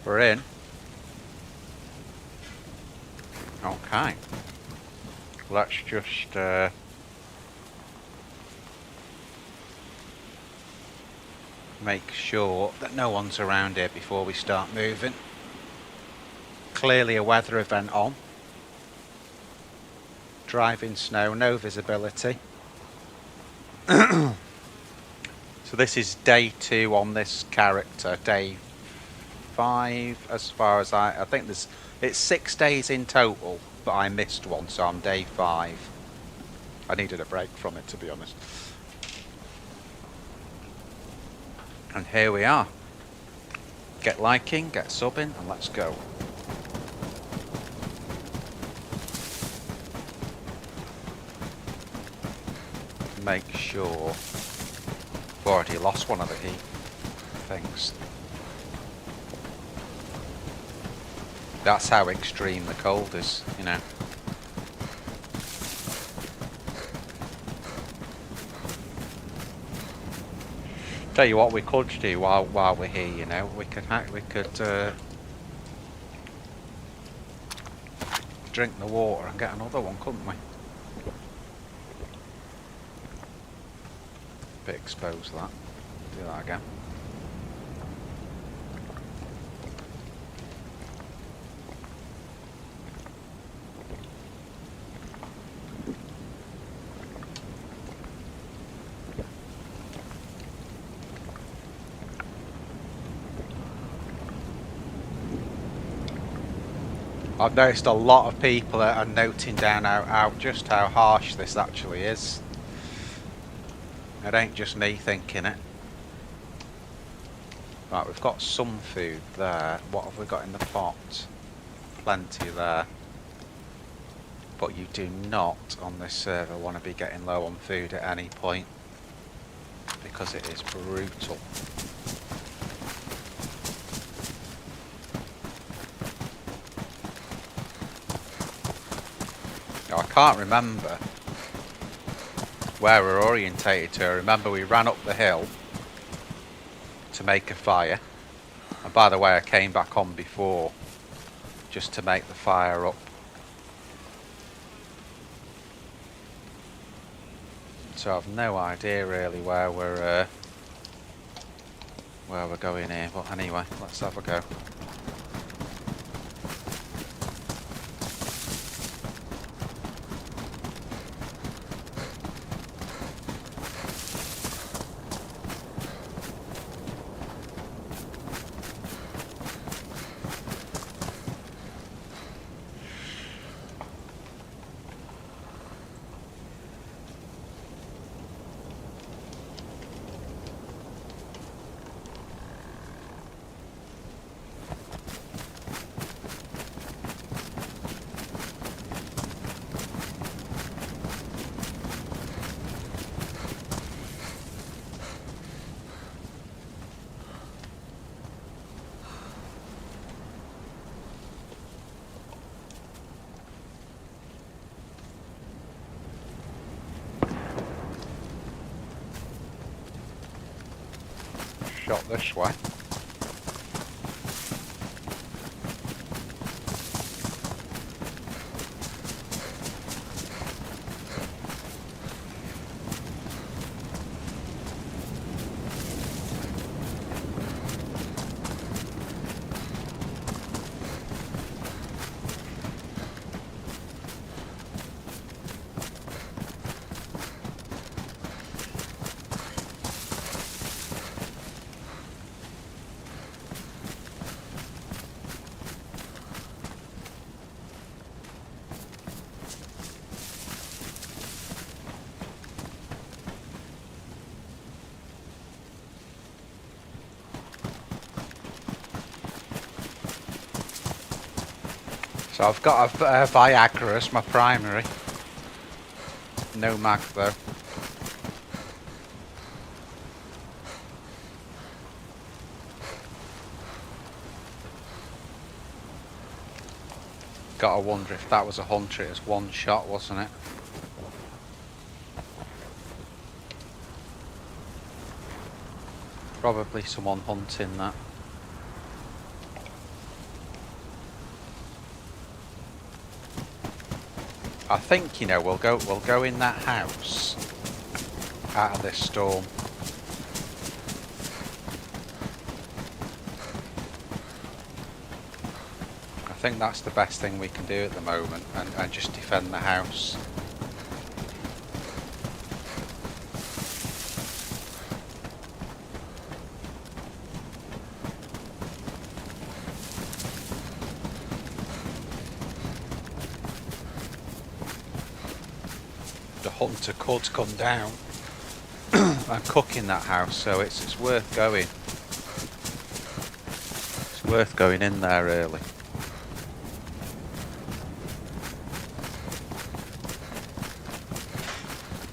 We're in. Okay. Let's just make sure that no one's around here before we start moving. Clearly a weather event on. Driving snow, no visibility. So this is day 2 on this character. Day 5 as far as I think it's 6 days in total, but I missed one, so I'm day 5. I needed a break from it, to be honest. And here we are. Get liking, get subbing, and let's go. Make sure we've already lost one of the heat things. That's how extreme the cold is, you know. Tell you what we could do while we're here, you know, we could drink the water and get another one, couldn't we? Bit exposed that. Do that again. I've noticed a lot of people are noting down just how harsh this actually is. It ain't just me thinking it. Right, we've got some food there. What have we got in the pot? Plenty there. But you do not, on this server, want to be getting low on food at any point, because it is brutal. Now, I can't remember where we're orientated to. I remember we ran up the hill to make a fire, and by the way, I came back on before just to make the fire up. So I've no idea really where we're going here, but anyway, let's have a go. Shot this way. So I've got a Viagra as my primary. No mag though. Gotta wonder if that was a hunter. It was one shot, wasn't it? Probably someone hunting that. I think, you know, we'll go in that house out of this storm. I think that's the best thing we can do at the moment, and just defend the house. The hunter could come down and cook in that house, so it's worth going. It's worth going in there early.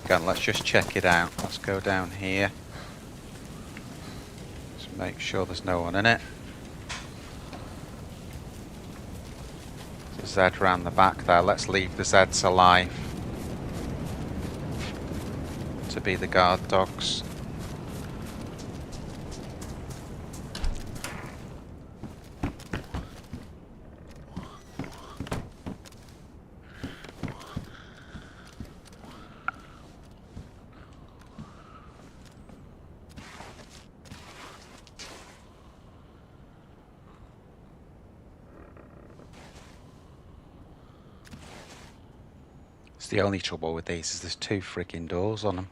Again, let's just check it out. Let's go down here. Just make sure there's no one in it. There's a Z round the back there. Let's leave the Zs alive to be the guard dogs. The only trouble with these is there's 2 frigging doors on them.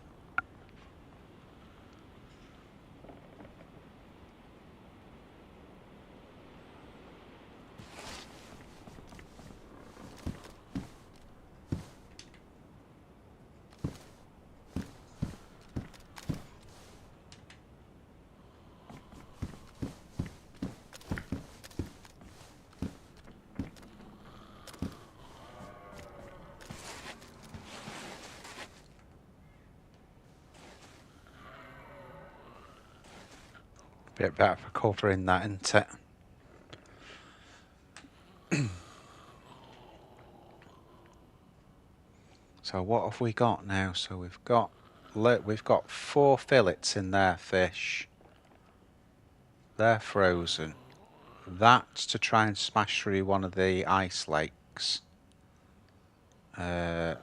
Bit better for covering that, isn't it? So what have we got now? So we've got 4 fillets in there, fish. They're frozen. That's to try and smash through one of the ice lakes. They're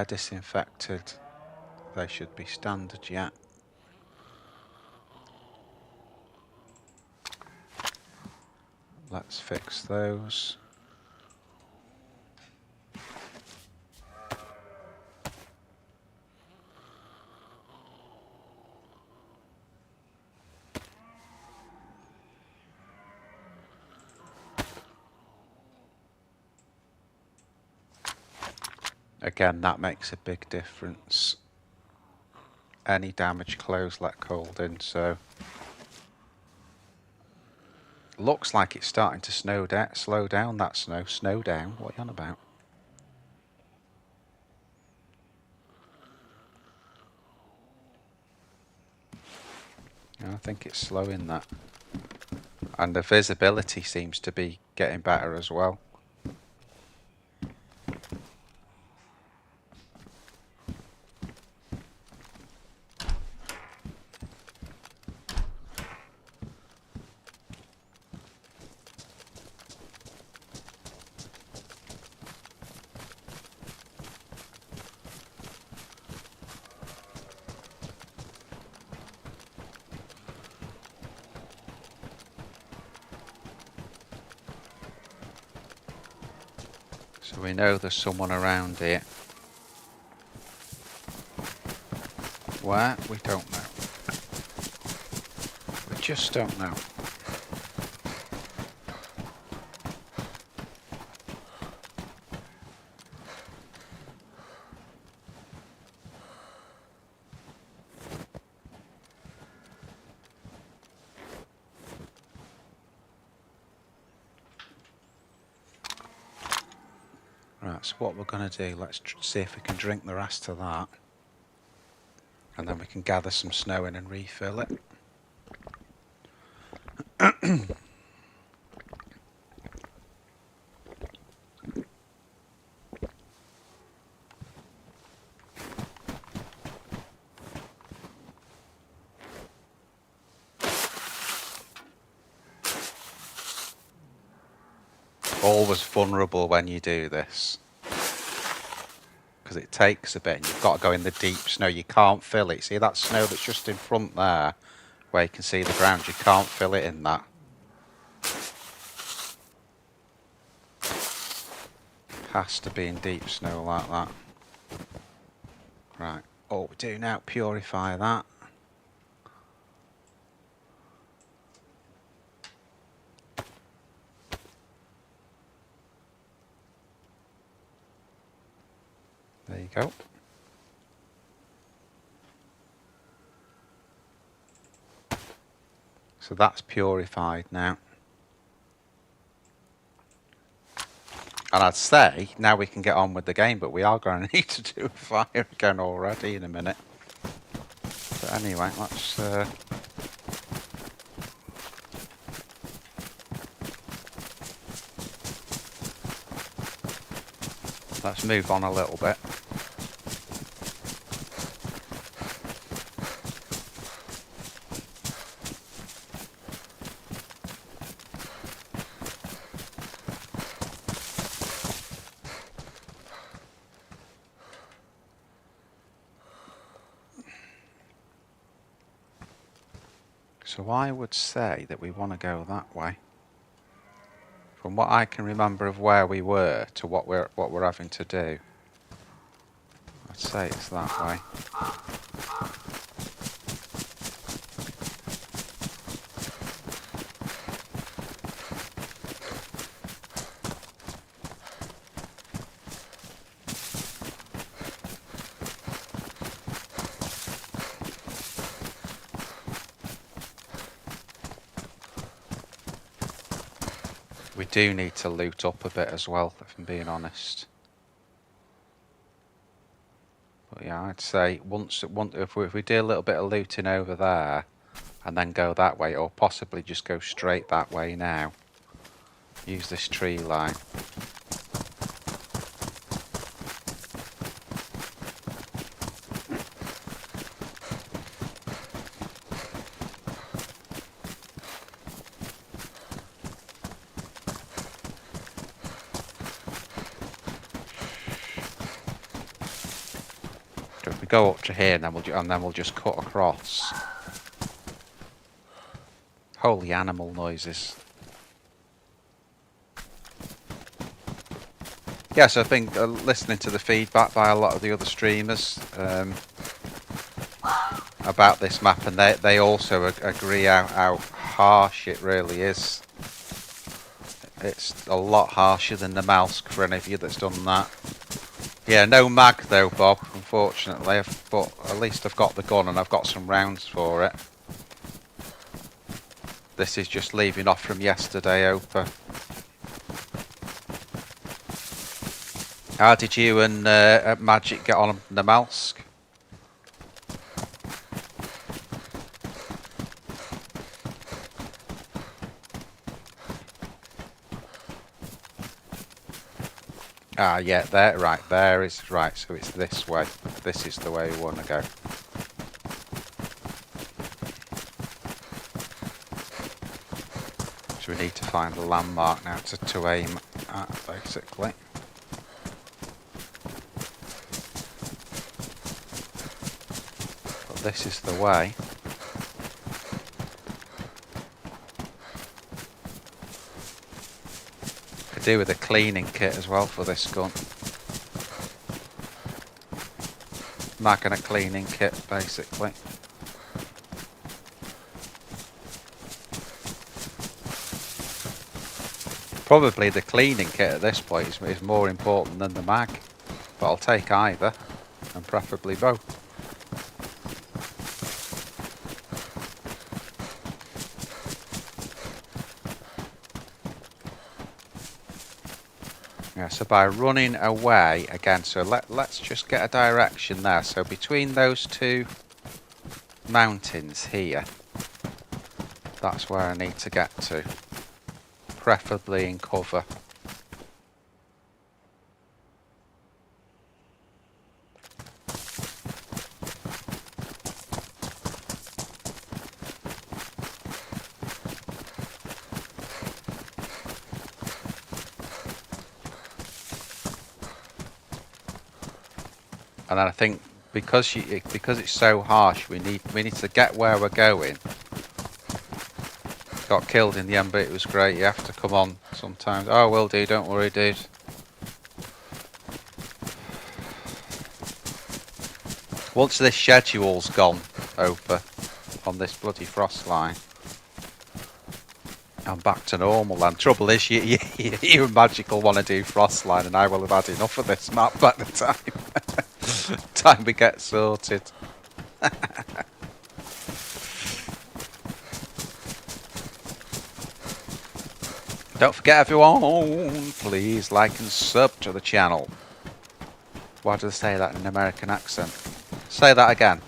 disinfected. They should be standard yet. Let's fix those. Again, that makes a big difference. Any damaged clothes let cold in, so looks like it's starting to slow down that snow. Snow down? What are you on about? I think it's slowing that. And the visibility seems to be getting better as well. So we know there's someone around here. Where? We don't know. We just don't know. Right, so what we're going to do, let's see if we can drink the rest of that. And then we can gather some snow in and refill it. Always vulnerable when you do this. because it takes a bit and you've got to go in the deep snow. You can't fill it. See that snow that's just in front there where you can see the ground? You can't fill it in that. Has to be in deep snow like that. Right, all we do now, purify that. There you go. So that's purified now. And I'd say now we can get on with the game, but we are going to need to do a fire again already in a minute. But anyway, let's move on a little bit. So I would say that we want to go that way. From what I can remember of where we were to what we're having to do, I'd say it's that way. We do need to loot up a bit as well, if I'm being honest. But yeah, I'd say if we do a little bit of looting over there and then go that way, or possibly just go straight that way now. Use this tree line. If we go up to here and then we'll just cut across. Holy animal noises. Yes, I've been listening to the feedback by a lot of the other streamers about this map, and they also agree how harsh it really is. It's a lot harsher than the Malsk for any of you that's done that. Yeah, no mag though, Bob, unfortunately, but at least I've got the gun and I've got some rounds for it. This is just leaving off from yesterday, Opa. How did you and Magic get on the Malsk? Ah, yeah, there, right, there is, right, so it's this way. This is the way we want to go. So we need to find a landmark now to aim at, basically. But this is the way. Could do with a cleaning kit as well for this gun. Mag and a cleaning kit, basically. Probably the cleaning kit at this point is more important than the mag, but I'll take either, and preferably both. Yeah, so by running away again, so let's just get a direction there. So between those two mountains here, that's where I need to get to. Preferably in cover. And then I think because it's so harsh, we need to get where we're going. Got killed in the end, but it was great. You have to come on sometimes. Oh, will do. Don't worry, dude. Once this schedule's gone over on this bloody Frostline, I'm back to normal then. Trouble is, you and Magical want to do Frostline, and I will have had enough of this map by the time we get sorted. Don't forget, everyone, please like and sub to the channel. Why do they say that in an American accent? Say that again.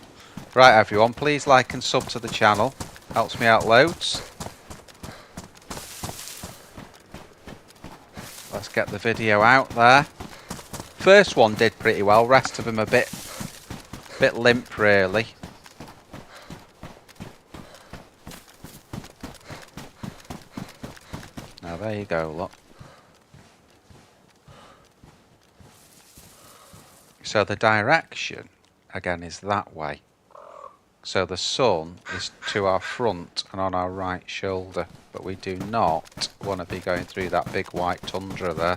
Right, everyone, please like and sub to the channel. Helps me out loads. Let's get the video out there. First one did pretty well. Rest of them a bit limp, really. Now there you go, look. So the direction again is that way. So the sun is to our front and on our right shoulder, but we do not want to be going through that big white tundra there.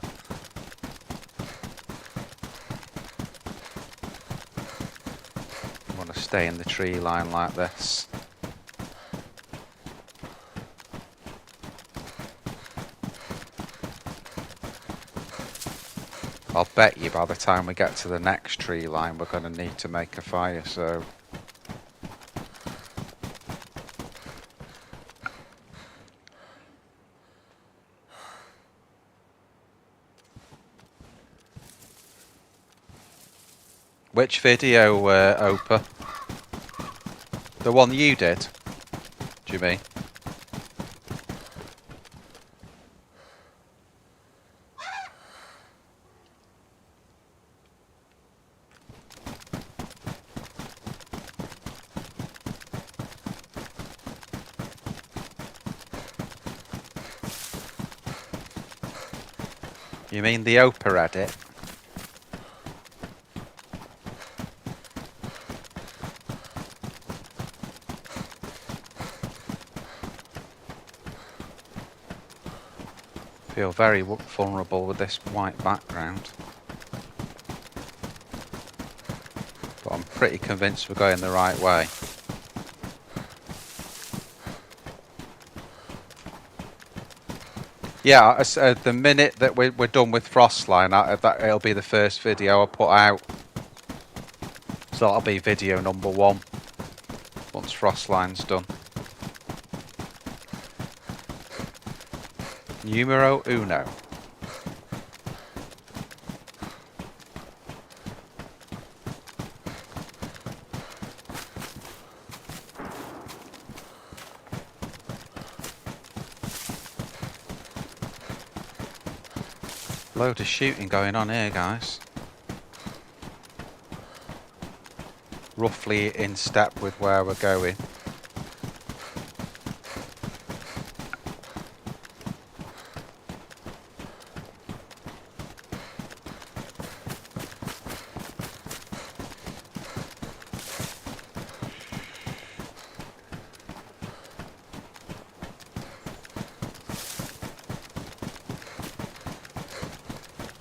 We want to stay in the tree line like this. I'll bet you by the time we get to the next tree line we're going to need to make a fire, so... Which video, Opa? The one you did? Do you mean? You mean the Opa edit? Feel very vulnerable with this white background. But I'm pretty convinced we're going the right way. Yeah, the minute that we're done with Frostline, it'll be the first video I put out. So that'll be video number 1 once Frostline's done. Numero uno. Load of shooting going on here, guys. Roughly in step with where we're going.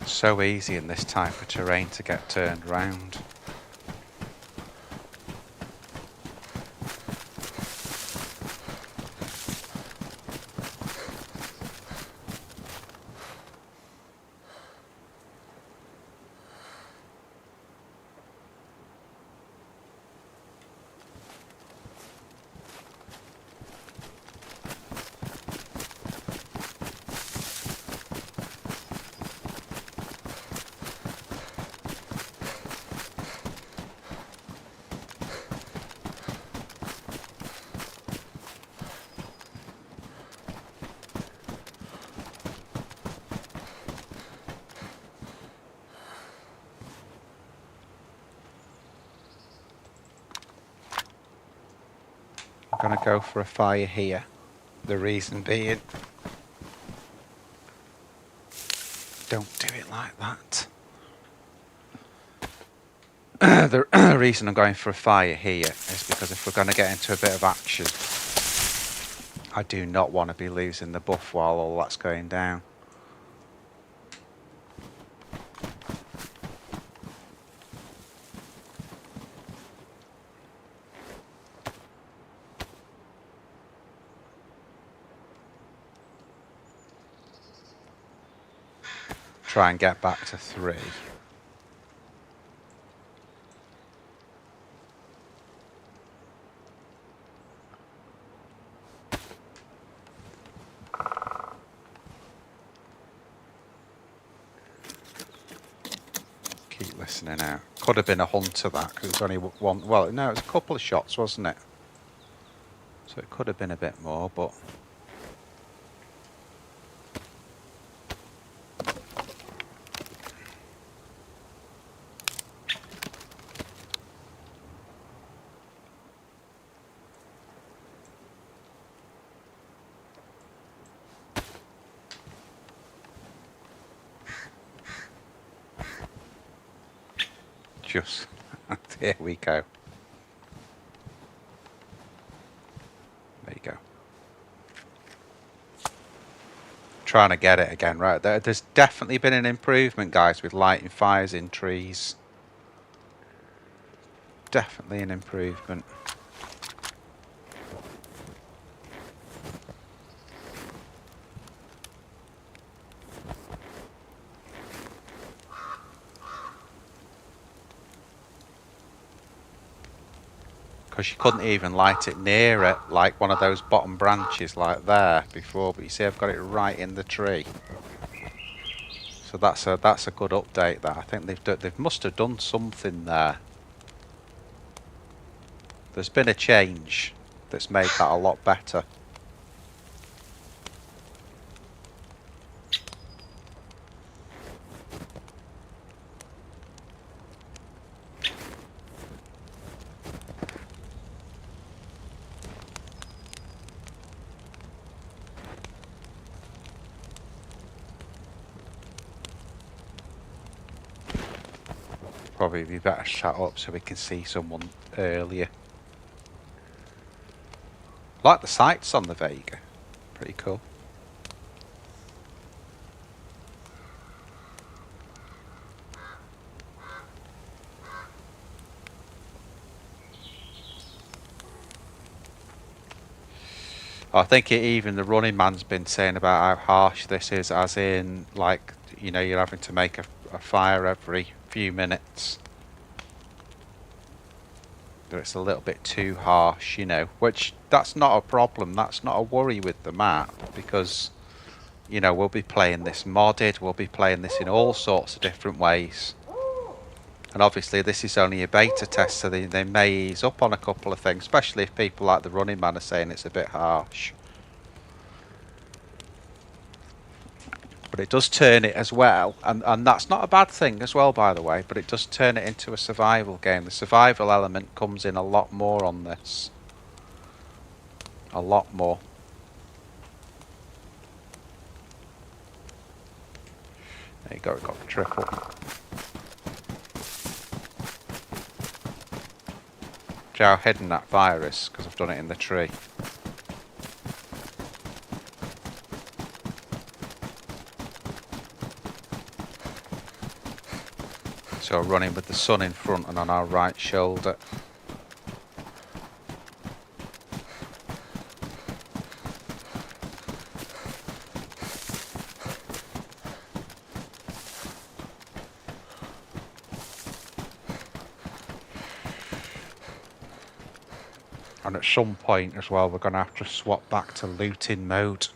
So easy in this type of terrain to get turned round. I'm going to go for a fire here. The reason being, don't do it like that. The reason I'm going for a fire here is because if we're going to get into a bit of action, I do not want to be losing the buff while all that's going down. Try and get back to 3. Keep listening out. Could have been a hunter that, because it's only one. Well, no, it was a couple of shots, wasn't it? So it could have been a bit more, but. Just there we go. There you go. Trying to get it again, right? There's definitely been an improvement, guys, with lighting fires in trees. Definitely an improvement. Because you couldn't even light it near it, like one of those bottom branches like there before, but you see I've got it right in the tree. So that's a good update there. I think they must have done something there. There's been a change that's made that a lot better. Probably be better shut up so we can see someone earlier. Like the sights on the Vega. Pretty cool. I think even the running man's been saying about how harsh this is, as in, like, you know, you're having to make a fire every few minutes. It's a little bit too harsh, you know, which that's not a problem. That's not a worry with the map, because, you know, we'll be playing this modded, we'll be playing this in all sorts of different ways. And obviously this is only a beta test, so they may ease up on a couple of things, especially if people like the running man are saying it's a bit harsh. But it does turn it as well, and that's not a bad thing as well, by the way, but it does turn it into a survival game. The survival element comes in a lot more on this. A lot more. There you go, we got the triple. See how hidden that fire is, because I've done it in the tree. So running with the sun in front and on our right shoulder. And at some point as well, we're going to have to swap back to looting mode,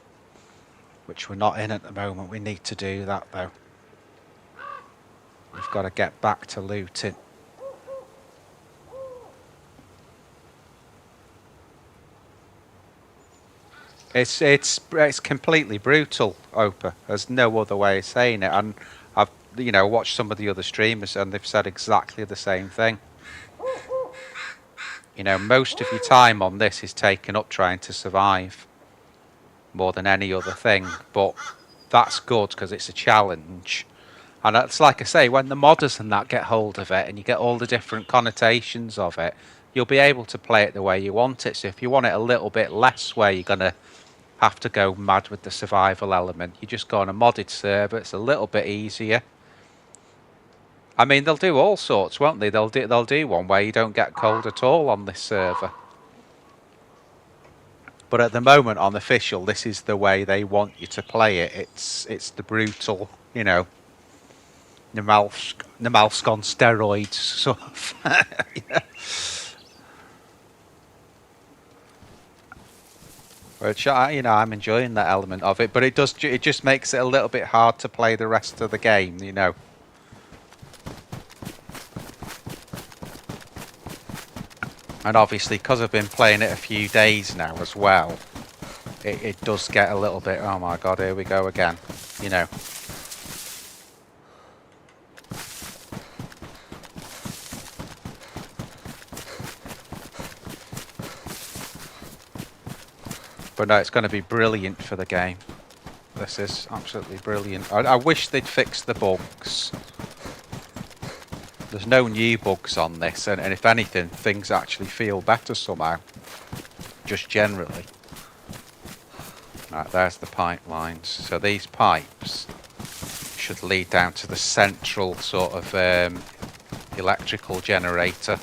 which we're not in at the moment. We need to do that though. We've got to get back to looting. It's completely brutal, Opa. There's no other way of saying it. And I've, you know, watched some of the other streamers and they've said exactly the same thing. You know, most of your time on this is taken up trying to survive more than any other thing. But that's good because it's a challenge. And it's like I say, when the modders and that get hold of it and you get all the different connotations of it, you'll be able to play it the way you want it. So if you want it a little bit less where you're going to have to go mad with the survival element, you just go on a modded server. It's a little bit easier. I mean, they'll do all sorts, won't they? They'll do one where you don't get cold at all on this server. But at the moment on official, this is the way they want you to play it. It's the brutal, you know, Namalsk on steroids sort of. Yeah. Which you know, I'm enjoying that element of it, but it just makes it a little bit hard to play the rest of the game, you know. And obviously, because I've been playing it a few days now as well, it does get a little bit, oh my god, here we go again, you know. But no, it's going to be brilliant for the game. This is absolutely brilliant. I wish they'd fix the bugs. There's no new bugs on this, and if anything, things actually feel better somehow. Just generally. Right, there's the pipelines. So these pipes should lead down to the central sort of electrical generator.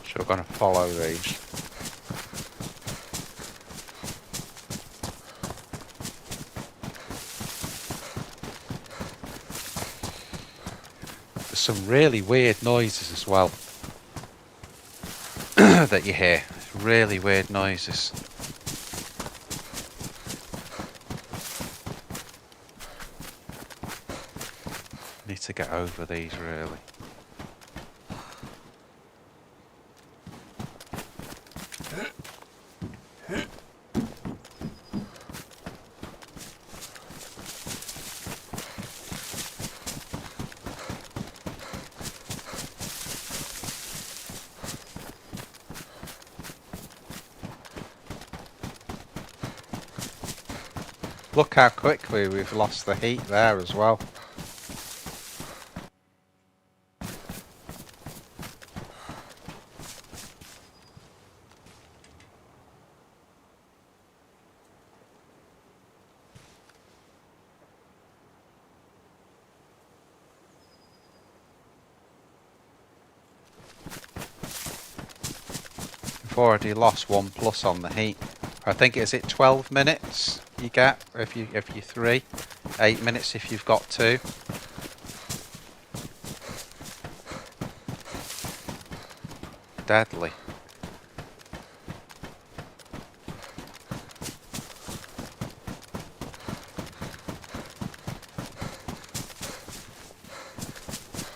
So we're going to follow these. There's some really weird noises as well that you hear. Really weird noises. Need to get over these really. Look how quickly we've lost the heat there as well. We've already lost 1+ on the heat. I think is it 12 minutes you get if you're 3, 8 minutes if you've got 2. Deadly.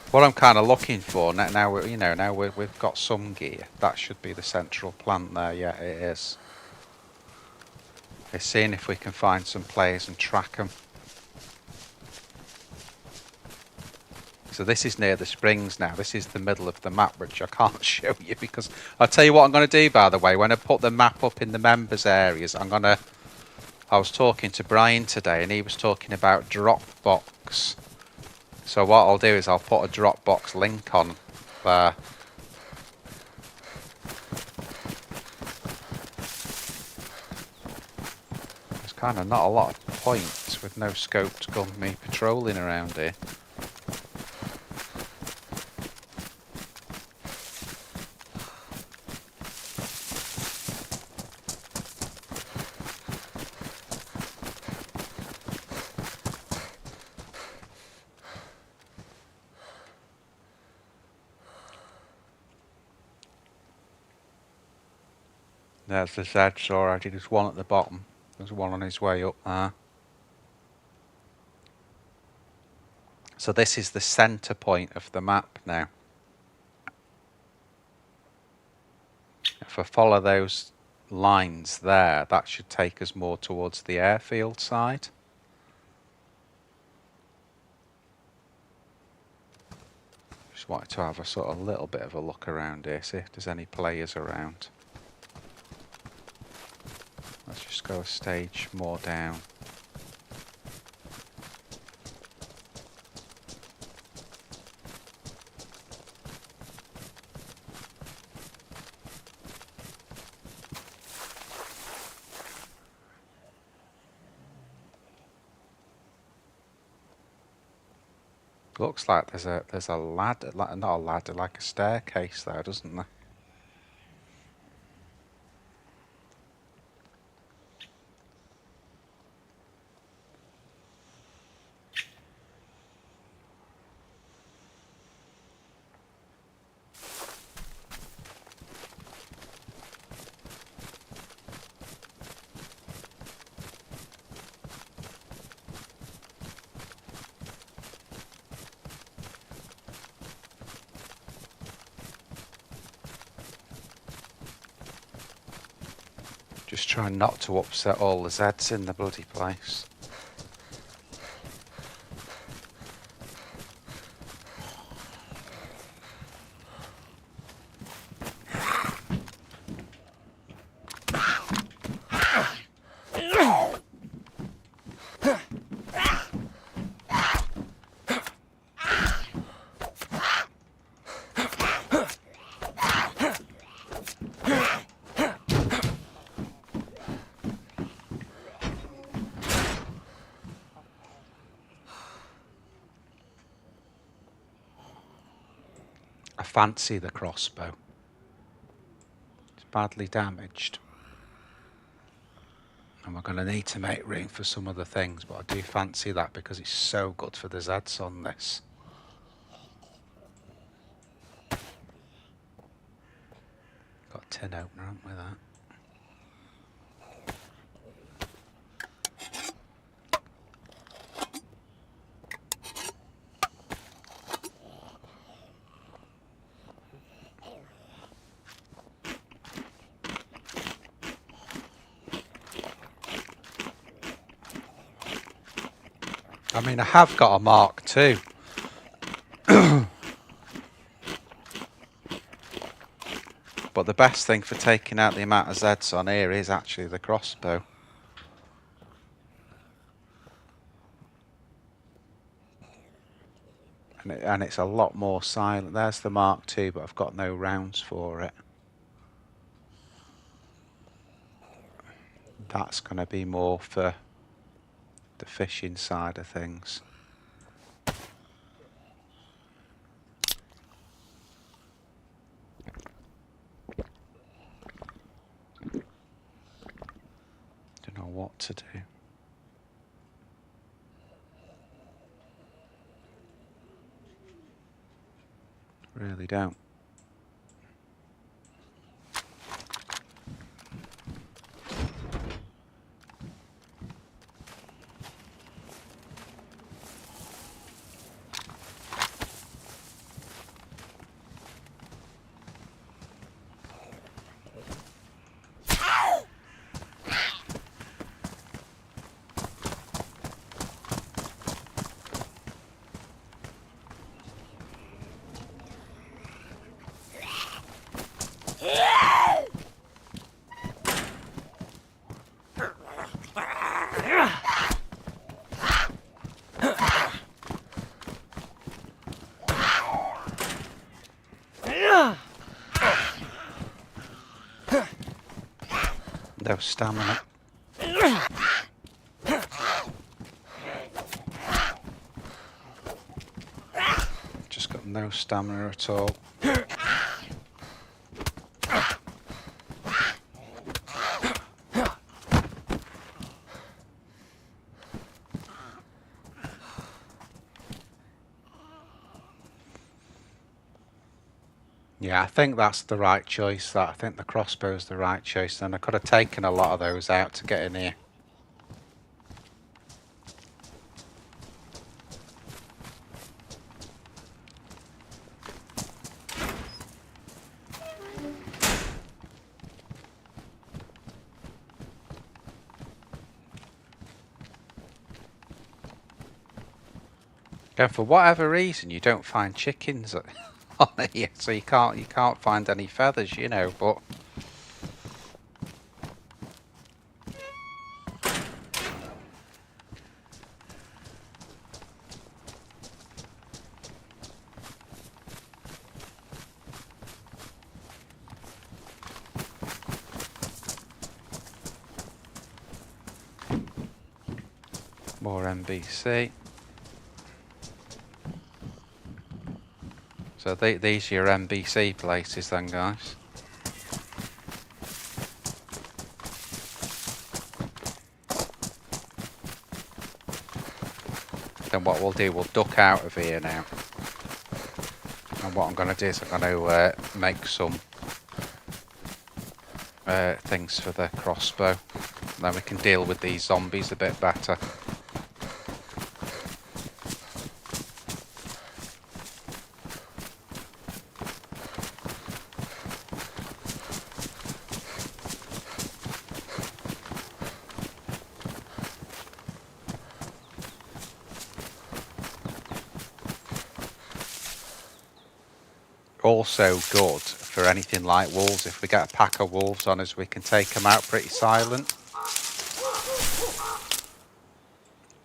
What I'm kind of looking for now, we've got some gear. That should be the central plant there. Yeah, it is. We're seeing if we can find some players and track them. So this is near the springs now. This is the middle of the map, which I can't show you because I'll tell you what I'm going to do. By the way, when I put the map up in the members areas, I was talking to Brian today, and he was talking about Dropbox. So what I'll do is I'll put a Dropbox link on there. There's kind of not a lot of points with no scoped gun me patrolling around here. There's the Z already. There's one at the bottom. There's one on his way up there. So this is the center point of the map now. If I follow those lines there, that should take us more towards the airfield side. Just wanted to have a sort of little bit of a look around here, see if there's any players around. Let's just go a stage more down. Looks like there's a ladder, not a ladder, like a staircase there, doesn't there? Just trying not to upset all the Zs in the bloody place. I fancy the crossbow. It's badly damaged. And we're going to need to make room for some other things, but I do fancy that because it's so good for the Zs on this. Got a tin opener, haven't we, that? I mean, I have got a Mark II. But the best thing for taking out the amount of Zs on here is actually the crossbow. And it's a lot more silent. There's the Mark II, but I've got no rounds for it. That's going to be more for the fishing side of things. Don't know what to do. Really don't. No stamina. Just got no stamina at all. Yeah, I think that's the right choice. I think the crossbow's the right choice. And I could have taken a lot of those out to get in here. And for whatever reason, you don't find chickens on here, so you can't find any feathers, you know. But more NBC. So these are your NBC places then, guys. Then what we'll do, we'll duck out of here now. And what I'm going to do is I'm going to make some things for the crossbow. And then we can deal with these zombies a bit better. Also good for anything like wolves. If we get a pack of wolves on us, we can take them out pretty silent.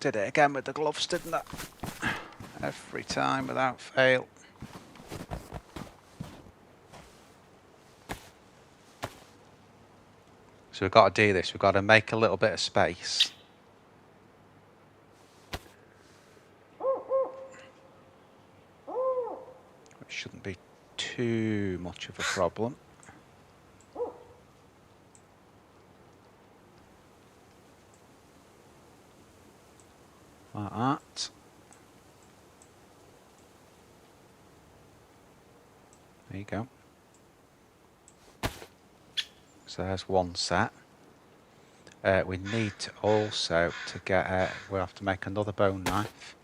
Did it again with the gloves, didn't I? Every time without fail. So we've got to do this. We've got to make a little bit of space. It shouldn't be too much of a problem. Like that. There you go. So there's one set. We need to also to get. We'll have to make another bone knife.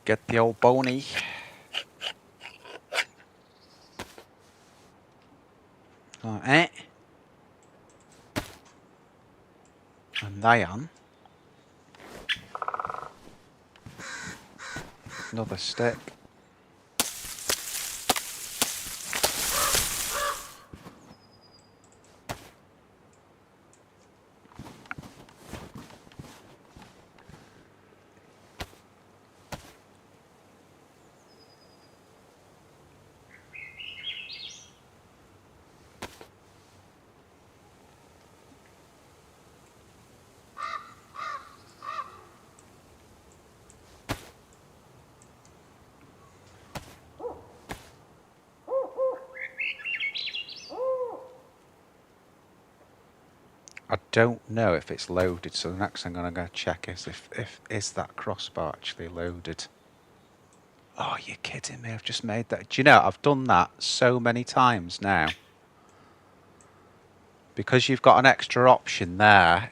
Get the old bony. Like that. And then another stick. I don't know if it's loaded, so the next thing I'm going to go check is if is that crossbar actually loaded. Oh, you're kidding me, I've just made that. Do you know, I've done that so many times now. Because you've got an extra option there,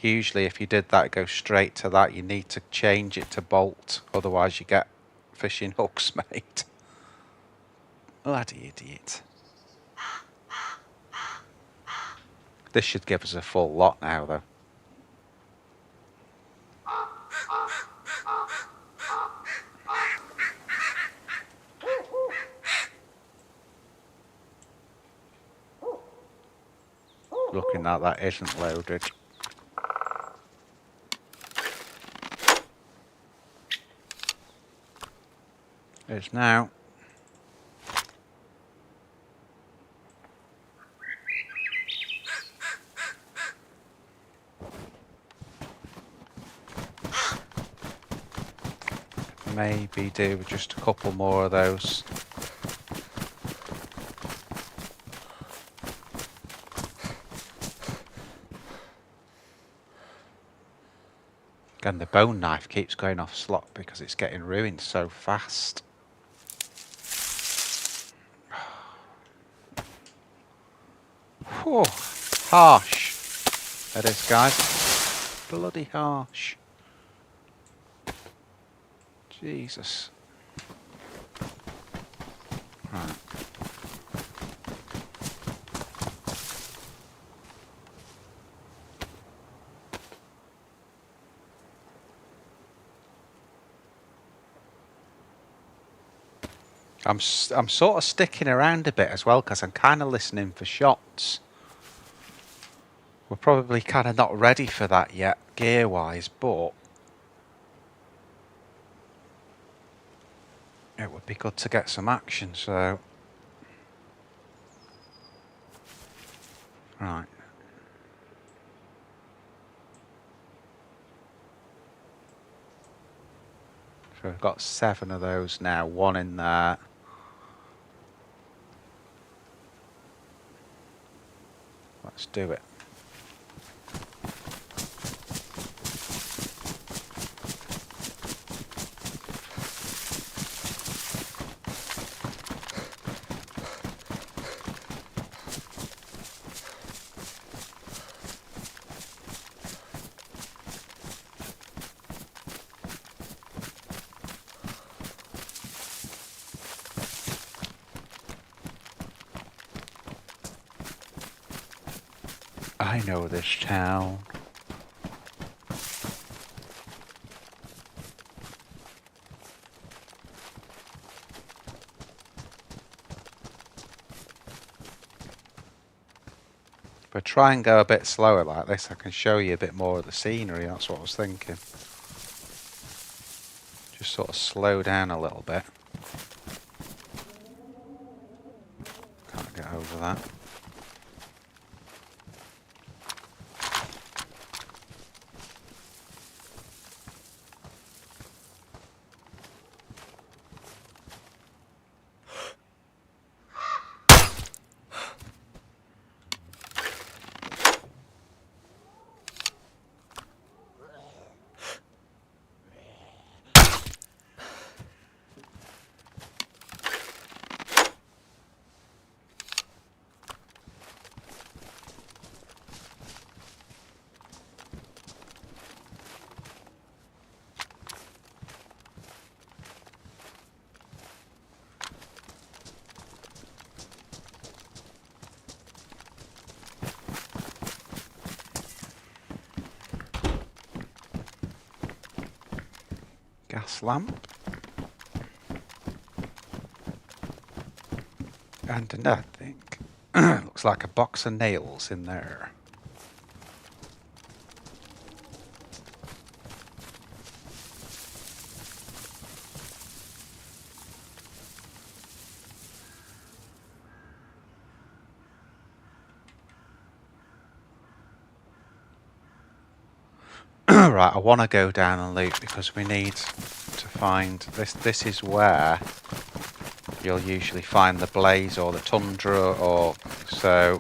usually if you did that, it goes straight to that. You need to change it to bolt, otherwise you get fishing hooks made. Bloody idiot. This should give us a full lot now, though. Looking like that isn't loaded. It's now. Maybe do with just a couple more of those. And the bone knife keeps going off slot because it's getting ruined so fast. Whew, harsh. That is, guys. Bloody harsh. Jesus. Right. I'm sort of sticking around a bit as well because I'm kind of listening for shots. We're probably kind of not ready for that yet, gear-wise, but it would be good to get some action, so... Right. So we've got 7 of those now, 1 in there. Let's do it. I know this town. If I try and go a bit slower like this, I can show you a bit more of the scenery. That's what I was thinking. Just sort of slow down a little bit. Can't get over that. Gas lamp. And nothing. Looks like a box of nails in there. Right, I want to go down and loot because we need to find this. This is where you'll usually find the blaze or the tundra, or so.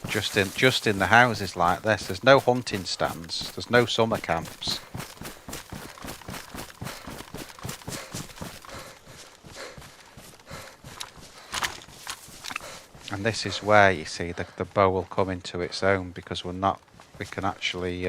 Just in the houses like this. There's no hunting stands. There's no summer camps. And this is where you see the bow will come into its own because we can actually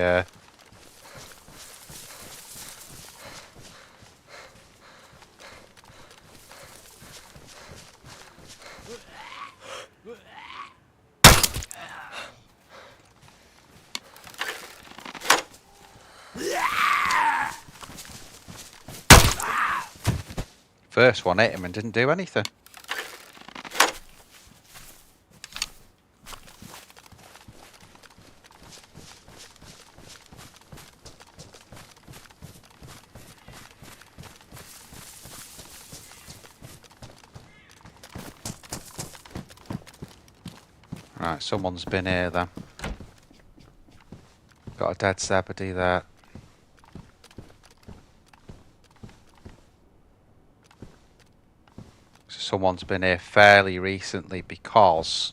first one hit him and didn't do anything. Right, someone's been here then. Got a dead Zebedee there. So someone's been here fairly recently because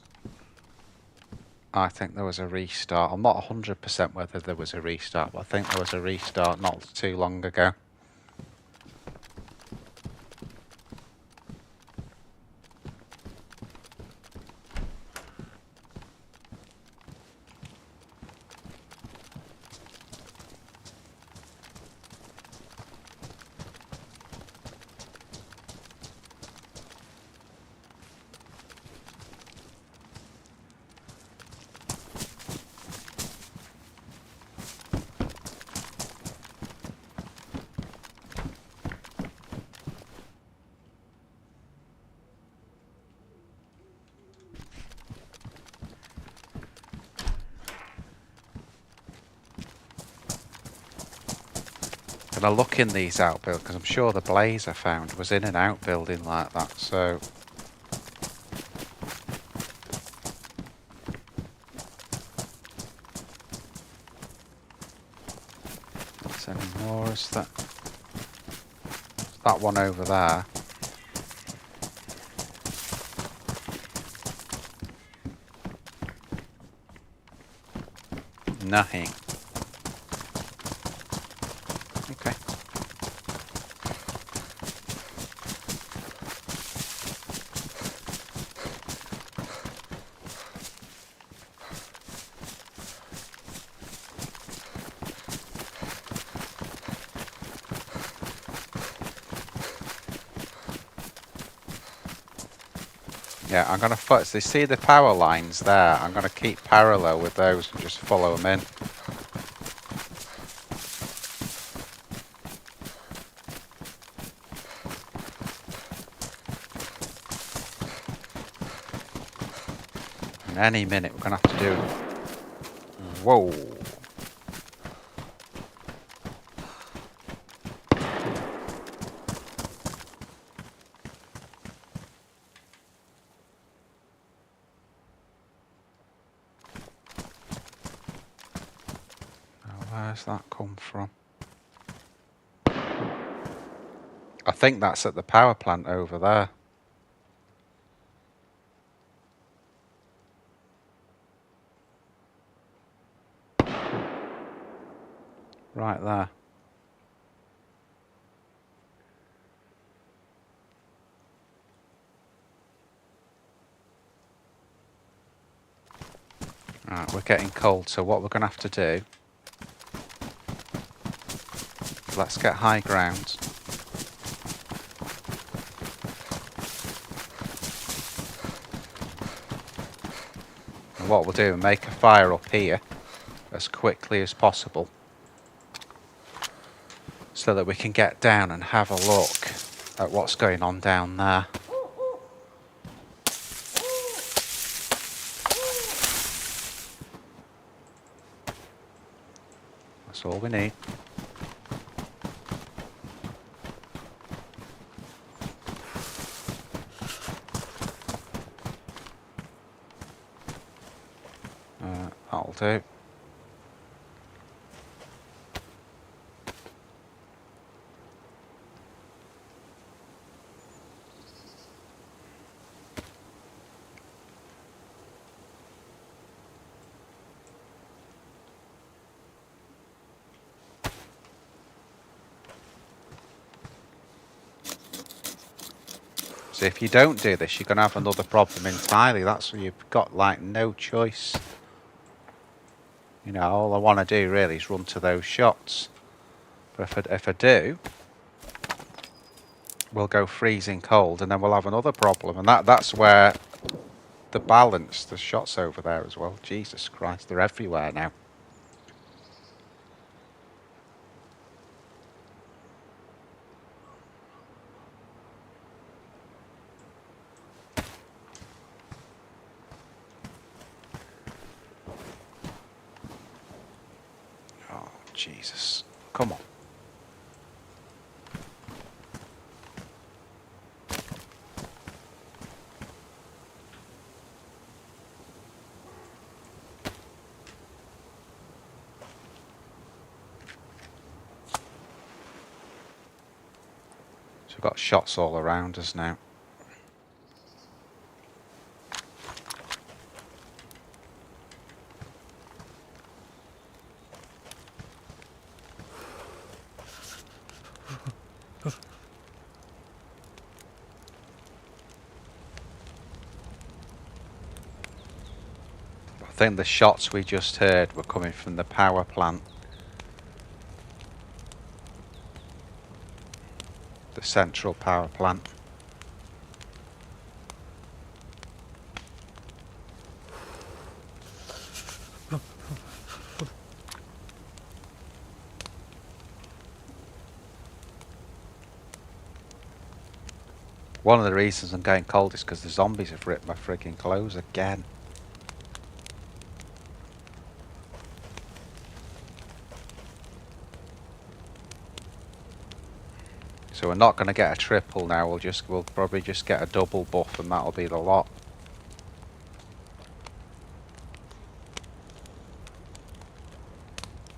I think there was a restart. I'm not 100% whether there was a restart, but I think there was a restart not too long ago. Gonna look in these outbuildings because I'm sure the blaze I found was in an outbuilding like that. So is there any more? Is that one over there? Nothing. Okay. Yeah, I'm gonna so you see the power lines there? I'm gonna keep parallel with those and just follow them in. And any minute we're gonna have to do. Whoa! Where's that come from? I think that's at the power plant over there. Right there. Right, we're getting cold, so what we're going to have to do, let's get high ground. And what we'll do, make a fire up here as quickly as possible so that we can get down and have a look at what's going on down there. That's all we need. That'll do. So if you don't do this, you're going to have another problem entirely. That's where you've got like no choice. You know, all I want to do really is run to those shots. But if I do, we'll go freezing cold and then we'll have another problem. And that's where the balance, the shots over there as well. Jesus Christ, they're everywhere now. Oh, Jesus. Come on. So we've got shots all around us now. I think the shots we just heard were coming from the power plant. The central power plant. One of the reasons I'm getting cold is because the zombies have ripped my frigging clothes again. So we're not going to get a triple now. We'll probably just get a double buff, and that'll be the lot.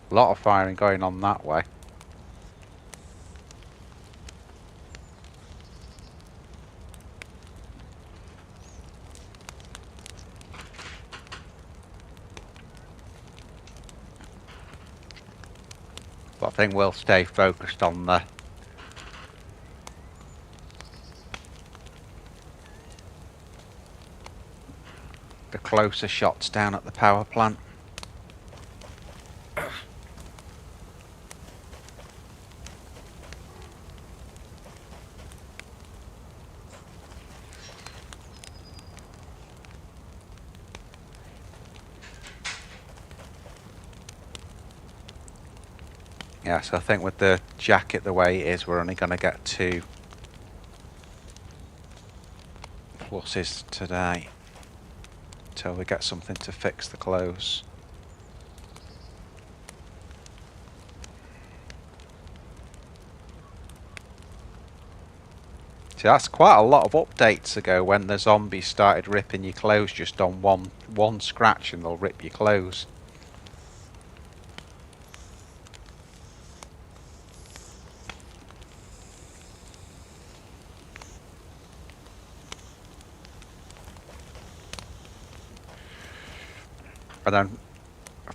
A lot of firing going on that way. But I think we'll stay focused on the closer shots down at the power plant. Yeah, so I think with the jacket the way it is, we're only going to get 2 pluses today until we get something to fix the clothes. See, that's quite a lot of updates ago when the zombies started ripping your clothes just on one scratch, and they'll rip your clothes. And then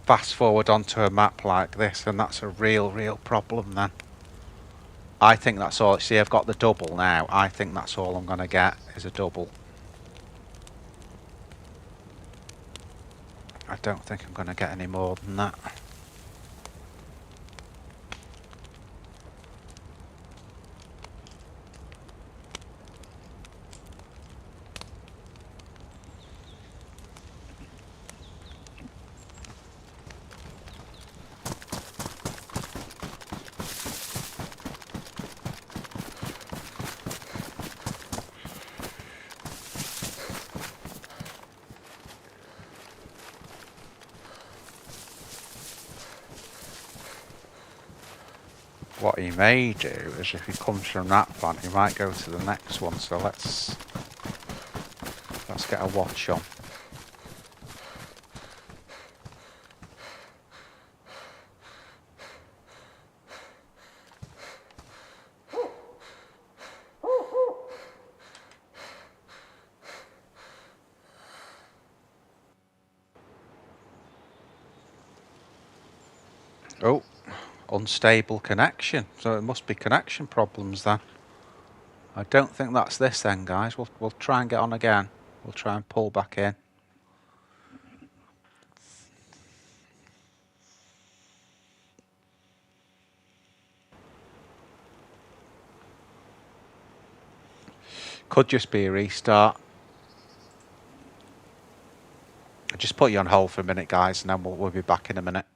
fast forward onto a map like this, and that's a real problem then. I think that's all. See, I've got the double now. I think that's all I'm going to get is a double. I don't think I'm going to get any more than that. What he may do is, if he comes from that plant, he might go to the next one. So let's get a watch on. Oh, unstable connection. So it must be connection problems then. I don't think that's this then, guys. We'll try and get on again. We'll try and pull back in. Could just be a restart. I'll just put you on hold for a minute, guys, and then we'll be back in a minute.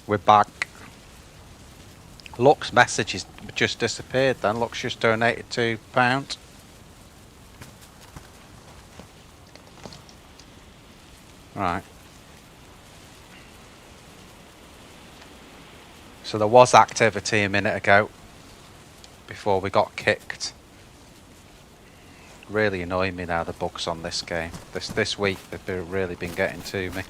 We're back. Luck's message has just disappeared then. Luck's just donated £2. Right. So there was activity a minute ago before we got kicked. Really annoying me now, the bugs on this game. This week they've really been getting to me.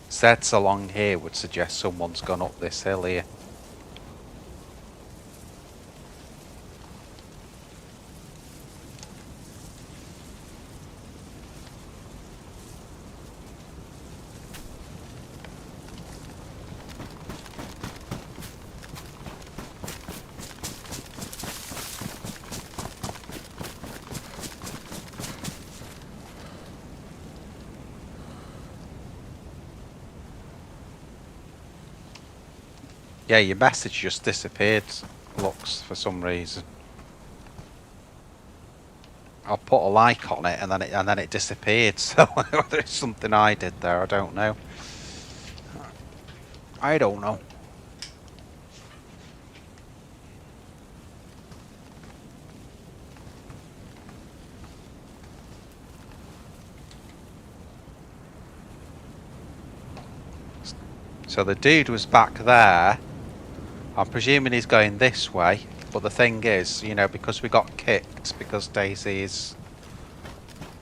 Sets along here would suggest someone's gone up this hill here. Yeah, your message just disappeared, Lux, for some reason. I put a like on it and then it disappeared. So whether it's something I did there, I don't know. I don't know. So the dude was back there. I'm presuming he's going this way, but the thing is, you know, because we got kicked, because DayZ is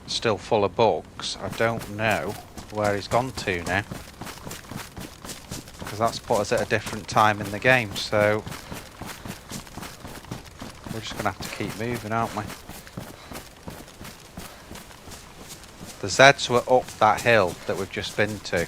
still full of bugs, I don't know where he's gone to now. Because that's put us at a different time in the game, so we're just going to have to keep moving, aren't we? The Zeds were up that hill that we've just been to.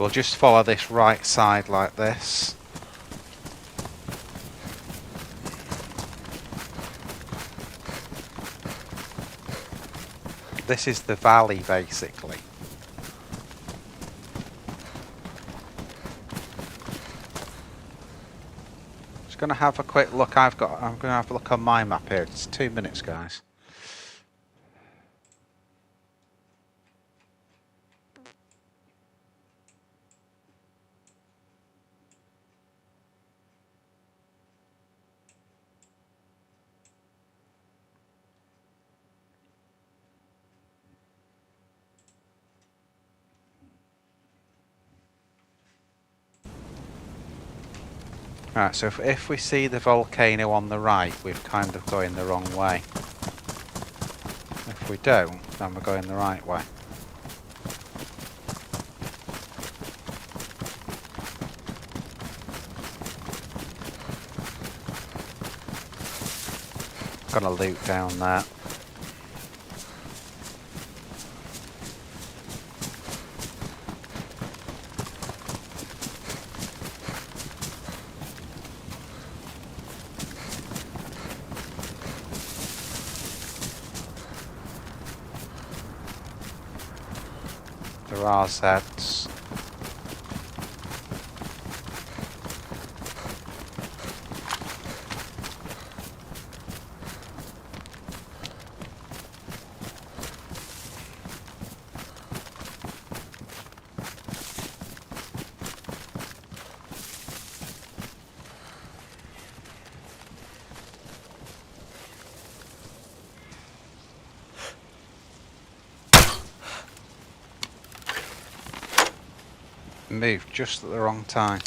we'll just follow this right side like this. This is the valley basically. Just gonna have a quick look. I'm gonna have a look on my map here. It's 2 minutes, guys. Right, so if we see the volcano on the right, we've kind of going the wrong way. If we don't, then we're going the right way. Gonna loot down there. There are Zeds. Moved just at the wrong time.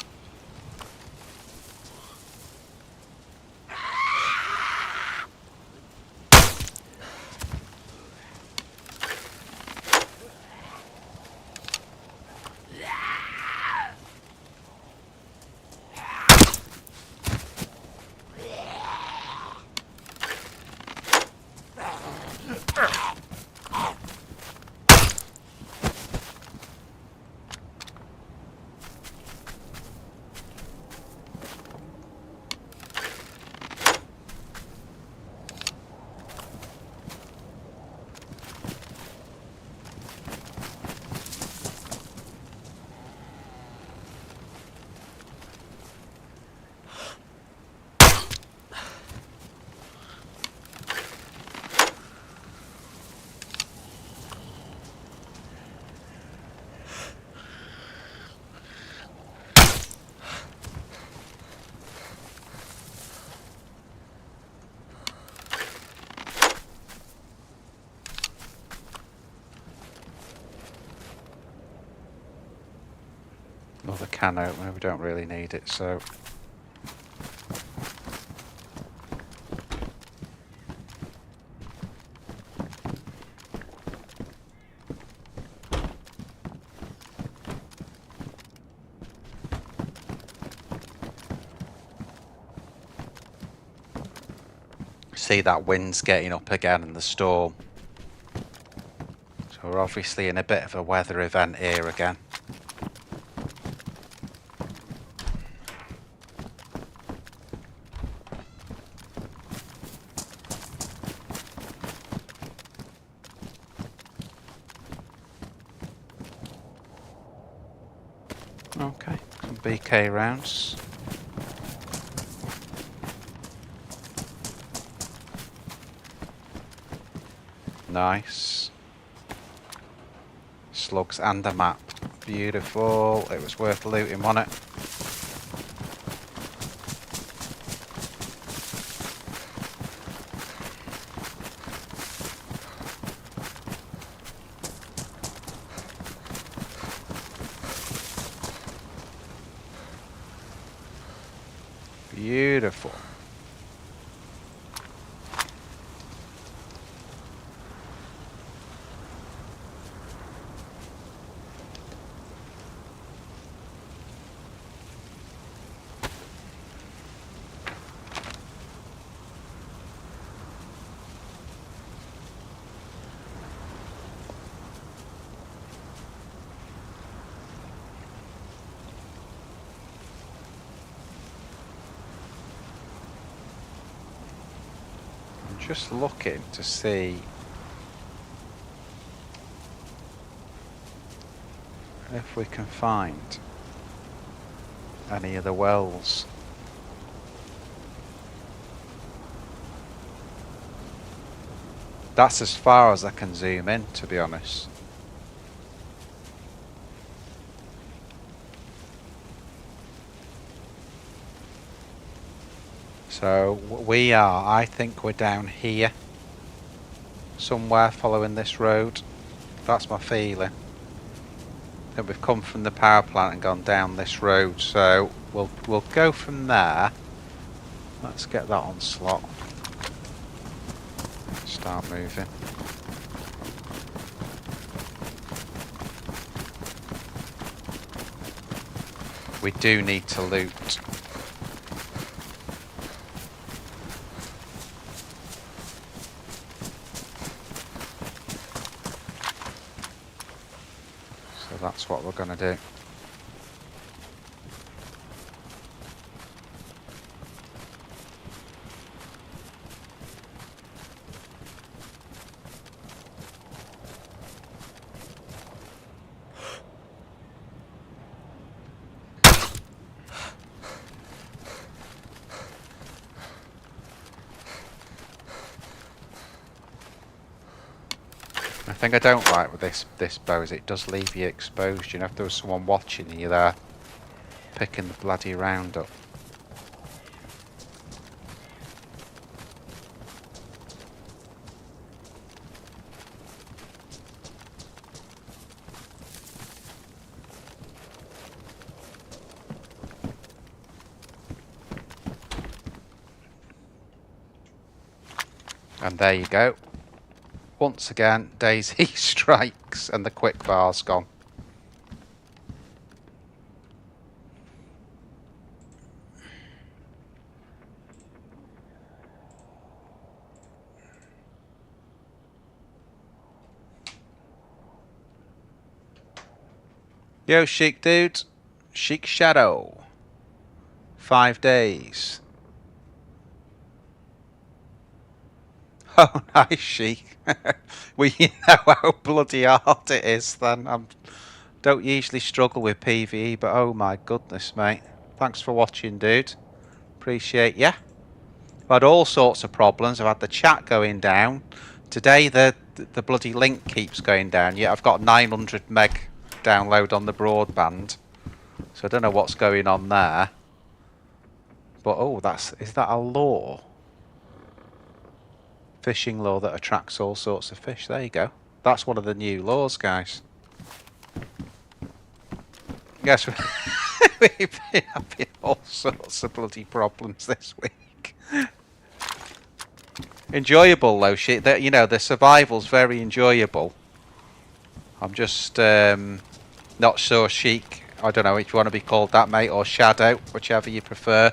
Another can opener, we don't really need it, so... See that wind's getting up again in the storm. So we're obviously in a bit of a weather event here again. Okay, some BK rounds. Nice. Slugs and a map. Beautiful. It was worth looting, wasn't it? Beautiful. Just looking to see if we can find any of the wells. That's as far as I can zoom in, to be honest. So we are, I think we're down here somewhere following this road. That's my feeling. I think we've come from the power plant and gone down this road, so we'll go from there. Let's get that on slot. Start moving. We do need to loot. So that's what we're going to do. The thing I don't like with this bow is it does leave you exposed. You know, if there was someone watching you there picking the bloody round up. And there you go. Once again, DayZ strikes and the quick bar's gone. Yo, Chic dude. Chic Shadow. 5 days. Oh, nice, Chic. Well, you know how bloody hard it is then. I don't usually struggle with PvE, but oh my goodness, mate. Thanks for watching, dude. Appreciate ya. I've had all sorts of problems. I've had the chat going down. Today, the bloody link keeps going down. Yeah, I've got 900 meg download on the broadband. So I don't know what's going on there. But oh, is that a lure? Fishing lure that attracts all sorts of fish. There you go. That's one of the new lures, guys. Yes, we've been having all sorts of bloody problems this week. Enjoyable though, shit. You know, the survival's very enjoyable. I'm just not sure, Chic. I don't know if you want to be called that, mate, or Shadow, whichever you prefer.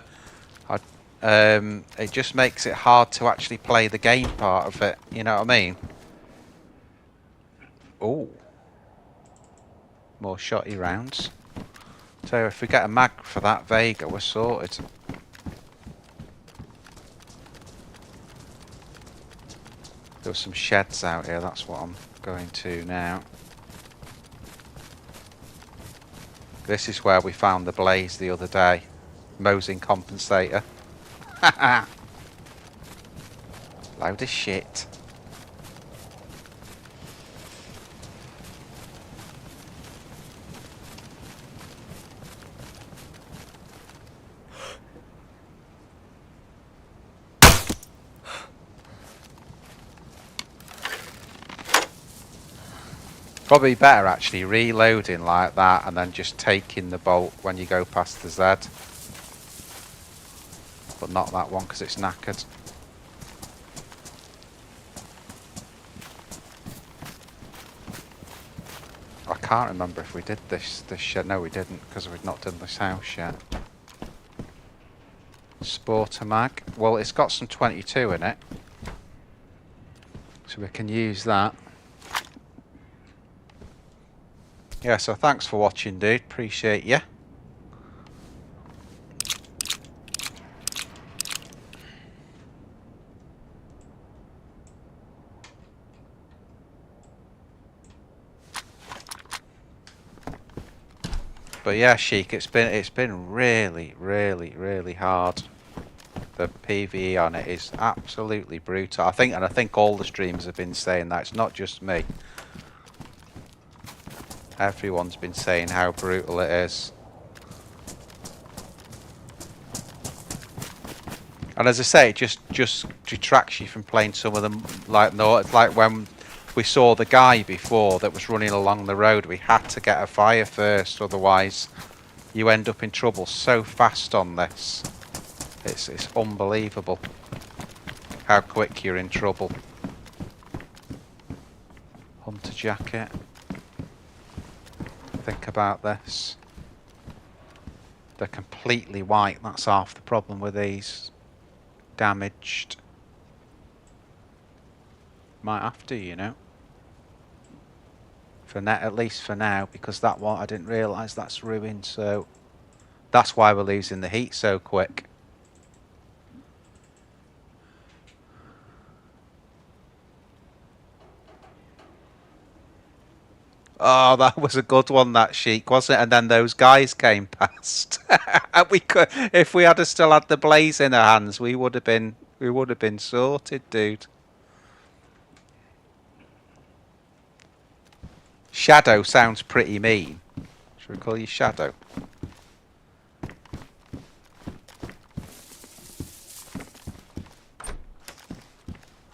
It just makes it hard to actually play the game part of it. You know what I mean? Oh, more shotty rounds. So if we get a mag for that Vega, we're sorted. There were some sheds out here. That's what I'm going to now. This is where we found the blaze the other day. Mosing compensator. Load of shit. Probably better actually reloading like that and then just taking the bolt when you go past the Z. But not that one because it's knackered. I can't remember if we did this shed. No, we didn't because we've not done this house yet. Sporter mag. Well, it's got some 22 in it. So we can use that. Yeah, so thanks for watching, dude. Appreciate ya. But yeah, Sheik, it's been really, really, really hard. The PvE on it is absolutely brutal. I think all the streamers have been saying that. It's not just me. Everyone's been saying how brutal it is. And as I say, it just detracts you from playing some of them. Like no, it's like when we saw the guy before that was running along the road. We had to get a fire first, otherwise you end up in trouble so fast on this. It's unbelievable how quick you're in trouble. Hunter jacket. Think about this. They're completely white. That's half the problem with these. Damaged. Might have to, you know. For now, at least for now, because that one I didn't realise that's ruined. So that's why we're losing the heat so quick. Oh, that was a good one, that Sheik, wasn't it? And then those guys came past. We could, if we had still had the blaze in our hands, we would have been sorted, dude. Shadow sounds pretty mean. Should we call you Shadow?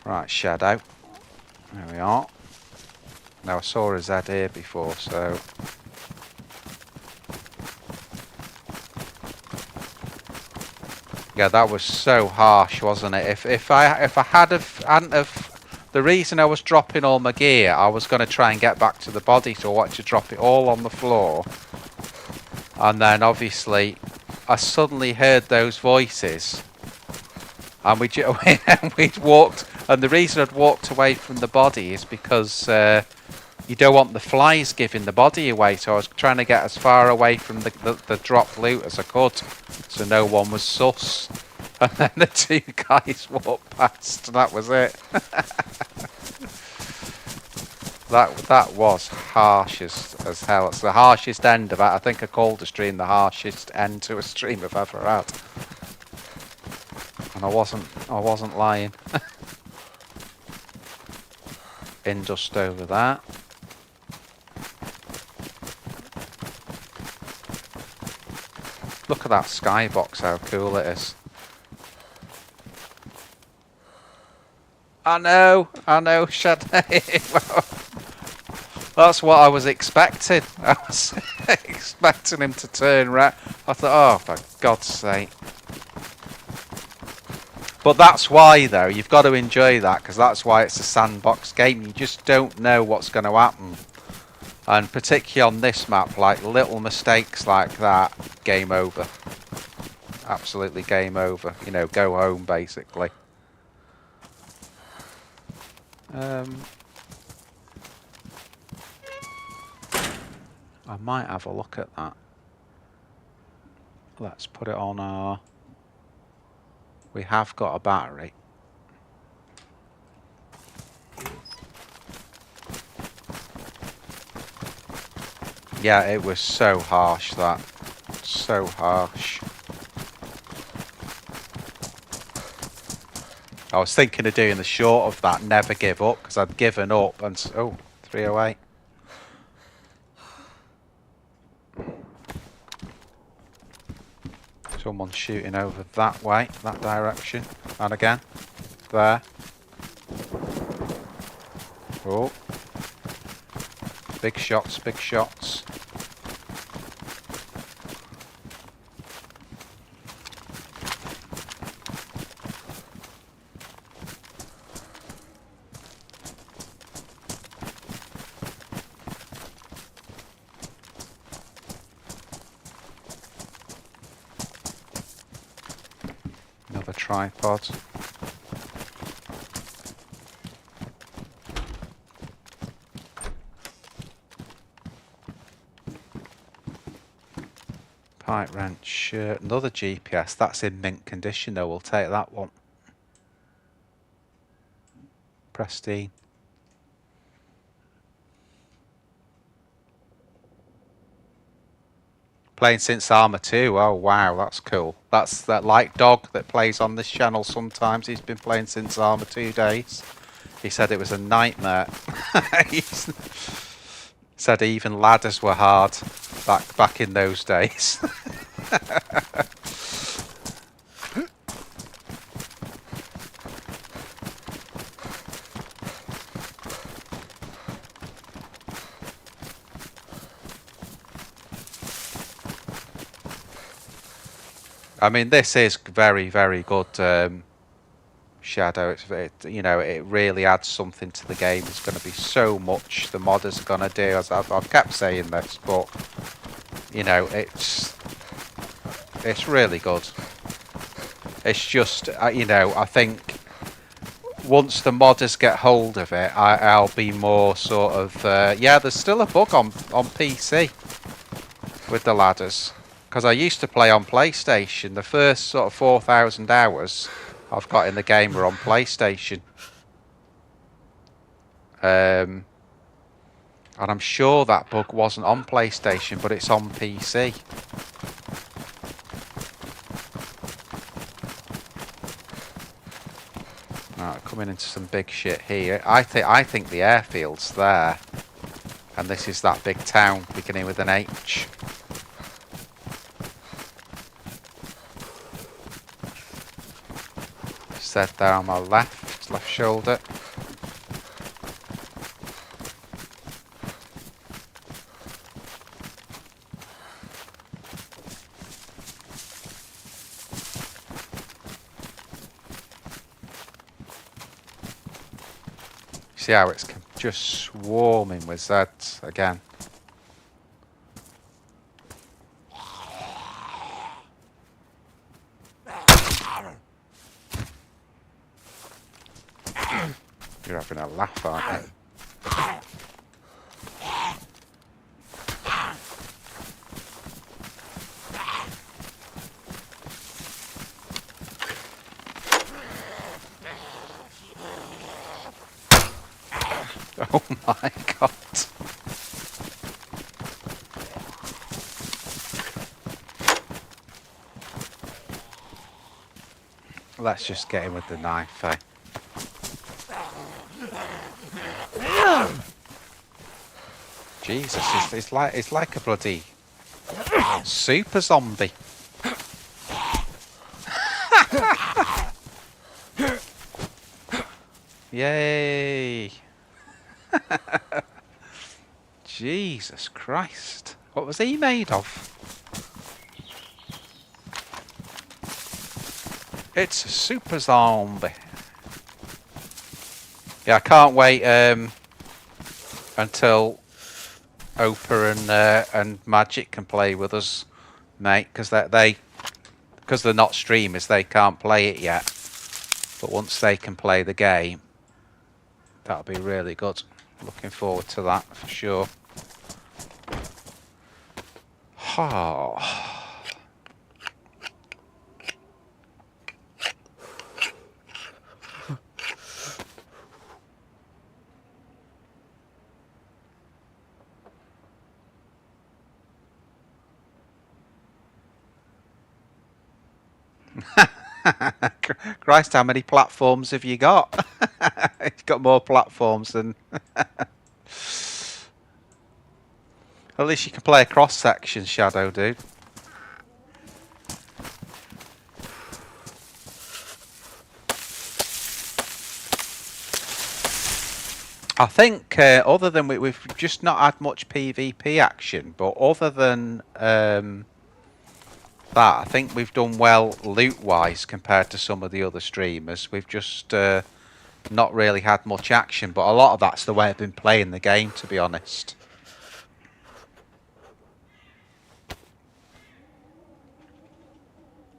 Right, Shadow. There we are. Now I saw his head here before, so yeah, that was so harsh, wasn't it? If I hadn't have, the reason I was dropping all my gear, I was going to try and get back to the body, so I wanted to drop it all on the floor, and then obviously I suddenly heard those voices, and we'd walked, and the reason I'd walked away from the body is because you don't want the flies giving the body away, so I was trying to get as far away from the dropped loot as I could, so no one was sus. And then the two guys walked past, and that was it. that was harsh as hell. It's the harshest end of it. I think I called the stream the harshest end to a stream I've ever had. And I wasn't lying. In dust over that. Look at that skybox, how cool it is. I know, Shadow. That's what I was expecting. I was expecting him to turn right. I thought, oh, for God's sake. But that's why, though, you've got to enjoy that, because that's why it's a sandbox game. You just don't know what's going to happen. And particularly on this map, like little mistakes like that, game over. Absolutely game over. You know, go home, basically. I might have a look at that. Let's put it on our... We have got a battery. Yeah, it was so harsh, that. So harsh. I was thinking of doing the short of that, never give up, because I'd given up and... Oh, 308. Someone's shooting over that way, that direction. And again. There. Oh. Big shots, big shots. Another tripod. Pipe wrench, another GPS. That's in mint condition though, we'll take that one. Pristine. Playing since Arma 2. Oh wow, that's cool. That's that like dog that plays on this channel sometimes. He's been playing since Arma 2 days. He said it was a nightmare. He said even ladders were hard back in those days. I mean, this is very, very good Shadow. You know, it really adds something to the game. There's going to be so much the modders are going to do. As I've kept saying this, but you know, it's really good. It's just, you know, I think once the modders get hold of it, I'll be more sort of, yeah, there's still a bug on PC with the ladders. Because I used to play on PlayStation. The first sort of 4,000 hours I've got in the game were on PlayStation. And I'm sure that bug wasn't on PlayStation, but it's on PC. Right, coming into some big shit here. I think the airfield's there. And this is that big town beginning with an H. Set there on my left shoulder. See how it's just swarming with Zeds again. You're having a laugh, aren't you? Oh my god. Let's just get him with the knife, eh? Jesus, it's like a bloody super zombie. Yay! Jesus Christ. What was he made of? It's a super zombie. Yeah, I can't wait until Opa and Magic can play with us, mate, because they're not streamers, they can't play it yet. But once they can play the game, that'll be really good. Looking forward to that for sure. Oh. Christ, how many platforms have you got? You've got more platforms than... At least you can play a cross-section, Shadow, dude. I think, other than we've just not had much PvP action, but other than that, I think we've done well loot-wise compared to some of the other streamers. We've just not really had much action, but a lot of that's the way I've been playing the game, to be honest.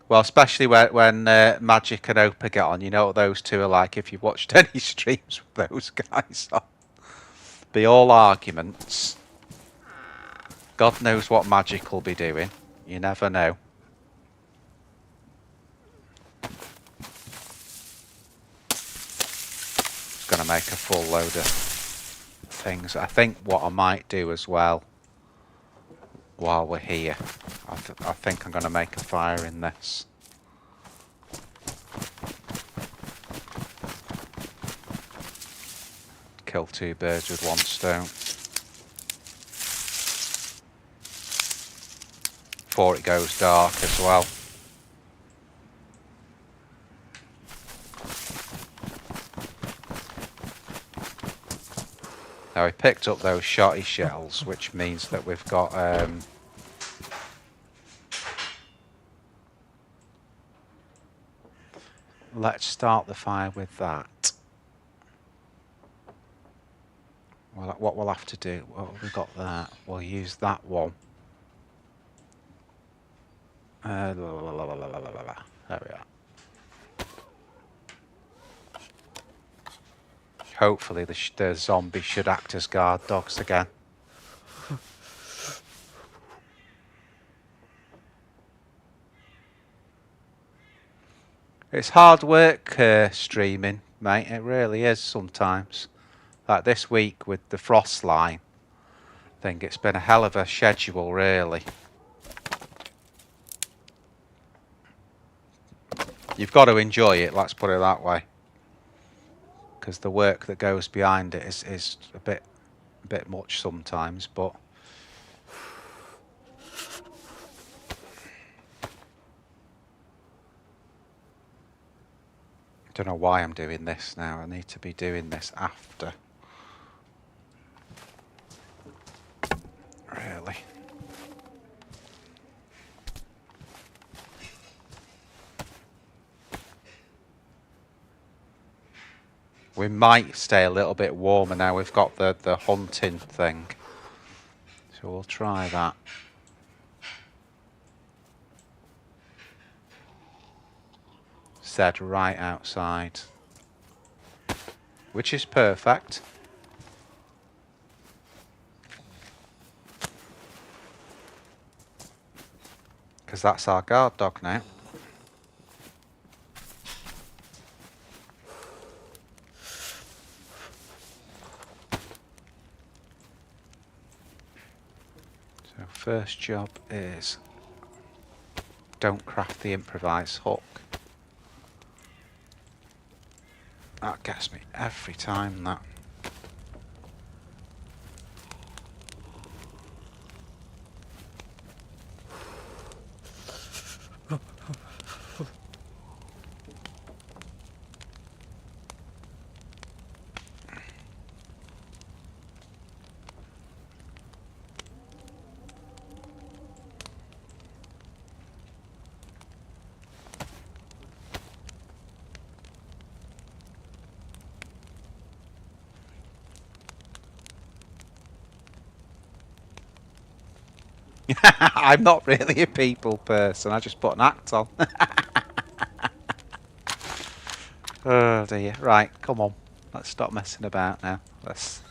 Well, especially when Magic and Opa get on, you know what those two are like. If you've watched any streams with those guys on, be all arguments. God knows what Magic will be doing. You never know. Just gonna make a full load of things. I think what I might do as well, while we're here, I I think I'm going to make a fire in this. Kill 2 birds with 1 stone. Before it goes dark as well. Now we picked up those shotty shells, which means that we've got let's start the fire with that. Well, what we'll have to do, well, we've got that, we'll use that one. There we are. Hopefully the zombies should act as guard dogs again. It's hard work streaming, mate. It really is sometimes. Like this week with the Frostline thing, it's been a hell of a schedule, really. You've got to enjoy it, let's put it that way. Because the work that goes behind it is a bit much sometimes, but I don't know why I'm doing this now. I need to be doing this after. Really. We might stay a little bit warmer now we've got the hunting thing. So we'll try that. Said right outside. Which is perfect. Because that's our guard dog now. First job is don't craft the improvised hook. That gets me every time, that. I'm not really a people person, I just put an act on. Oh dear. Right, come on. Let's stop messing about now. Let's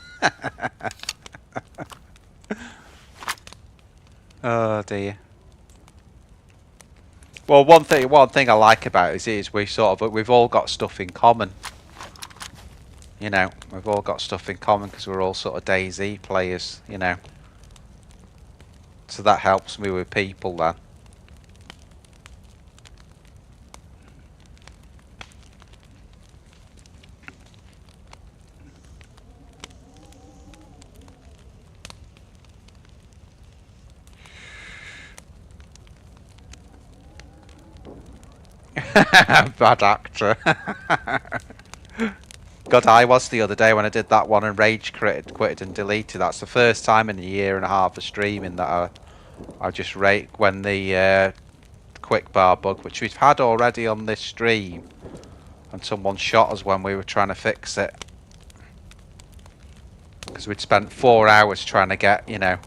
oh dear. Well, one thing I like about it is we've all got stuff in common. You know, we've all got stuff in common because we're all sort of DayZ players, you know. So that helps me with people then. Bad actor. God, I was the other day when I did that one and rage quitted and deleted. That's the first time in a year and a half of streaming that I just rate when the quick bar bug, which we've had already on this stream, and someone shot us when we were trying to fix it. Because we'd spent 4 hours trying to get, you know.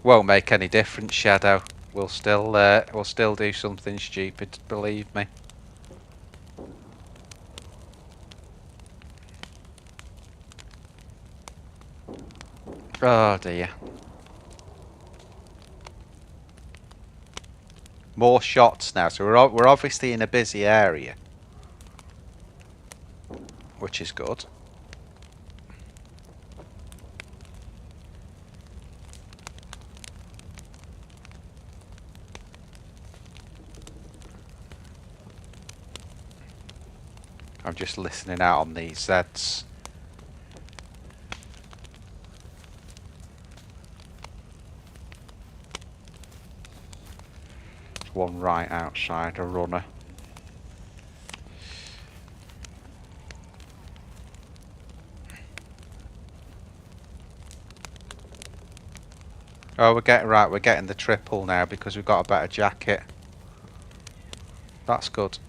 Won't make any difference, Shadow. We'll still do something stupid, believe me. Oh dear. More shots now, so we're obviously in a busy area, which is good. I'm just listening out on these Zeds. One right outside, a runner. Oh, we're getting the triple now because we've got a better jacket. That's good.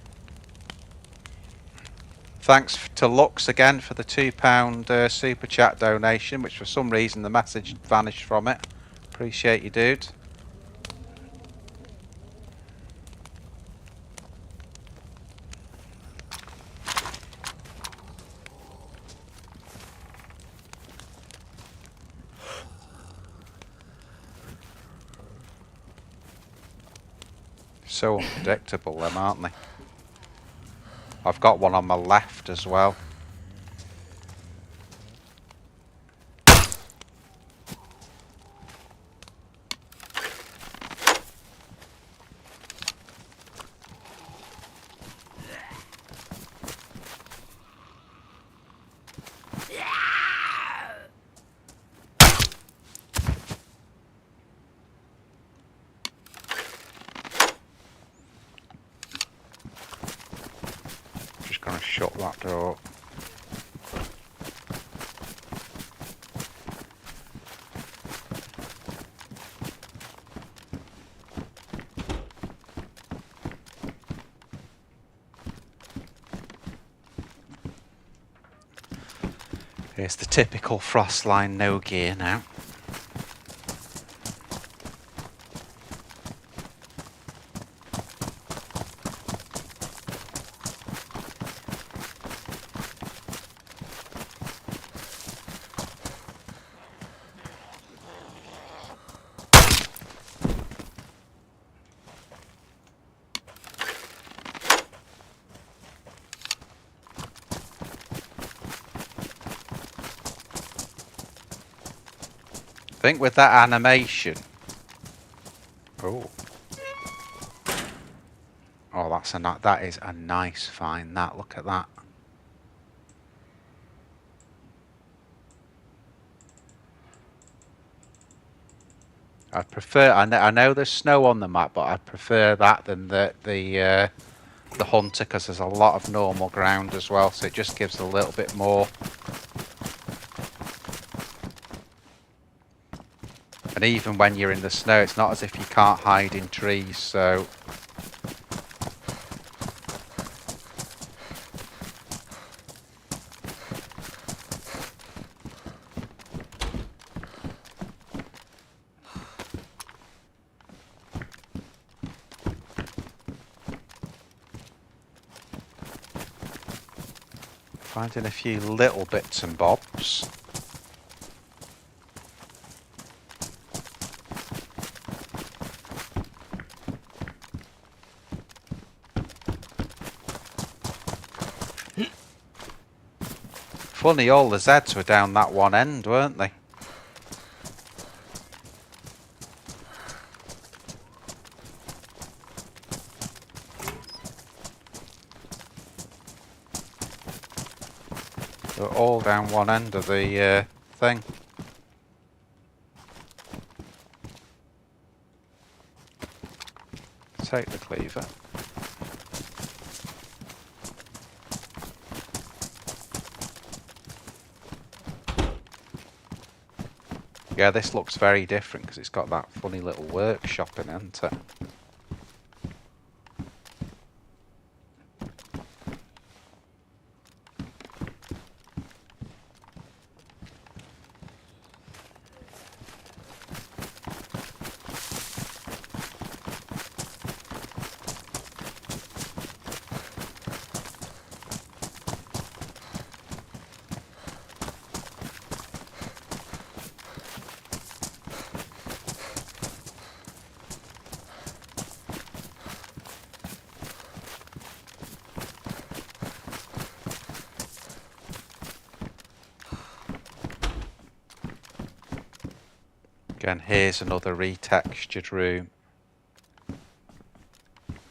Thanks to Lux again for the £2 super chat donation, which for some reason the message vanished from it. Appreciate you, dude. So unpredictable, them, aren't they? I've got one on my left as well. Just gonna shut that door. Here's the typical Frostline no gear now. I think with that animation. Oh, that is a nice find. That, look at that. I'd prefer. I know there's snow on the map, but I'd prefer that than the hunter because there's a lot of normal ground as well, so it just gives a little bit more. And even when you're in the snow, it's not as if you can't hide in trees, so... Finding a few little bits and bobs. Funny, all the Zeds were down that one end, weren't they? They were all down one end of the thing. Take the cleaver. Yeah, this looks very different because it's got that funny little workshop in it, hasn't it? Again, here's another retextured room.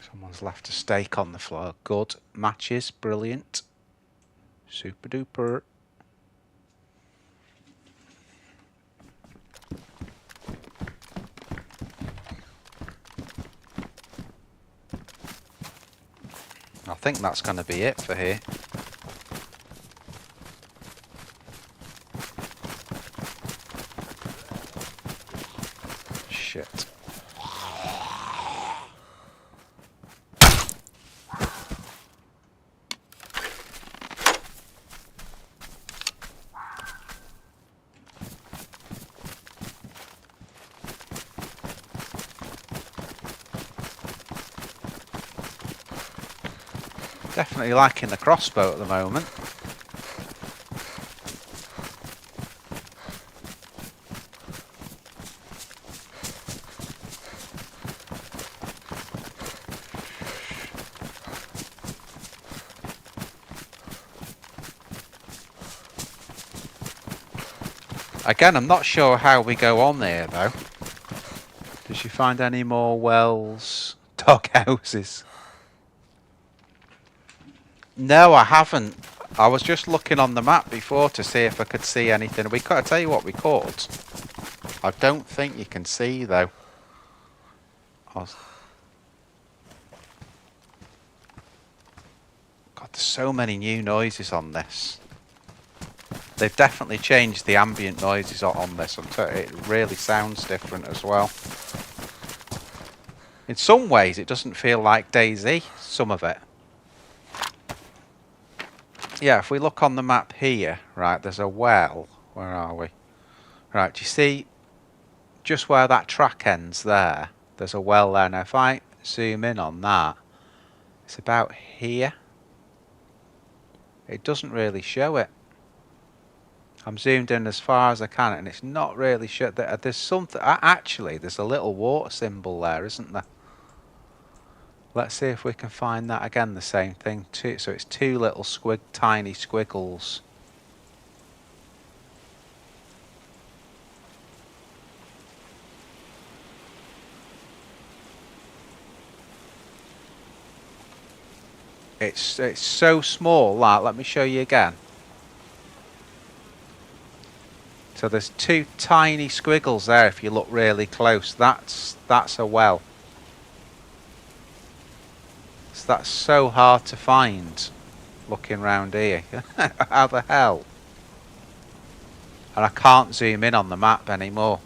Someone's left a steak on the floor. Good. Matches. Brilliant. Super duper. I think that's going to be it for here. Shit. Definitely liking the crossbow at the moment. Again, I'm not sure how we go on there though. Did you find any more wells, dog houses? No, I haven't. I was just looking on the map before to see if I could see anything. We could. I tell you what we caught. I don't think you can see though. God, there's so many new noises on this. They've definitely changed the ambient noises on this. It really sounds different as well. In some ways, it doesn't feel like DayZ. Some of it. Yeah, if we look on the map here, right, there's a well. Where are we? Right, do you see just where that track ends there? There's a well there. Now, if I zoom in on that, it's about here. It doesn't really show it. I'm zoomed in as far as I can, and it's not really sure. There's something. Actually, there's a little water symbol there, isn't there? Let's see if we can find that again. The same thing too. So it's two little tiny squiggles. It's so small. Let me show you again. So there's two tiny squiggles there. If you look really close, that's a well. So that's so hard to find. Looking round here, how the hell? And I can't zoom in on the map anymore.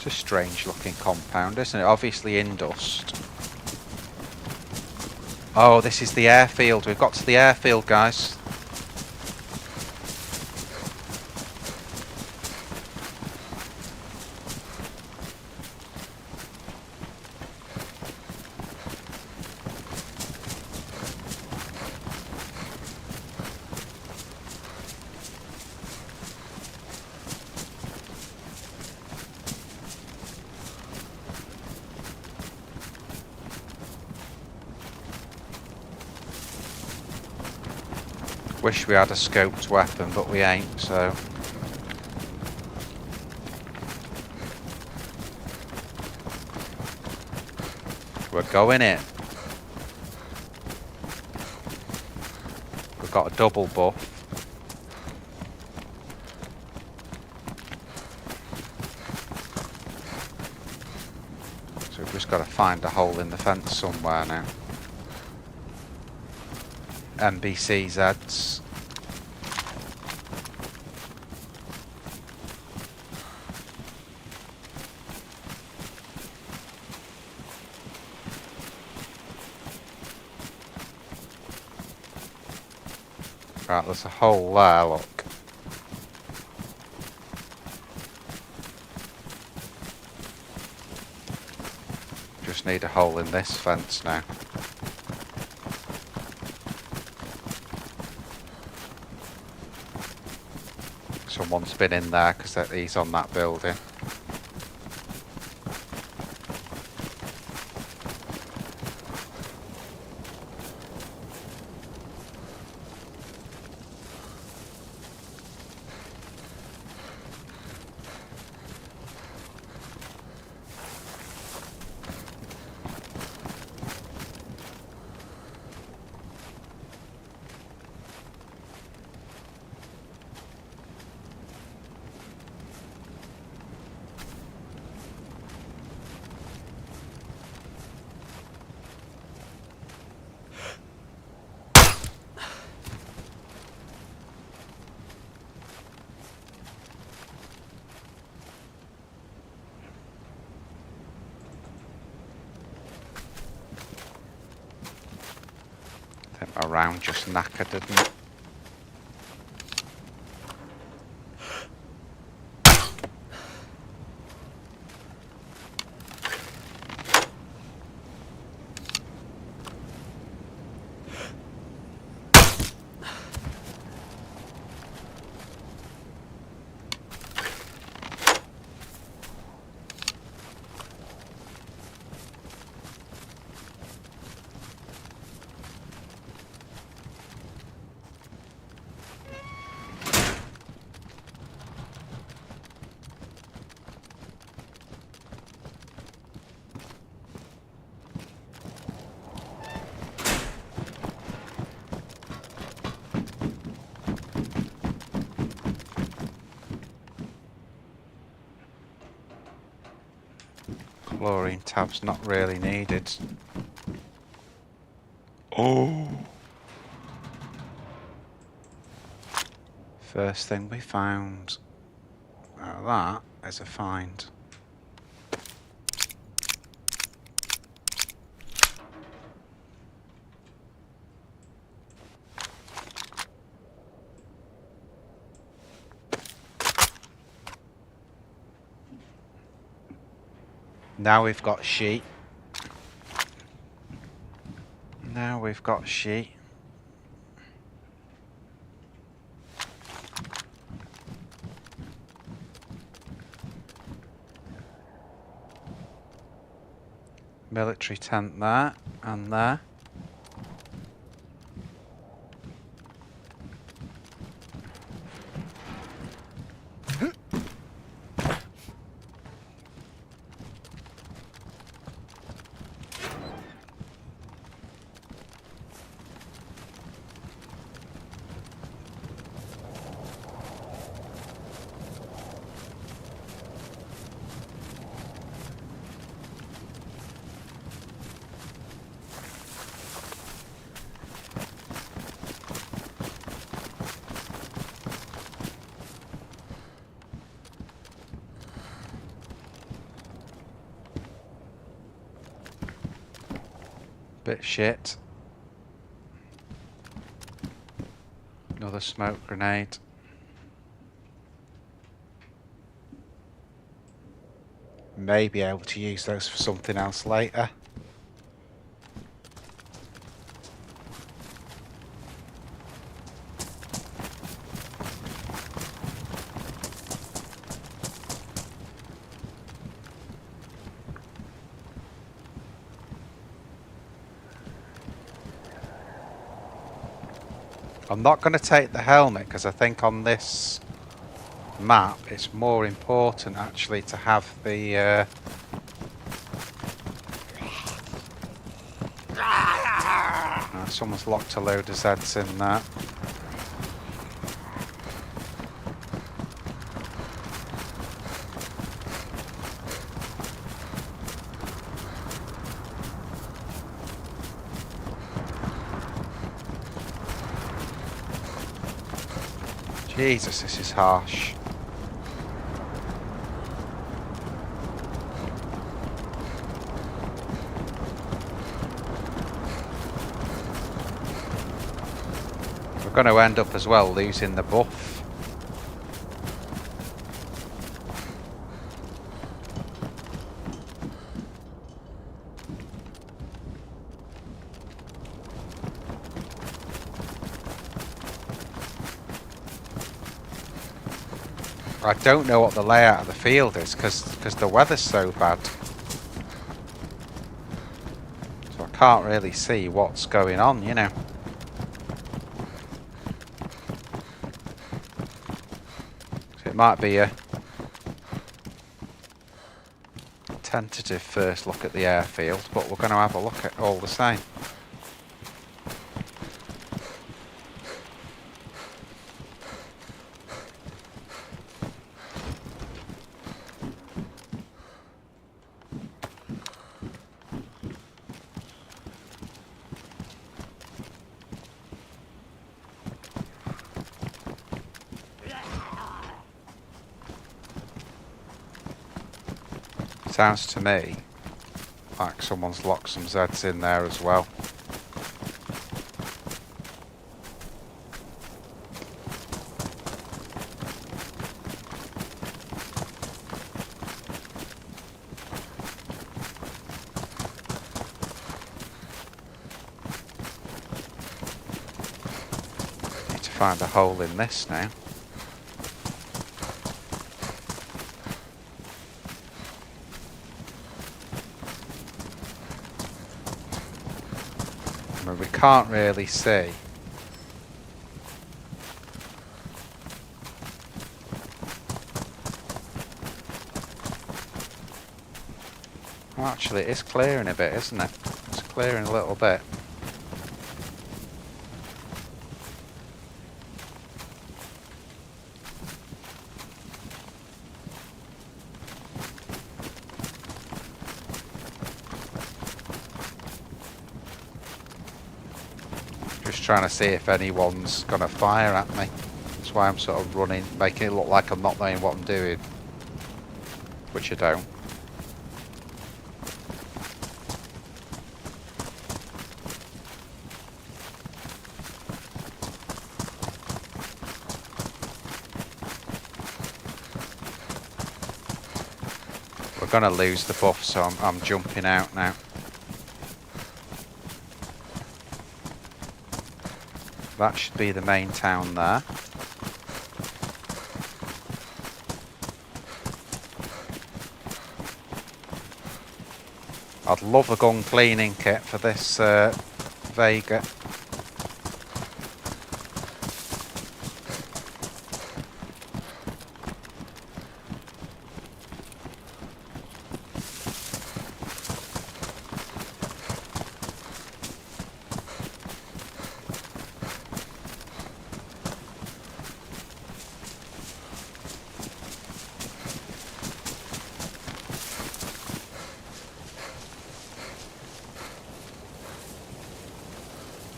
A strange looking compound, isn't it? Obviously in dust. Oh, this is the airfield. We've got to the airfield, guys. Wish we had a scoped weapon, but we ain't, so... We're going in. We've got a double buff. So we've just got to find a hole in the fence somewhere now. NBCZs. Right, there's a hole there, look. Just need a hole in this fence now. Someone's been in there because he's on that building. around just knackered, didn't it? Chlorine tab's not really needed. Oh! First thing we found out of that is a find. Now we've got sheet. Now we've got sheet. Military tent there and there. Bit shit. Another smoke grenade. May be able to use those for something else later. I'm not going to take the helmet because I think on this map it's more important actually to have the someone's locked a load of Zeds in there. Jesus, this is harsh. We're going to end up as well losing the buff. I don't know what the layout of the field is because the weather's so bad. So I can't really see what's going on, you know. So it might be a tentative first look at the airfield, but we're going to have a look at all the same. Sounds to me like someone's locked some Zeds in there as well. find a hole in this now. I mean, we can't really see. Well, actually, it is clearing a bit, isn't it? It's clearing a little bit. Just trying to see if anyone's gonna fire at me. That's why I'm sort of running, making it look like I'm not knowing what I'm doing. Which I don't. We're gonna lose the buff, so I'm jumping out now. That should be the main town there. I'd love a gun cleaning kit for this Vega.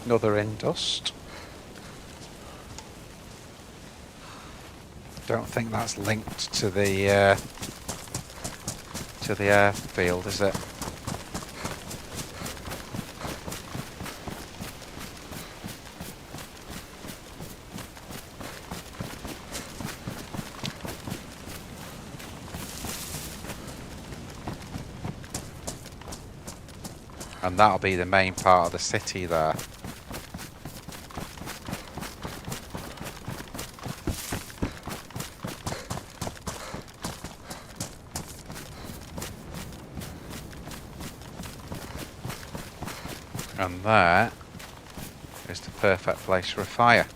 Another indust. Don't think that's linked to the airfield, is it? And that'll be the main part of the city there. And there is the perfect place for a fire.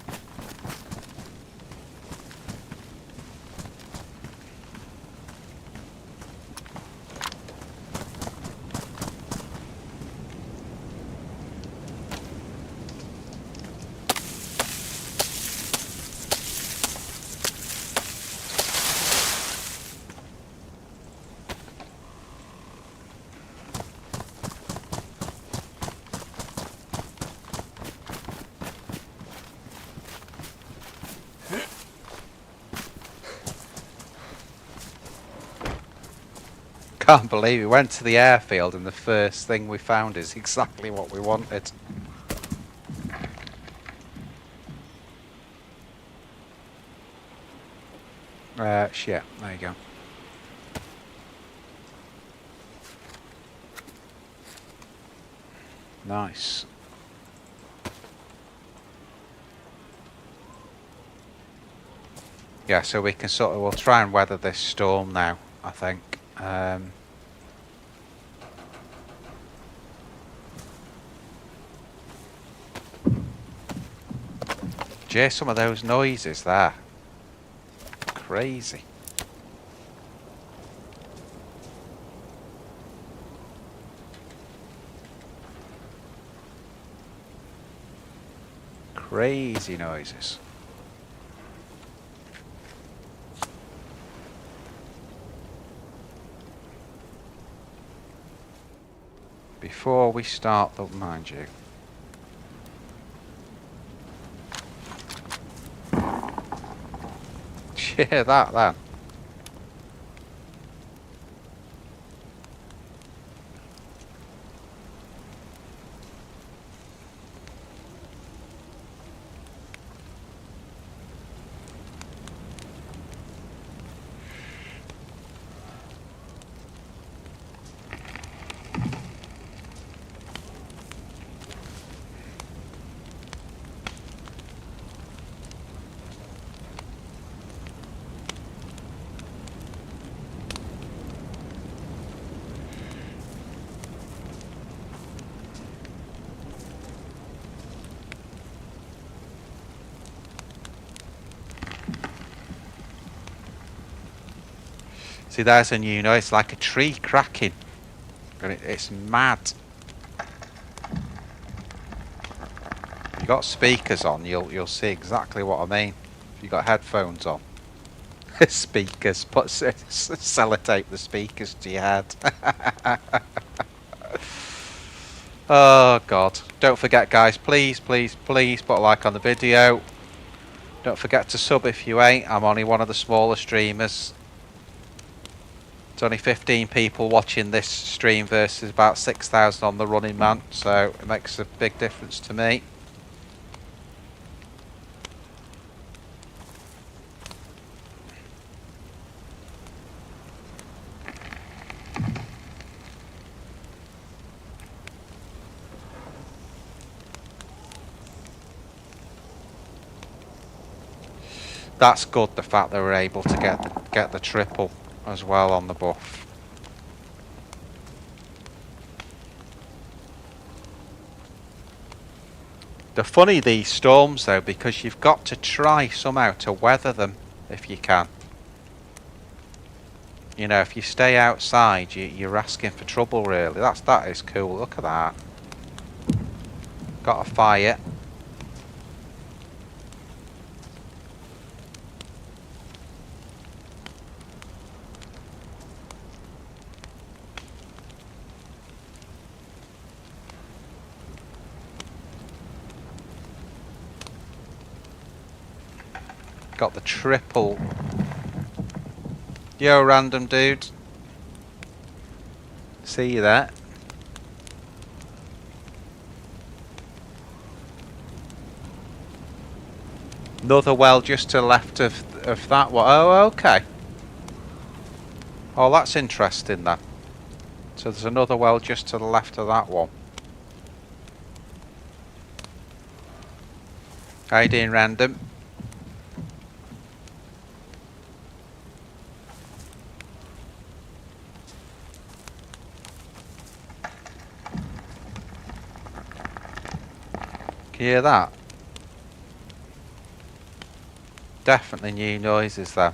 Can't believe we went to the airfield and the first thing we found is exactly what we wanted. Shit, there you go. Nice. Yeah, so we can sort of, we'll try and weather this storm now, I think. Jay, some of those noises there. Crazy. Crazy noises. Before we start the, mind you. Hear that then? See, there's a new noise, like a tree cracking. And it's mad. If you've got speakers on, you'll see exactly what I mean. If you've got headphones on. Speakers. Put sellotape the speakers to your head. Oh God. Don't forget, guys, please put a like on the video. Don't forget to sub if you ain't. I'm only one of the smaller streamers. It's only 15 people watching this stream versus about 6,000 on the Running Man, so it makes a big difference to me. That's good, the fact they were able to get the triple as well on the buff. They're funny, these storms though, because you've got to try somehow to weather them if you can. You know, if you stay outside, you're asking for trouble really. That is cool, look at that. Got a fire. Got the triple. Yo, random dude. See you there. Another well just to the left of that one. Oh, okay. Oh, that's interesting then. So there's another well just to the left of that one. How you doing, random? Can you hear that? Definitely new noises there.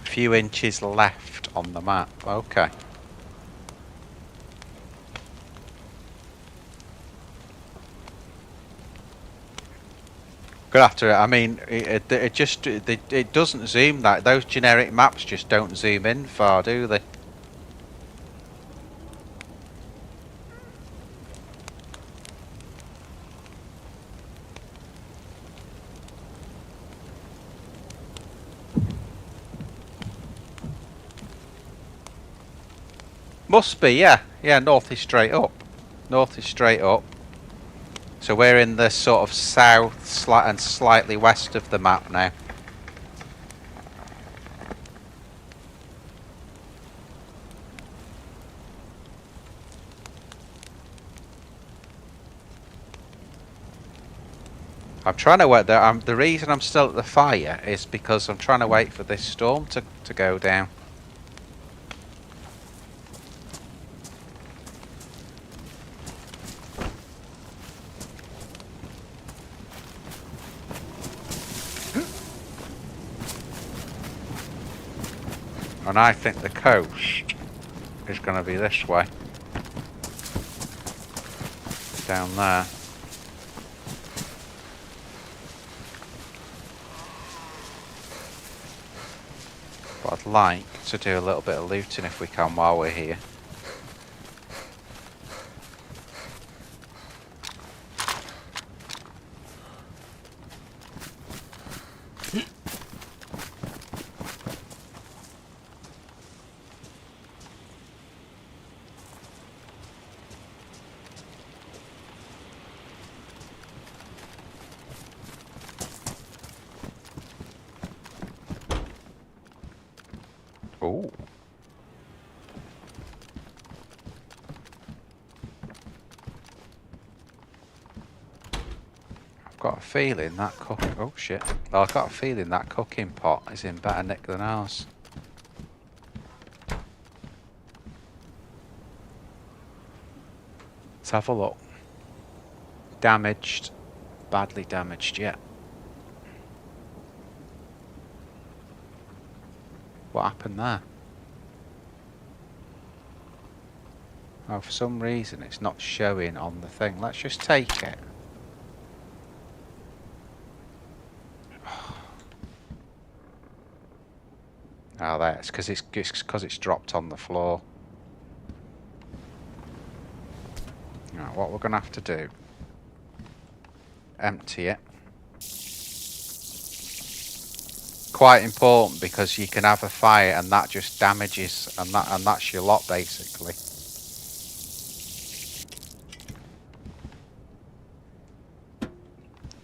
A few inches left on the map. Okay. Good after it. I mean, it doesn't zoom. That those generic maps just don't zoom in far, do they? Must be, yeah. Yeah, north is straight up. North is straight up. So we're in the sort of south and slightly west of the map now. I'm trying to wait there. The reason I'm still at the fire is because I'm trying to wait for this storm to go down. And I think the coast is going to be this way. Down there. But I'd like to do a little bit of looting if we can while we're here. Ooh. Got a feeling that oh shit. Oh, I've got a feeling that cooking pot is in better nick than ours. Let's have a look. Damaged. Badly damaged, yeah. What happened there? Oh, for some reason it's not showing on the thing. Let's just take it. Oh, that's because it's dropped on the floor. Right, what we're gonna have to do? Empty it. Quite important because you can have a fire and that just damages, and that's your lot basically.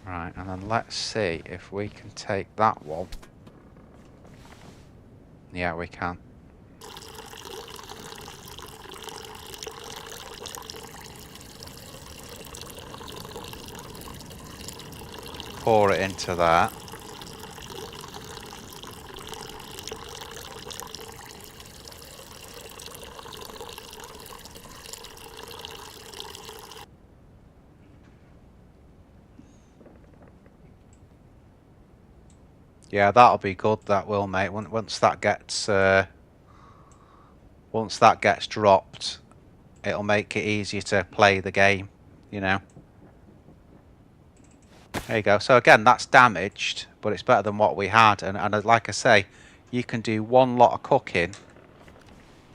Right, and then let's see if we can take that one. Yeah, we can. Pour it into that. Yeah, that'll be good. That will, mate. Once that gets dropped, it'll make it easier to play the game. You know. There you go. So again, that's damaged, but it's better than what we had. And like I say, you can do one lot of cooking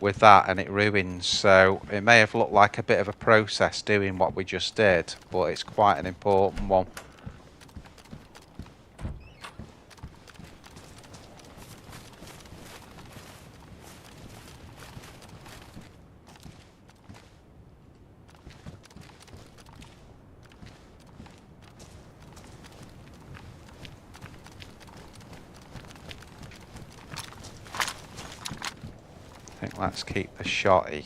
with that, and it ruins. So it may have looked like a bit of a process doing what we just did, but it's quite an important one. I think let's keep the shotty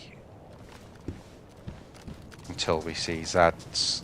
until we see Zeds.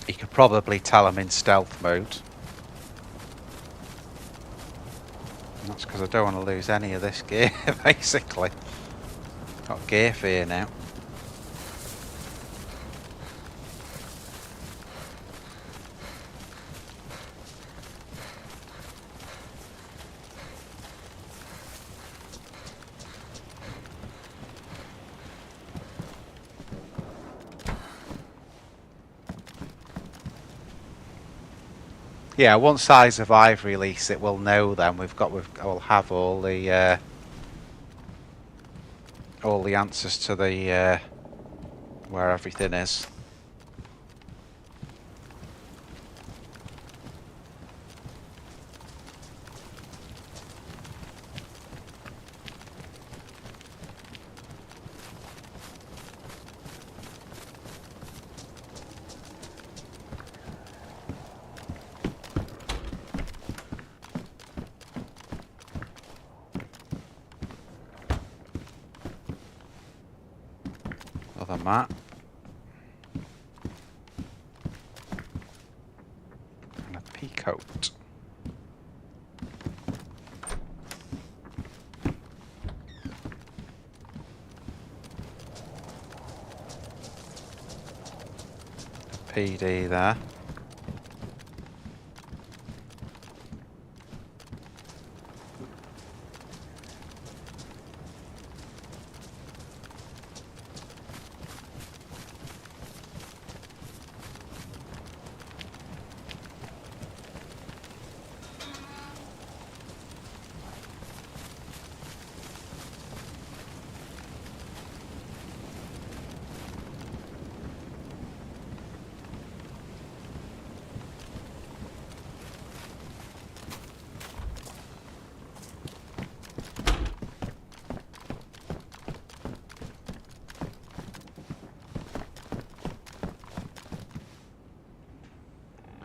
You could probably tell I'm in stealth mode. And that's because I don't want to lose any of this gear, basically. Got gear fear now. Yeah, once Eyes of Ive release it, we'll know then. We'll have all the answers to the where everything is. Other map. And a peacoat. PD there.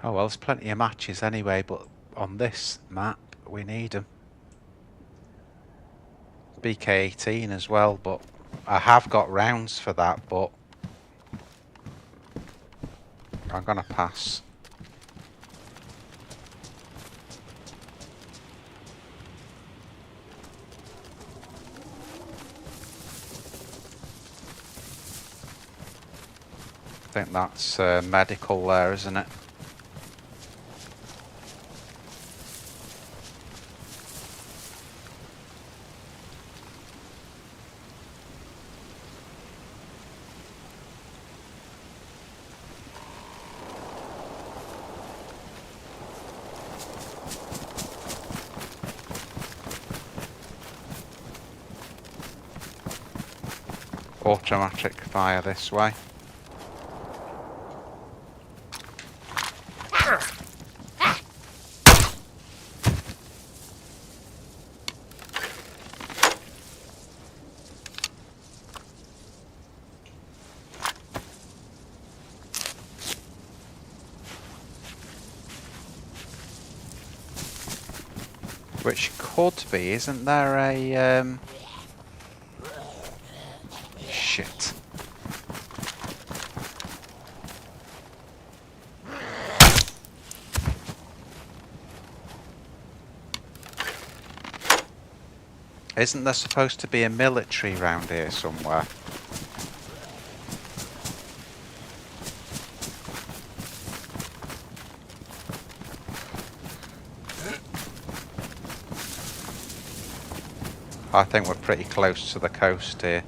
Oh well, there's plenty of matches anyway, but on this map we need them. BK18 as well, but I have got rounds for that, but I'm gonna pass. I think that's medical there, isn't it? Automatic fire this way. Which could be, isn't there a shit. Isn't there supposed to be a military round here somewhere? I think we're pretty close to the coast here.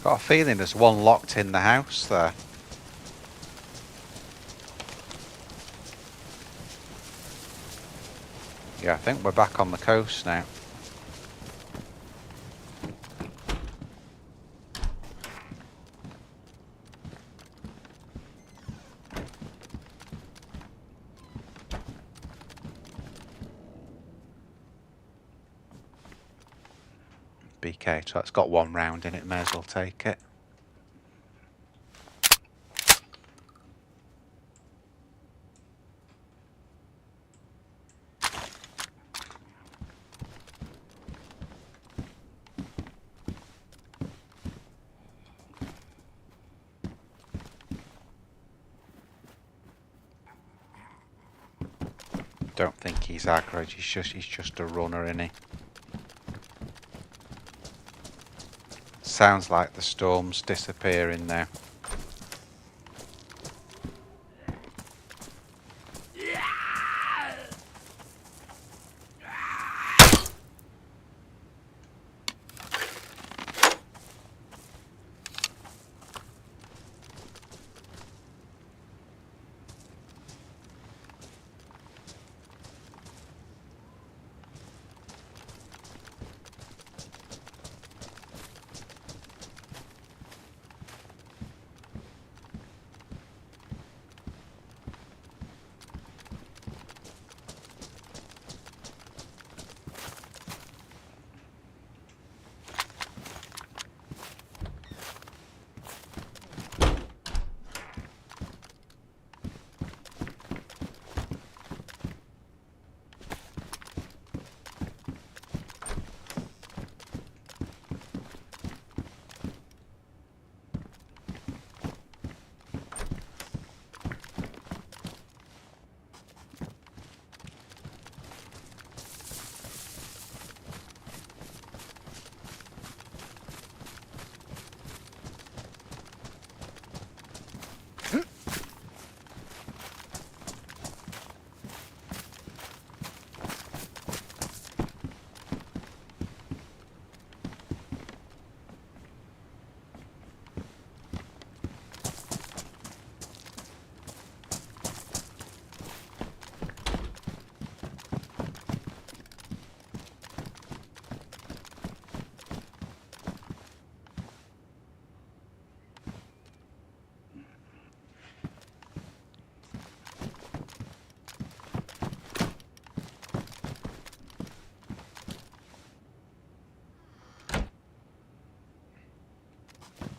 Got a feeling there's one locked in the house there. Yeah, I think we're back on the coast now. BK, so it's got one round in it, may as well take it. Don't think he's aggro, he's just a runner, isn't he? Sounds like the storm's disappearing now.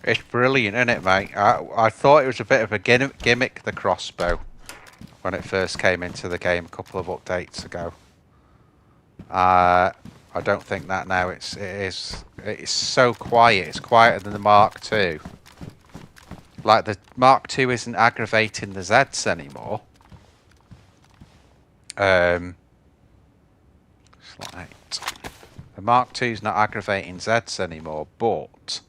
It's brilliant, isn't it, mate? I thought it was a bit of a gimmick, the crossbow, when it first came into the game a couple of updates ago. I don't think that now. It's so quiet. It's quieter than the Mark II. Like, the Mark II isn't aggravating the Zs anymore. Slot 8. The Mark II's not aggravating Zs anymore, but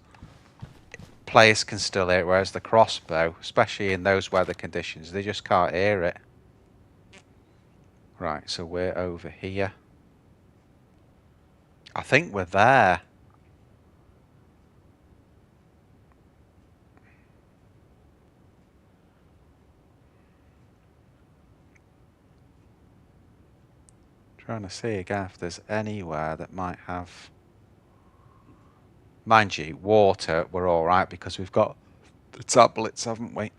players can still hear it, whereas the crossbow, especially in those weather conditions, they just can't hear it. Right, so we're over here. I think we're there. Trying to see again if there's anywhere that might have... Mind you, water, we're alright because we've got the tablets, haven't we?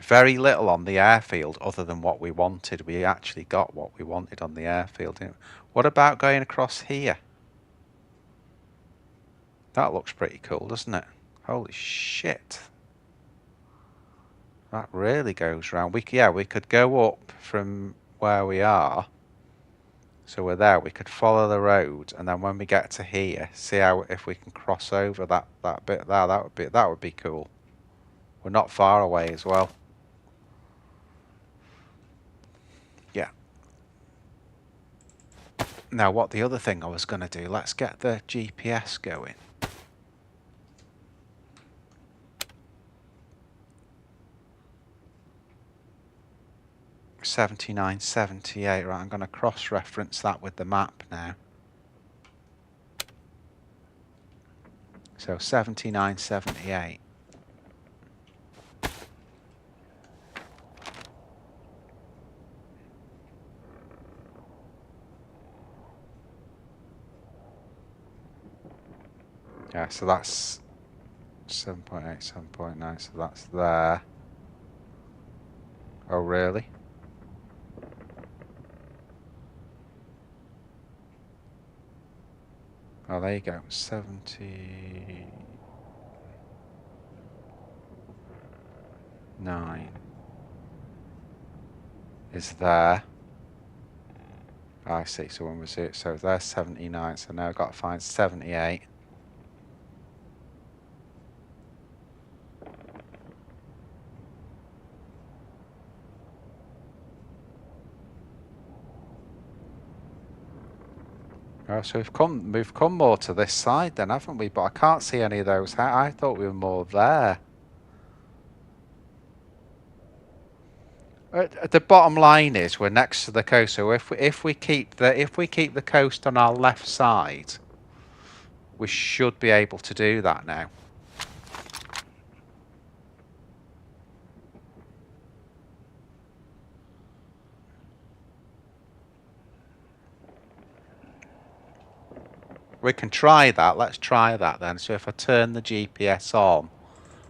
Very little on the airfield other than what we wanted. We actually got what we wanted on the airfield. What about going across here? That looks pretty cool, doesn't it? Holy shit. That really goes round. We could go up from where we are. So we're there. We could follow the road, and then when we get to here, see how if we can cross over that bit there. That would be cool. We're not far away as well. Yeah. Now, what the other thing I was going to do? Let's get the GPS going. $79.78. Right, I'm going to cross-reference that with the map now. So $79.78. Yeah, so that's 7.8, 7.9, so that's there. Oh, really? Oh, there you go. 79 is there. I see. So when was it? So there's 79. So now I've got to find 78. Oh, so we've come more to this side then, haven't we? But I can't see any of those. I thought we were more there. The bottom line is we're next to the coast. So if we keep the coast on our left side, we should be able to do that now. We can try that. Let's try that then. So if I turn the GPS on,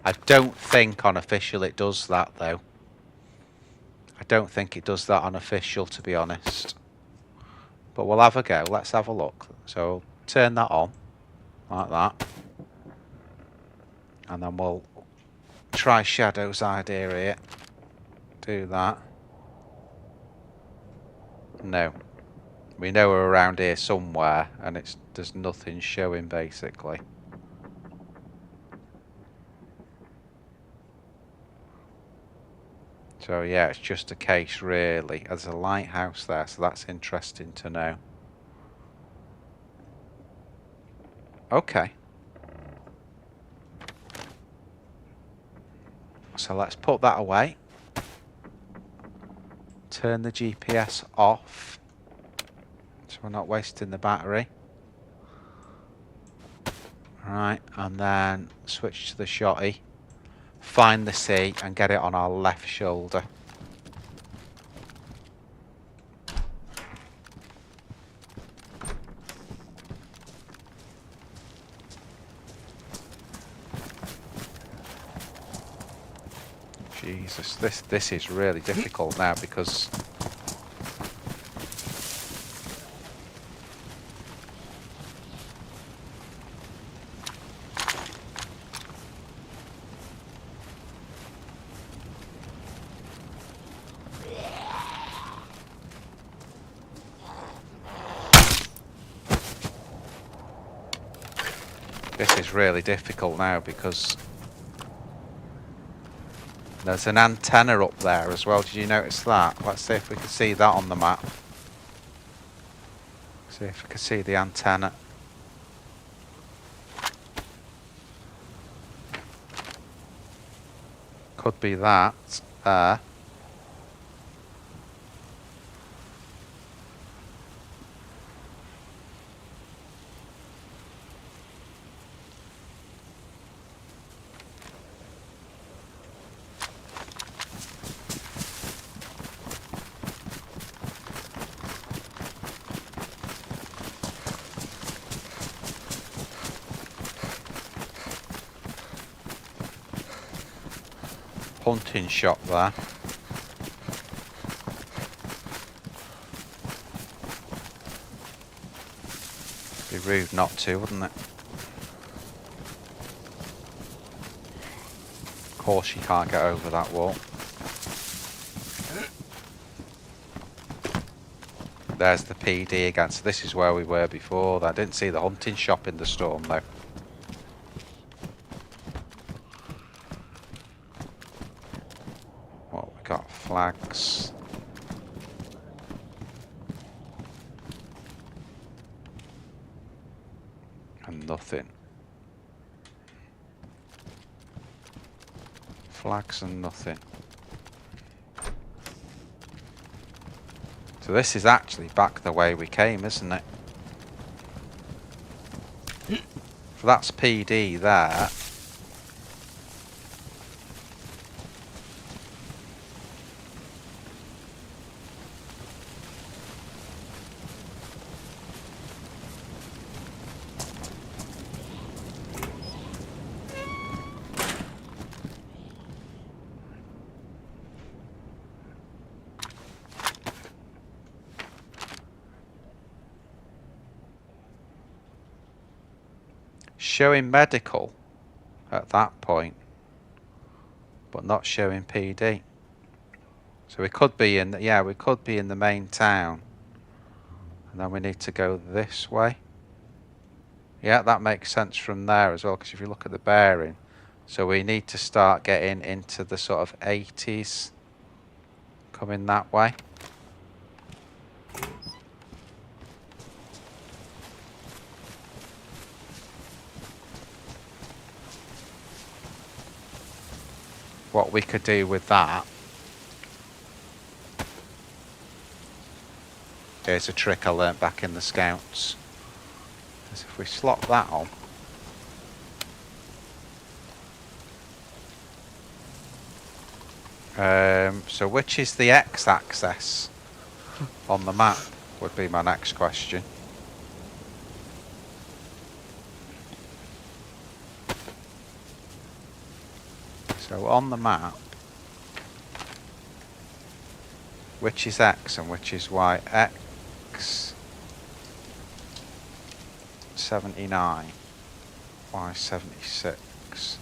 I don't think on official it does that though. I don't think it does that on official, to be honest. But we'll have a go. Let's have a look. So turn that on like that. And then we'll try Shadow's idea here. Do that. No. We know we're around here somewhere, and there's nothing showing basically. So yeah, it's just a case really. There's a lighthouse there, so that's interesting to know. Okay. So let's put that away. Turn the GPS off. So we're not wasting the battery. Right, and then switch to the shotty. Find the sea and get it on our left shoulder. Jesus, this is really difficult now because This is really difficult now because there's an antenna up there as well. Did you notice that? Let's see if we can see that on the map. See if we can see the antenna. Could be that there. Hunting shop there. Be rude not to, wouldn't it? Of course you can't get over that wall. There's the PD again, so this is where we were before. I didn't see the hunting shop in the storm though. What we got? Flags. And nothing. Flags and nothing. So this is actually back the way we came, isn't it? So that's PD there. Showing medical at that point, but not showing PD. So we could be in, yeah, we could be in the main town, and then we need to go this way. Yeah, that makes sense from there as well, because if you look at the bearing, so we need to start getting into the sort of 80s, coming that way. What we could do with that is a trick I learnt back in the Scouts. Is if we slot that on, so which is the x-axis on the map would be my next question. So on the map, which is X and which is Y? X 79, Y 76.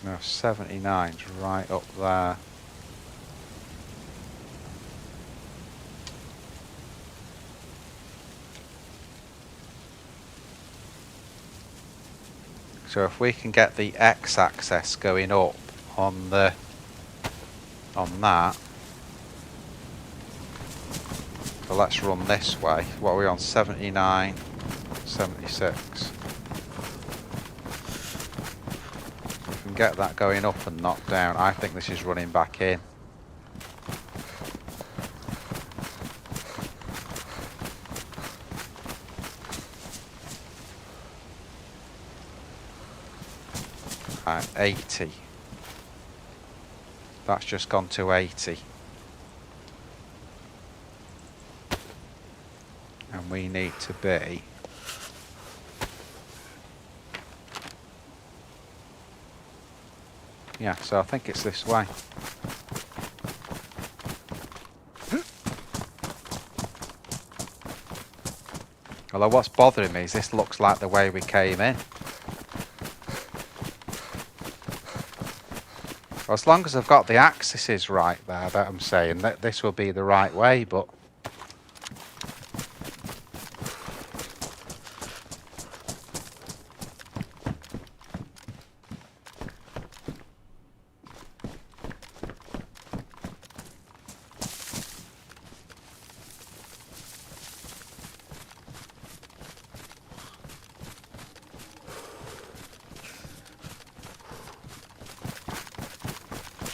No, 79's right up there. So if we can get the x-axis going up on that, so let's run this way. What are we on? 79, 76. Get that going up and not down. I think this is running back in. Right, 80. That's just gone to 80. And we need to be yeah, so I think it's this way. Although what's bothering me is this looks like the way we came in. As long as I've got the axes right there, that I'm saying that this will be the right way, but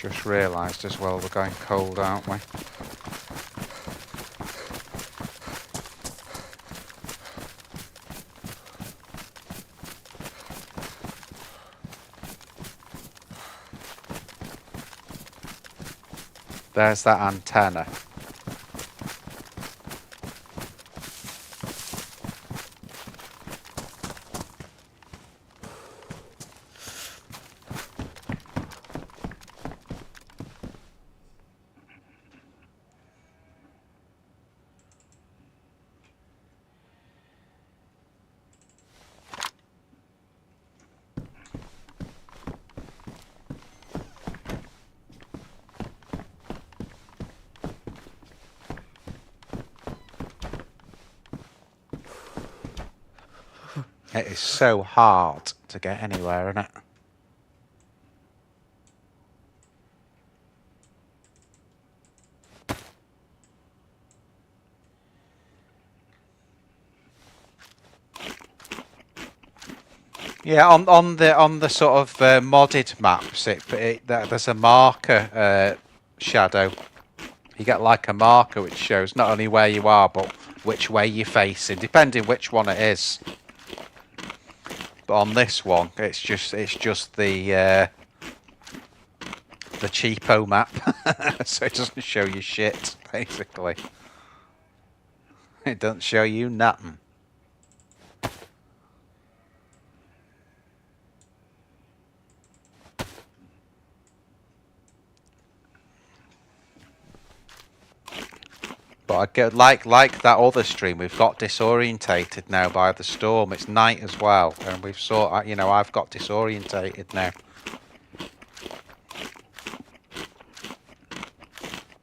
just realised as well we're going cold, aren't we? There's that antenna. It is so hard to get anywhere, isn't it? Yeah, on the sort of modded maps, there's a marker shadow. You get like a marker which shows not only where you are but which way you're facing, depending which one it is. But on this one, it's just the cheapo map, so it doesn't show you shit. Basically, it doesn't show you nothing. But I get like that other stream, we've got disorientated now by the storm. It's night as well, and we've I've got disorientated now.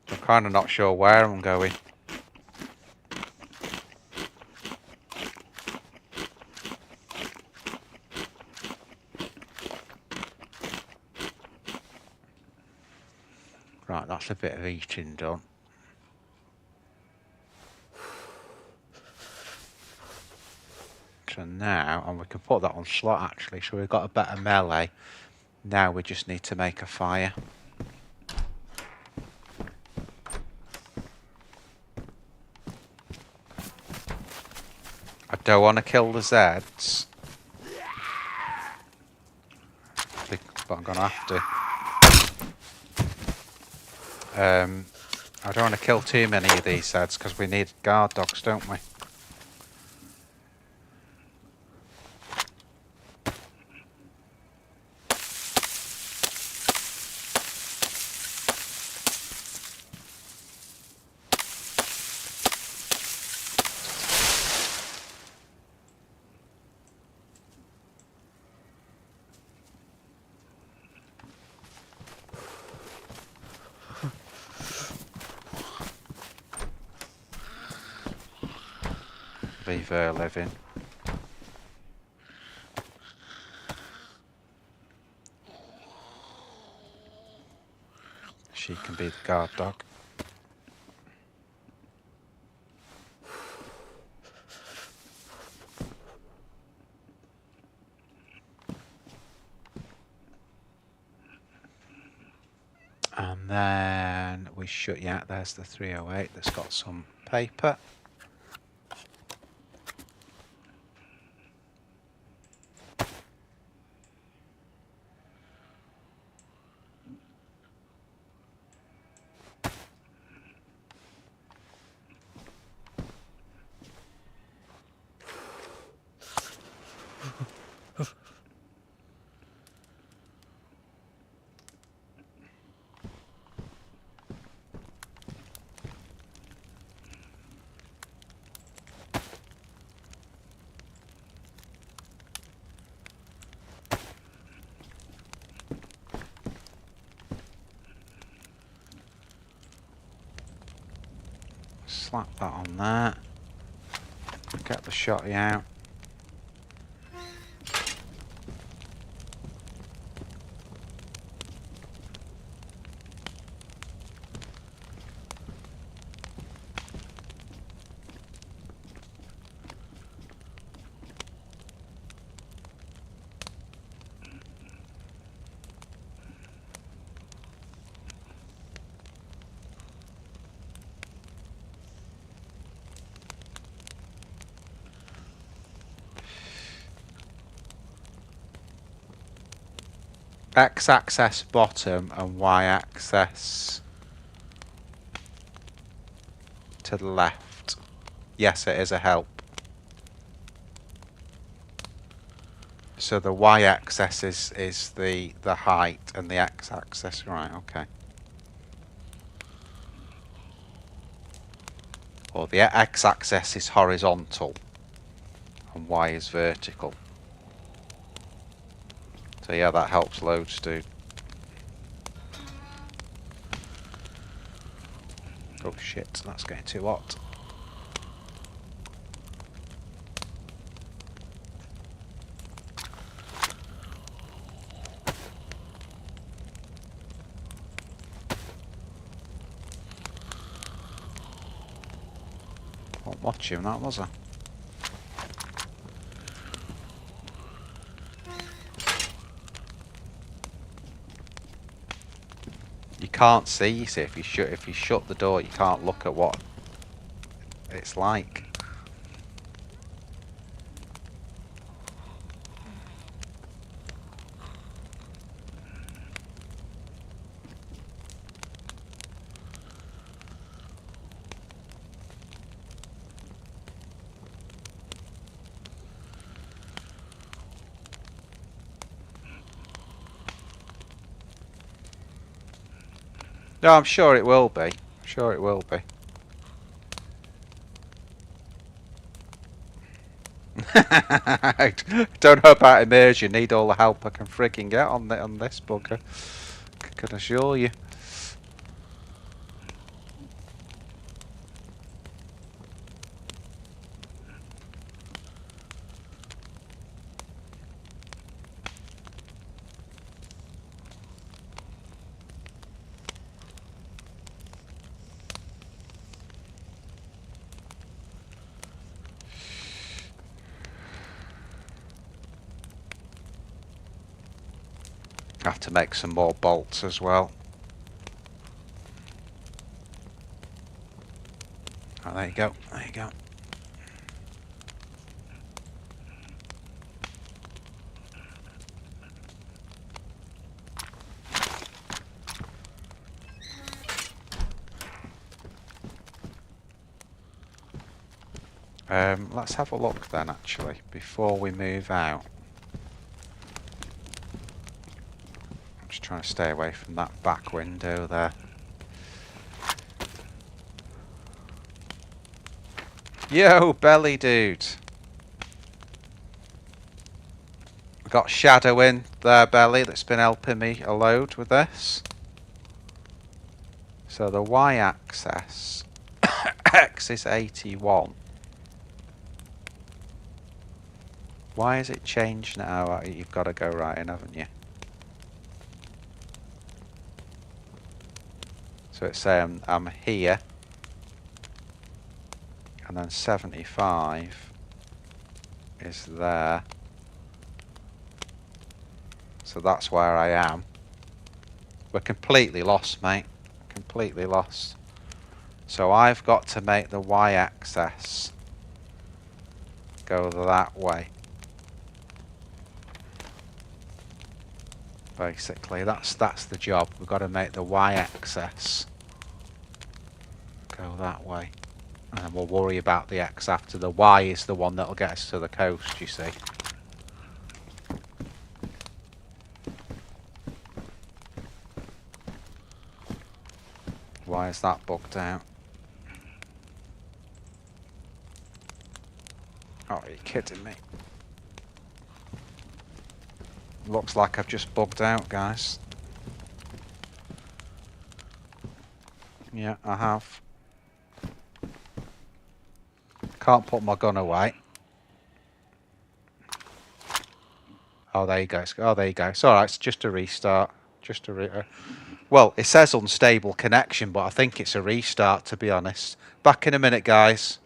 I'm kind of not sure where I'm going. Right, that's a bit of eating done. So now, and we can put that on slot actually, so we've got a better melee. Now we just need to make a fire. I don't want to kill the Zeds, but I'm going to have to. I don't want to kill too many of these Zeds because we need guard dogs, don't we? Leave her living. She can be the guard dog. And then we should, yeah, there's the 308 that's got some paper. slap that on there. Get the shotty out. X-axis bottom and Y-axis to the left. Yes, it is a help. So the Y-axis is the height and the X-axis, right, okay. Or the X-axis is horizontal and Y is vertical. So yeah, that helps loads, dude. Oh shit, that's getting too hot. Wasn't watching that, was I? You can't see, you see, if you shut the door, you can't look at what it's like. No, I'm sure it will be. I'm sure it will be. I don't know about immersion. Need all the help I can frigging get on this bugger. I can assure you. Have to make some more bolts as well. Oh, there you go. There you go. Let's have a look then, actually, before we move out. I'm just trying to stay away from that back window there. Yo, belly dude. I've got Shadow in there, belly, that's been helping me a load with this. So the Y-axis, X is 81. Why has it changed now? You've got to go right in, haven't you? So it's saying I'm here. And then 75 is there. So that's where I am. We're completely lost, mate. Completely lost. So I've got to make the Y-axis go that way. Basically, that's the job. We've got to make the Y-axis go that way. And then we'll worry about the X after. The Y is the one that'll get us to the coast, you see. Why is that bugged out? Oh, are you kidding me? Looks like I've just bugged out, guys. Yeah, I have. Can't put my gun away. Oh, there you go. Oh, there you go. It's alright. It's just a restart. Just a well, it says unstable connection, but I think it's a restart, to be honest. Back in a minute, guys.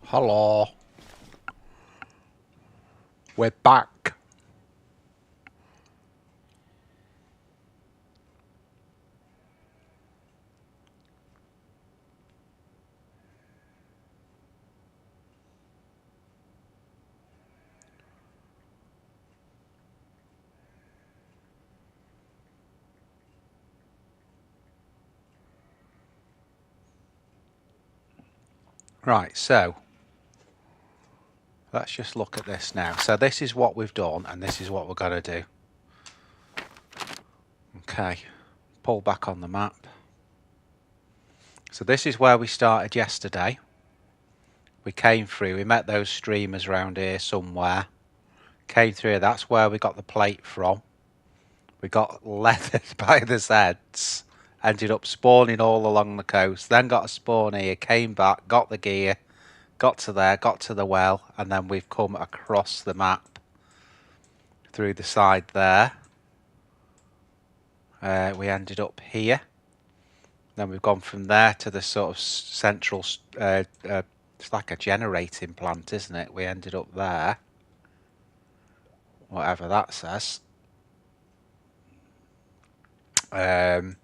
Hello. We're back. Right, so let's just look at this now. So this is what we've done and this is what we're going to do. Okay, pull back on the map. So this is where we started yesterday. We came through, we met those streamers around here somewhere. Came through, that's where we got the plate from. We got leathered by the Zeds. Ended up spawning all along the coast. Then got a spawn here, came back, got the gear. Got to there, got to the well, and then we've come across the map through the side there. we ended up here. Then we've gone from there to the sort of central, it's like a generating plant, isn't it? We ended up there, whatever that says. And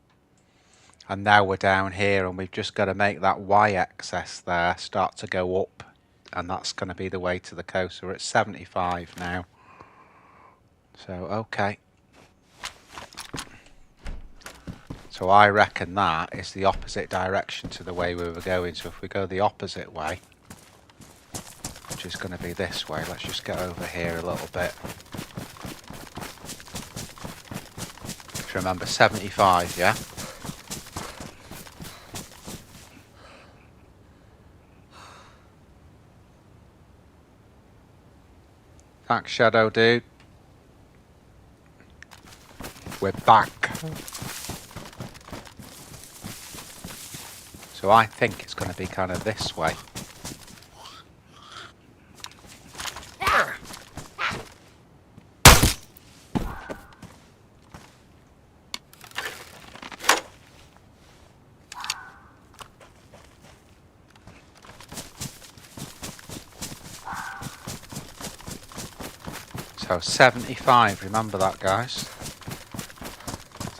now we're down here, and we've just got to make that y-axis there start to go up, and that's going to be the way to the coast. So we're at 75 now. So, okay. So I reckon that is the opposite direction to the way we were going. So if we go the opposite way, which is going to be this way, let's just get over here a little bit. Just remember 75, yeah? Thanks, Shadow Dude. We're back. So I think it's going to be kind of this way. So 75, remember that, guys.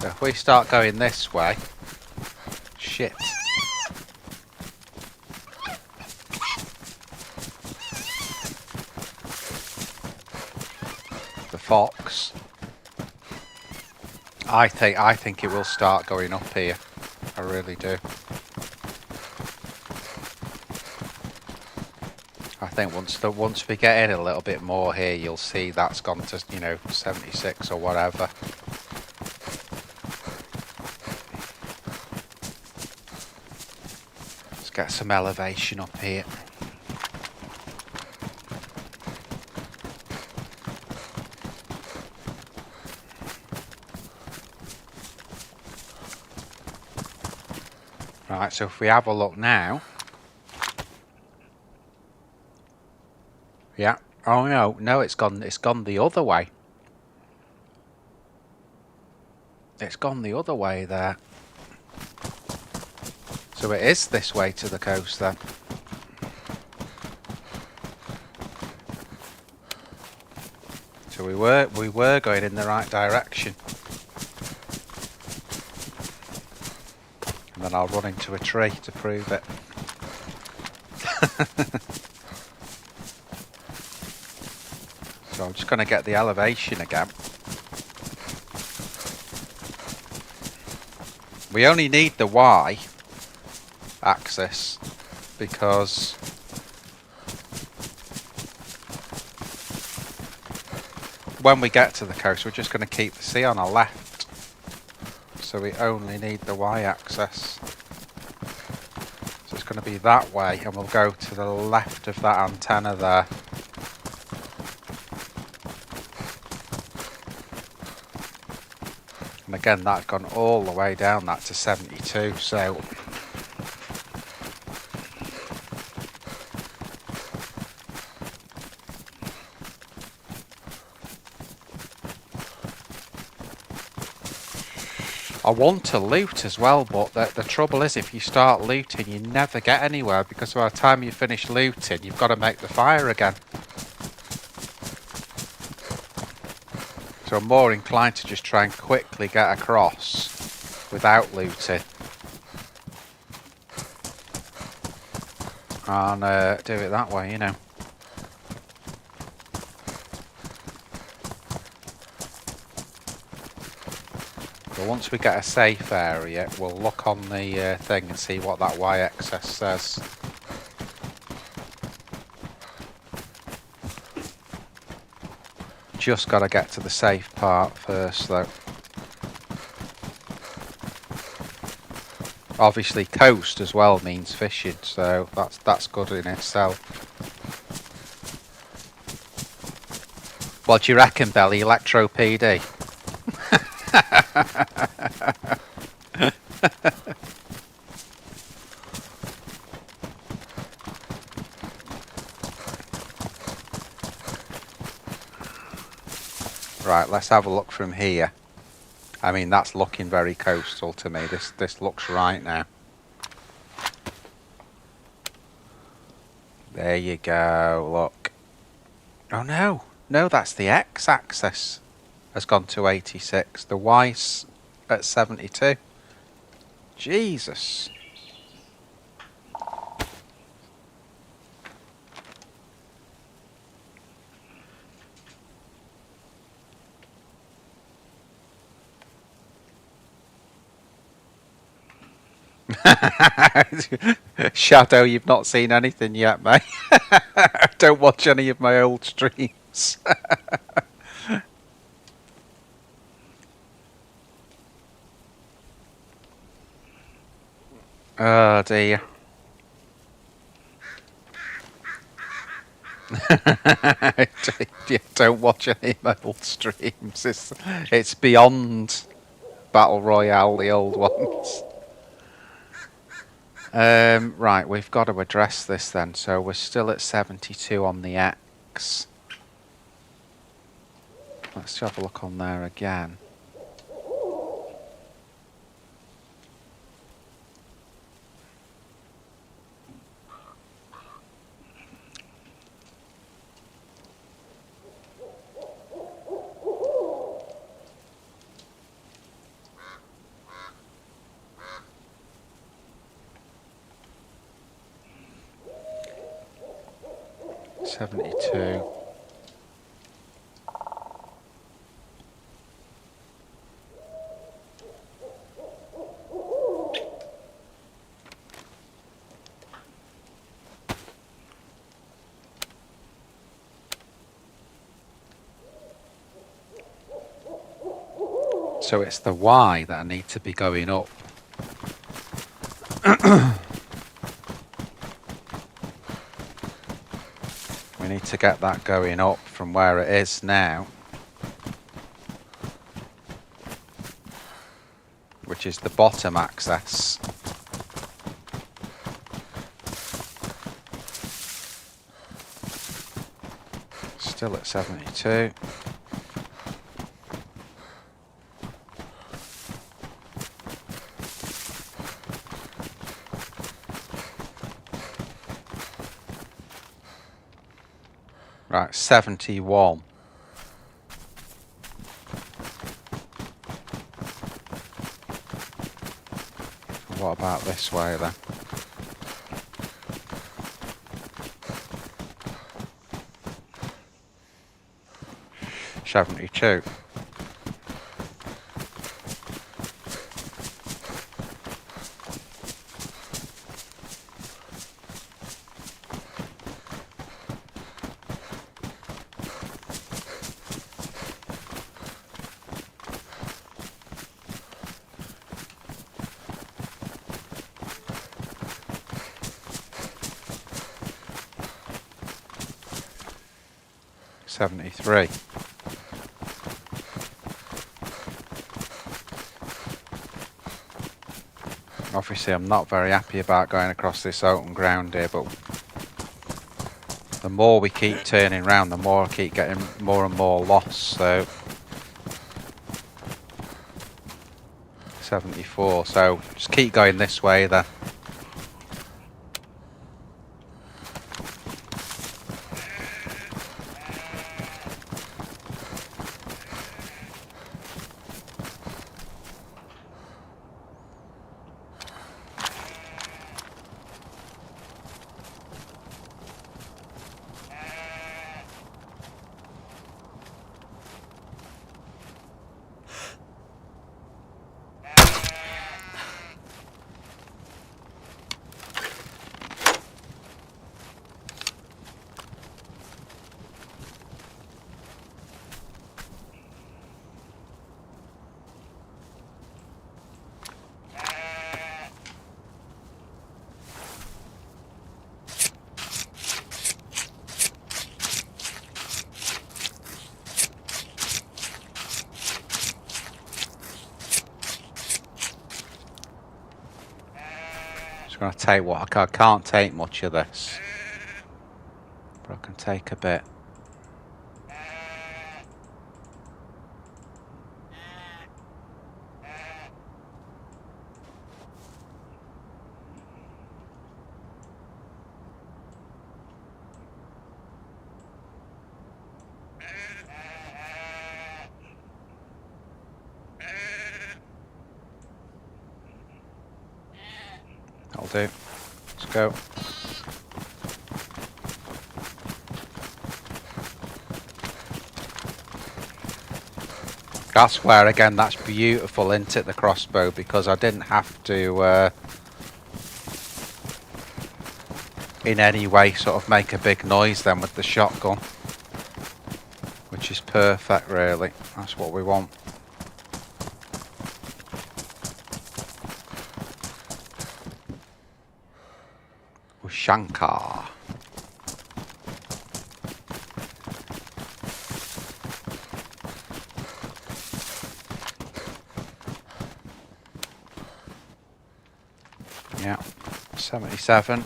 So if we start going this way, shit. The fox. I think it will start going up here. I really do. I think once we get in a little bit more here, you'll see that's gone to, you know, 76 or whatever. Let's get some elevation up here. Right, so if we have a look now. Yeah. Oh no, it's gone the other way. It's gone the other way there. So it is this way to the coast then. So we were going in the right direction. And then I'll run into a tree to prove it. So I'm just going to get the elevation again. We only need the Y axis because when we get to the coast, we're just going to keep the sea on our left. So we only need the Y axis. So it's going to be that way, and we'll go to the left of that antenna there. And again, that's gone all the way down that to 72, so I want to loot as well, but the trouble is if you start looting you never get anywhere, because by the time you finish looting you've got to make the fire again. So I'm more inclined to just try and quickly get across without looting. And do it that way, you know. But once we get a safe area, we'll look on the thing and see what that y-axis says. Just got to get to the safe part first though. Obviously coast as well means fishing, so that's good in itself. What do you reckon, Belly? Electro PD? Right, let's have a look from here. I mean, that's looking very coastal to me. This looks right now. There you go, look. Oh no, no, that's the x-axis has gone to 86. The y's at 72. Jesus. Shadow, you've not seen anything yet, mate. Don't watch any of my old streams. Oh dear. Yeah, don't watch any of my old streams. It's beyond Battle Royale, the old ones. Right, we've got to address this then. So we're still at 72 on the X. Let's have a look on there again. $72. So it's the Y that I need to be going up. We need to get that going up from where it is now, which is the bottom axis. Still at 72. Right, 71. What about this way then? $72. $73. Obviously I'm not very happy about going across this open ground here, but the more we keep turning around, the more I keep getting more and more lost, so 74, so just keep going this way then. Just going to take what I can't take much of this, but I can take a bit. That'll do. Let's go. That's where, again, that's beautiful, isn't it, the crossbow, because I didn't have to in any way sort of make a big noise then with the shotgun, which is perfect, really. That's what we want. With Shakal. Yeah, 77.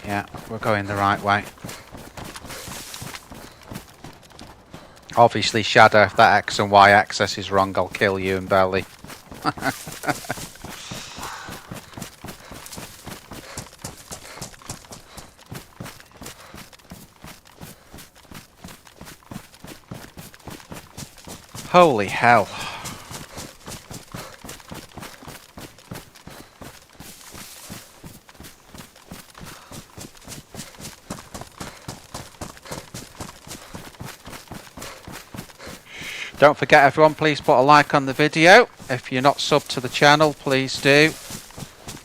Yeah, we're going the right way. Obviously, Shadow, if that X and Y axis is wrong, I'll kill you in belly. Holy hell. Don't forget, everyone, please put a like on the video. If you're not subbed to the channel, please do.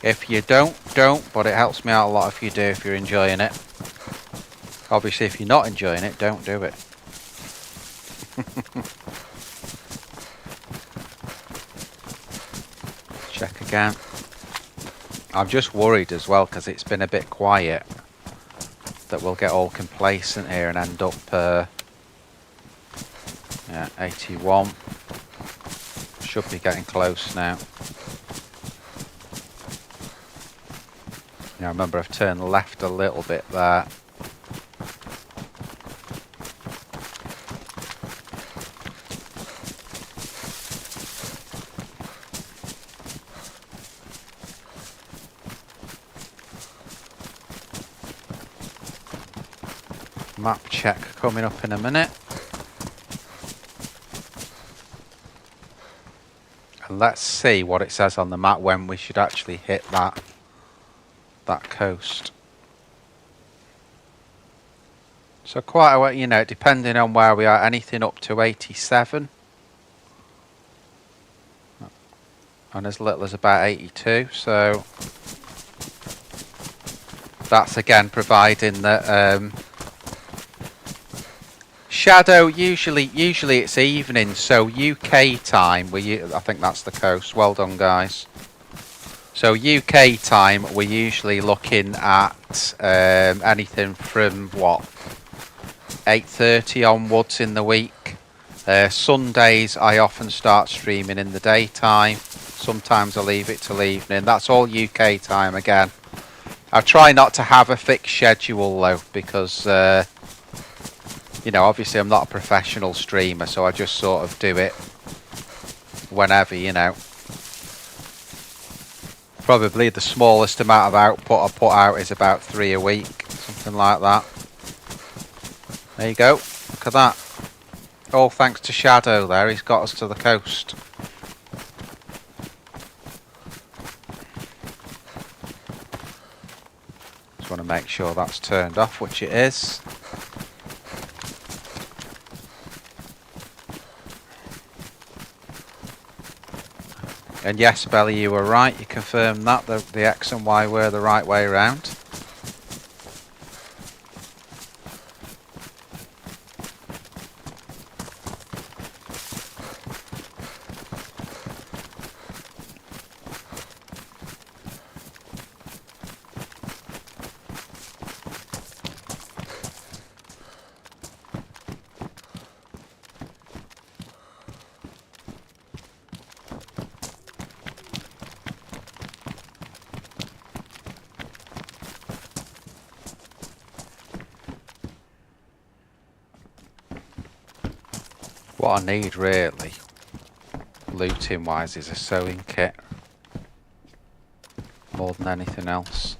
If you don't, but it helps me out a lot if you do, if you're enjoying it. Obviously, if you're not enjoying it, don't do it. Check again. I'm just worried as well, because it's been a bit quiet, that we'll get all complacent here and end up... yeah, 81. Should be getting close now. Yeah, remember I've turned left a little bit there. Map check coming up in a minute. And let's see what it says on the map when we should actually hit that coast. So quite a way, you know, depending on where we are, anything up to 87. And as little as about 82, so that's again providing that Shadow, usually it's evening, so UK time, I think that's the coast. Well done, guys. So UK time, we're usually looking at anything from, what, 8:30 onwards in the week. Sundays, I often start streaming in the daytime. Sometimes I leave it till evening. That's all UK time again. I try not to have a fixed schedule, though, because... you know, obviously I'm not a professional streamer, so I just sort of do it whenever, you know. Probably the smallest amount of output I put out is about 3 a week, something like that. There you go, look at that. All thanks to Shadow there, he's got us to the coast. Just want to make sure that's turned off, which it is. And yes, Belly, you were right. You confirmed that the X and Y were the right way around. What I need really, looting wise, is a sewing kit. more than anything else.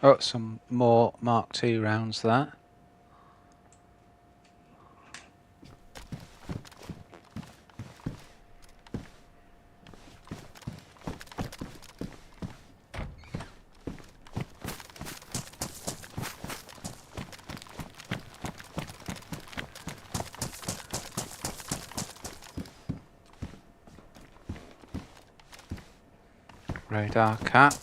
Oh, some more Mark II rounds there. Radar cap.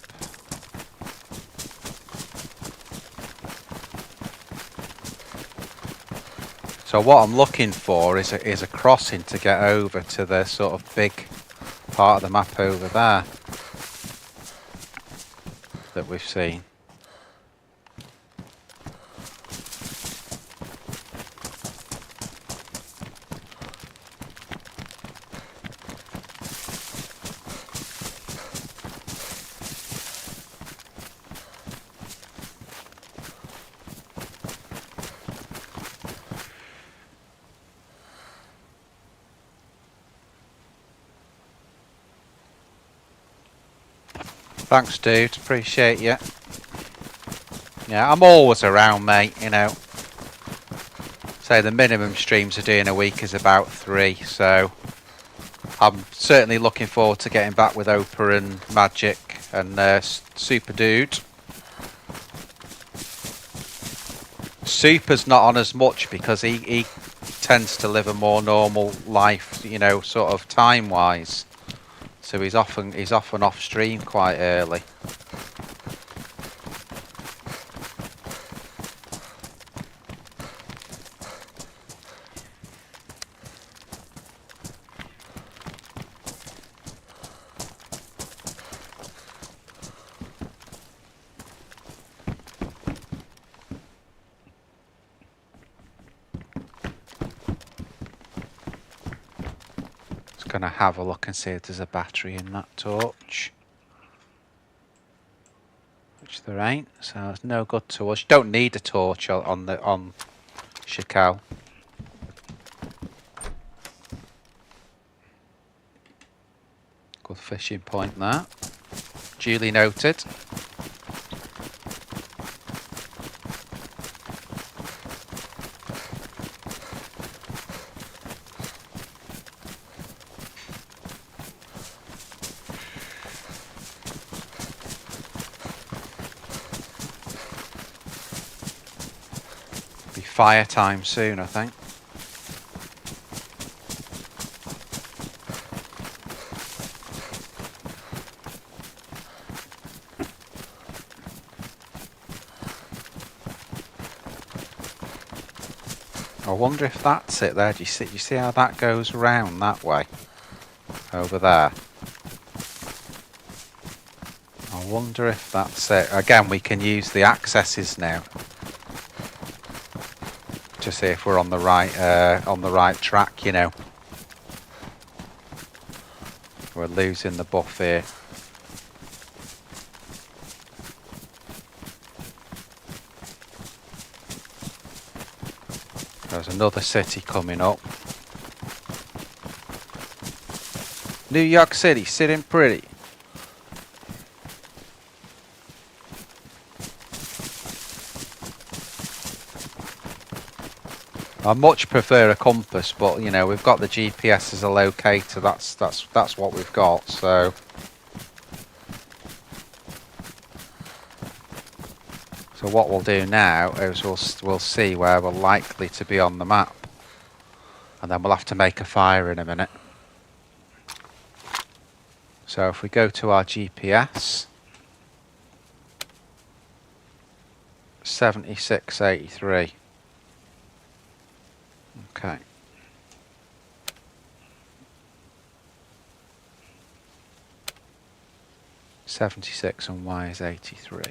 So what I'm looking for is a crossing to get over to the sort of big part of the map over there that we've seen. Thanks, dude. Appreciate you. Yeah, I'm always around, mate, you know. So the minimum streams I do in a week is about 3, so I'm certainly looking forward to getting back with Oprah and Magic and Super Dude. Super's not on as much because he tends to live a more normal life, you know, sort of time-wise. So he's often off stream quite early. Gonna have a look and see if there's a battery in that torch, which there ain't, so it's no good to us. You don't need a torch on Shakal. Good fishing point there, duly noted. Fire time soon, I think. I wonder if that's it there. Do you see how that goes round that way? Over there. I wonder if that's it. Again, we can use the accesses now to see if we're on the right track, you know. We're losing the buff here. There's another city coming up. New York City, sitting pretty. I much prefer a compass, but you know, we've got the GPS as a locator. That's what we've got. So what we'll do now is we'll see where we're likely to be on the map, and then we'll have to make a fire in a minute. So if we go to our GPS, 7683. Okay. .76 and Y is 83.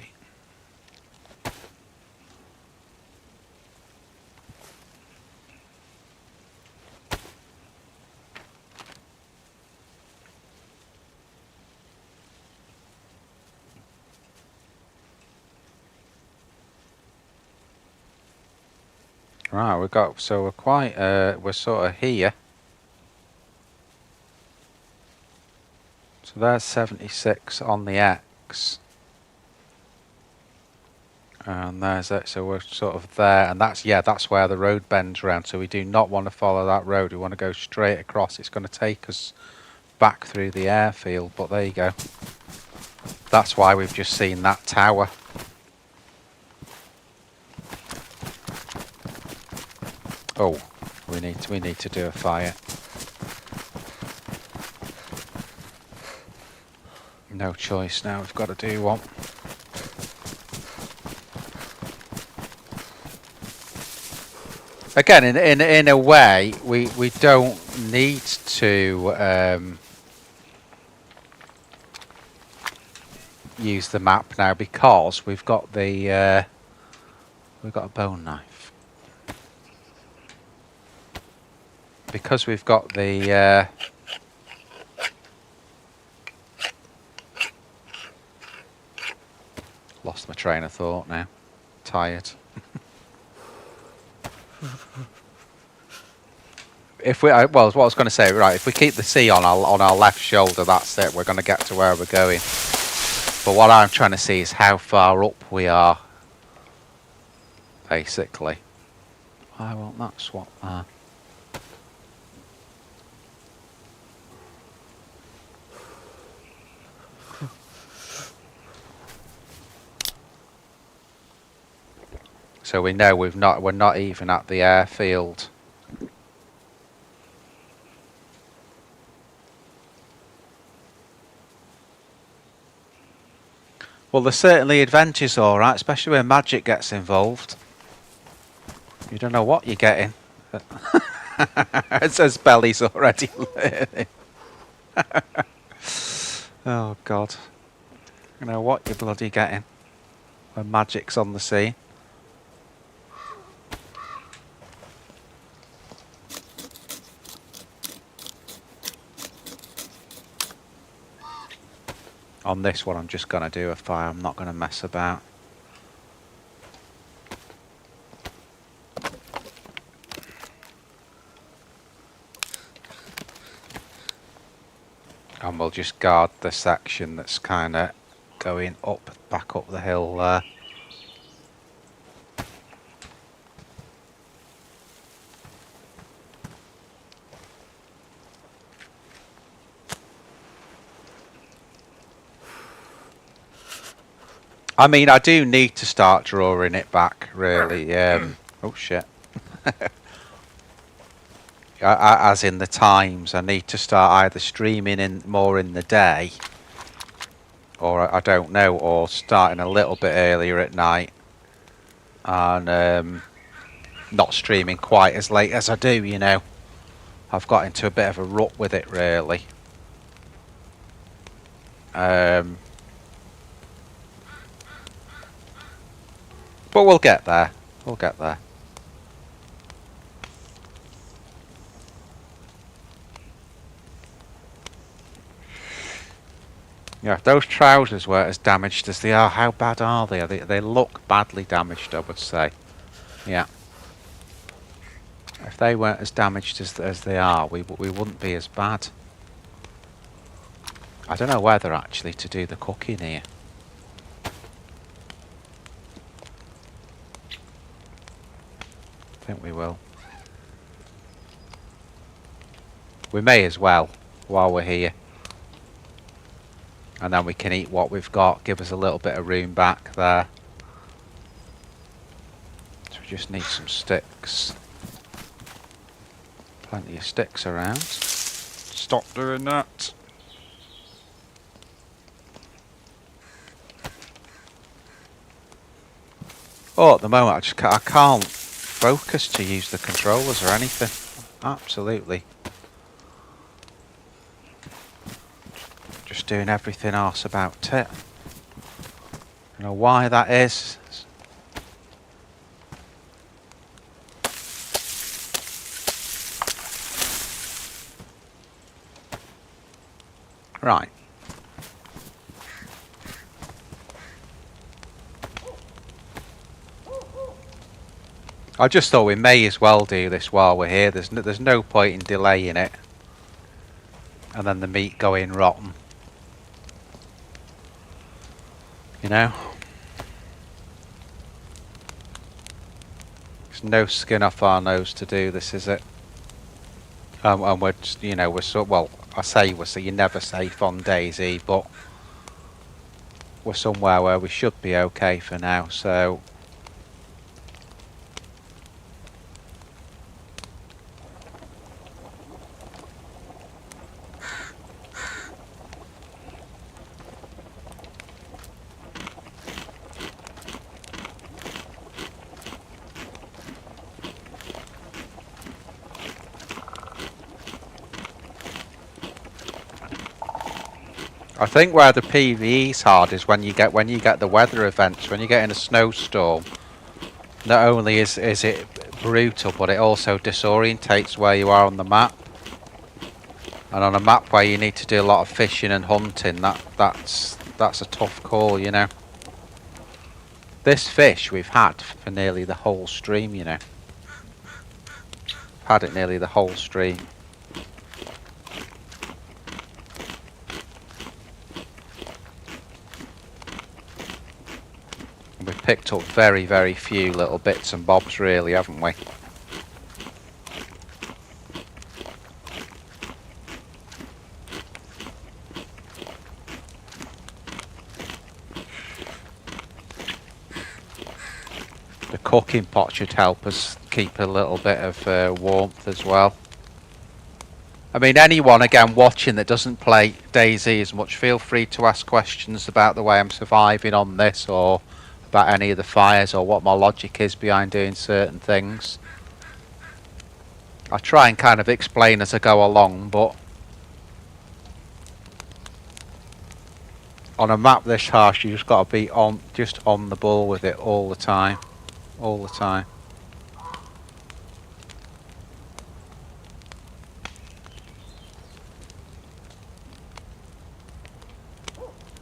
Right, we're quite, we're sort of here. So there's 76 on the X. And there's it, so we're sort of there, and that's, yeah, that's where the road bends around, so we do not want to follow that road, we want to go straight across. It's going to take us back through the airfield, but there you go. That's why we've just seen that tower. Oh, we need to do a fire. No choice now, we've got to do one. Again, in a way, we don't need to use the map now because we've got the we've got a bone knife. Because we've got the lost my train of thought now. Tired. If we, well, what I was going to say, right? If we keep the C on our left shoulder, that's it. We're going to get to where we're going. But what I'm trying to see is how far up we are, basically. Why won't that swap there? So we know we're not even at the airfield. Well, there's certainly adventures, all right, especially when magic gets involved. You don't know what you're getting. It says Belly's already learning. Oh God, you know what you're bloody getting when magic's on the scene. On this one, I'm just going to do a fire. I'm not going to mess about. And we'll just guard the section that's kind of going up, back up the hill there. I mean, I do need to start drawing it back, really. Oh, shit. As in the times, I need to start either streaming more in the day, or I don't know, or starting a little bit earlier at night, and not streaming quite as late as I do, you know. I've got into a bit of a rut with it, really. But we'll get there. We'll get there. Yeah, if those trousers were as damaged as they are, how bad are they? They look badly damaged, I would say. Yeah. If they weren't as damaged as they are, we wouldn't be as bad. I don't know whether actually to do the cooking here. I think we will. We may as well while we're here. And then we can eat what we've got, give us a little bit of room back there. So we just need some sticks. Plenty of sticks around. Stop doing that. Oh, at the moment I can't focus to use the controllers or anything. Absolutely. Just doing everything else about it. I don't know why that is. Right. I just thought we may as well do this while we're here. There's no point in delaying it. And then the meat going rotten. You know? There's no skin off our nose to do this, is it? And we're just, you know, we're so, well, I say we're, so you're never safe on DayZ, but we're somewhere where we should be okay for now, so I think where the PvE's hard is when you get the weather events, when you get in a snowstorm. Not only is it brutal, but it also disorientates where you are on the map. And on a map where you need to do a lot of fishing and hunting, that's a tough call, you know. This fish we've had for nearly the whole stream, you know. Had it nearly the whole stream. We've picked up very, very few little bits and bobs really, haven't we? The cooking pot should help us keep a little bit of warmth as well. I mean, anyone again watching that doesn't play DayZ as much, feel free to ask questions about the way I'm surviving on this, or about any of the fires, or what my logic is behind doing certain things. I try and kind of explain as I go along, but on a map this harsh, you just got to be just on the ball with it all the time. All the time.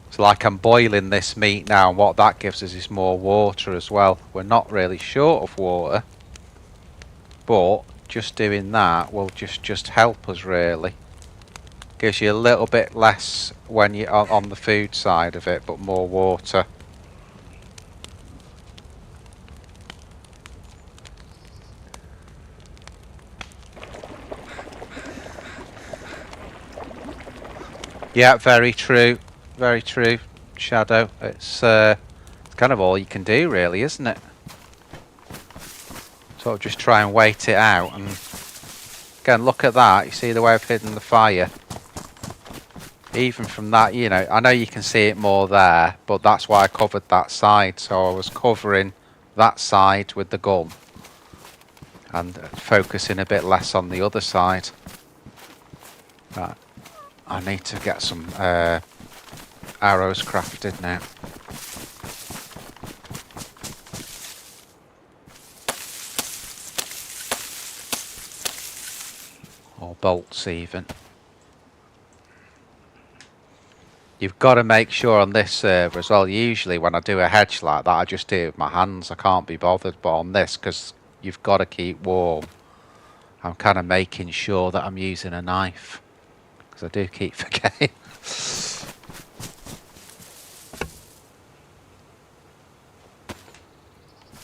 It's like I'm boiling this meat now, and what that gives us is more water as well. We're not really short of water, but just doing that will just help us really. Gives you a little bit less when you're on the food side of it, but more water. Yeah, very true. Very true, Shadow. It's kind of all you can do really, isn't it? Sort of just try and wait it out. And again, look at that. You see the way I've hidden the fire? Even from that, you know, I know you can see it more there, but that's why I covered that side. So I was covering that side with the gun and focusing a bit less on the other side. Right. I need to get some arrows crafted now. Or bolts even. You've got to make sure on this server as well, usually when I do a hedge like that I just do it with my hands, I can't be bothered, but on this, because you've got to keep warm, I'm kind of making sure that I'm using a knife, because I do keep forgetting.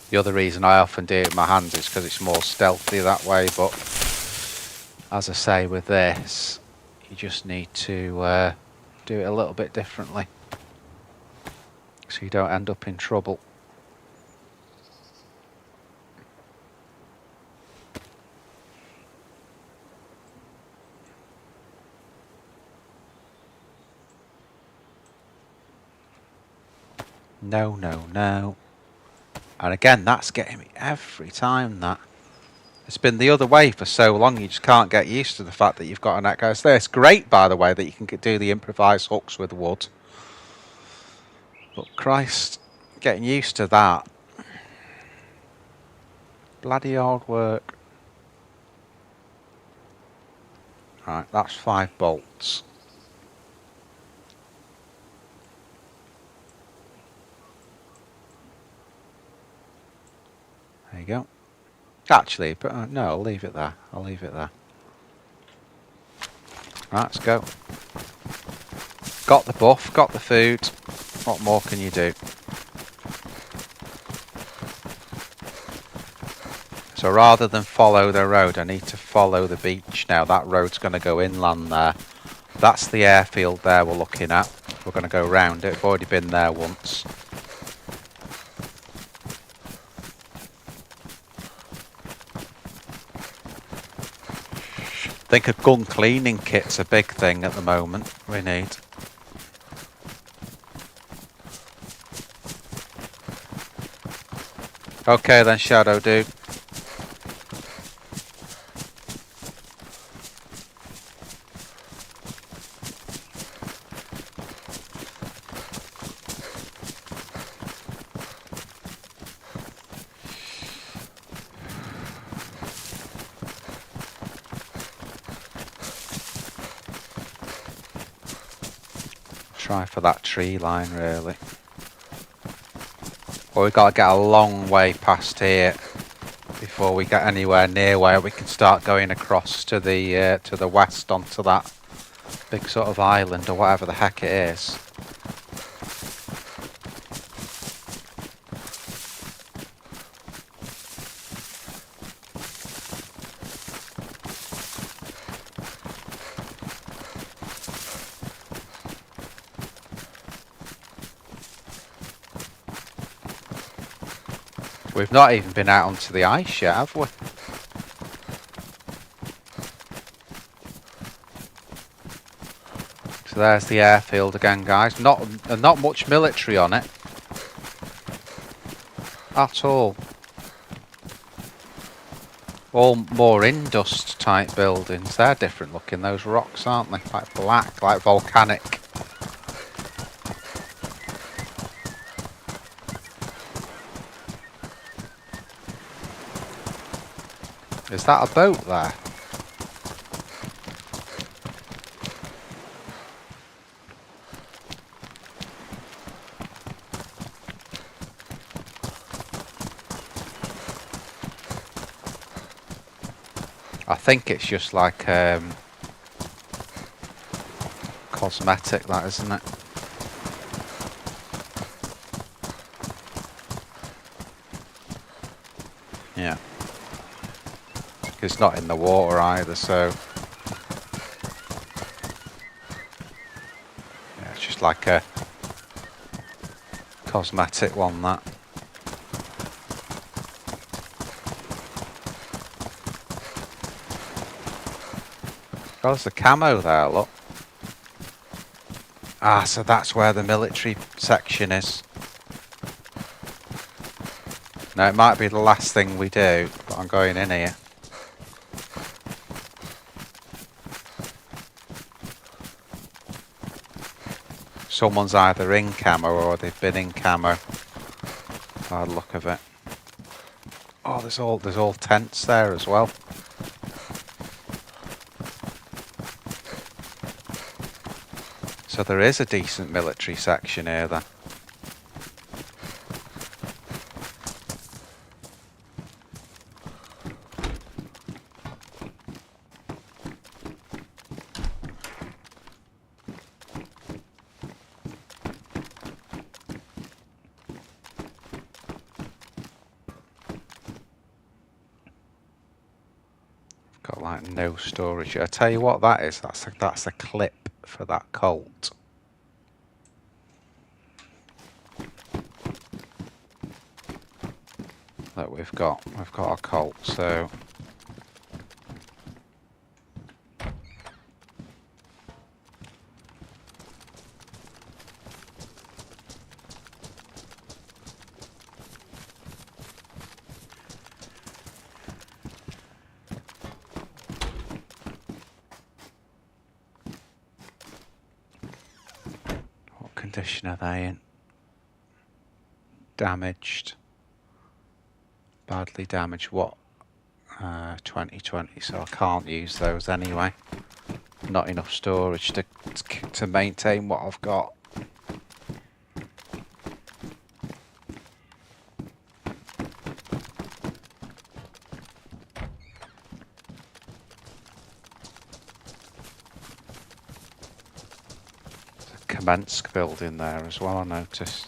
The other reason I often do it with my hands is because it's more stealthy that way, but as I say with this, you just need to do it a little bit differently so you don't end up in trouble. No, no, no. And again, that's getting me every time, that. It's been the other way for so long, you just can't get used to the fact that you've got an echo. So it's great, by the way, that you can do the improvised hooks with wood. But Christ, getting used to that. Bloody hard work. Right, that's 5 bolts. There you go. Actually, but no, I'll leave it there. I'll leave it there. Right, let's go. Got the buff, got the food. What more can you do? So rather than follow the road, I need to follow the beach now. That road's going to go inland there. That's the airfield there we're looking at. We're going to go round it. We've already been there once. I think a gun cleaning kit's a big thing at the moment we need. Okay then, Shadow Dude. Try for that tree line, really. Well, we've got to get a long way past here before we get anywhere near where we can start going across to the west onto that big sort of island or whatever the heck it is. We've not even been out onto the ice yet, have we? So there's the airfield again, guys. Not much military on it at all. All more indust type buildings. They're different looking, those rocks, aren't they? Like black, like volcanic. Is that a boat there? I think it's just like cosmetic, that, isn't it? Yeah. It's not in the water either, so yeah, it's just like a cosmetic one, that. Oh, there's a camo there, look. Ah, so that's where the military section is. Now, it might be the last thing we do, but I'm going in here. Someone's either in camo or they've been in camo. By the look of it. Oh, there's all tents there as well. So there is a decent military section here then. Got like no storage. I tell you what that is. That's a clip for that Colt. That we've got a Colt, so what condition are they in? Damaged. Badly damaged. What? 2020, so I can't use those anyway. Not enough storage to maintain what I've got. Kamensk building there as well, I noticed.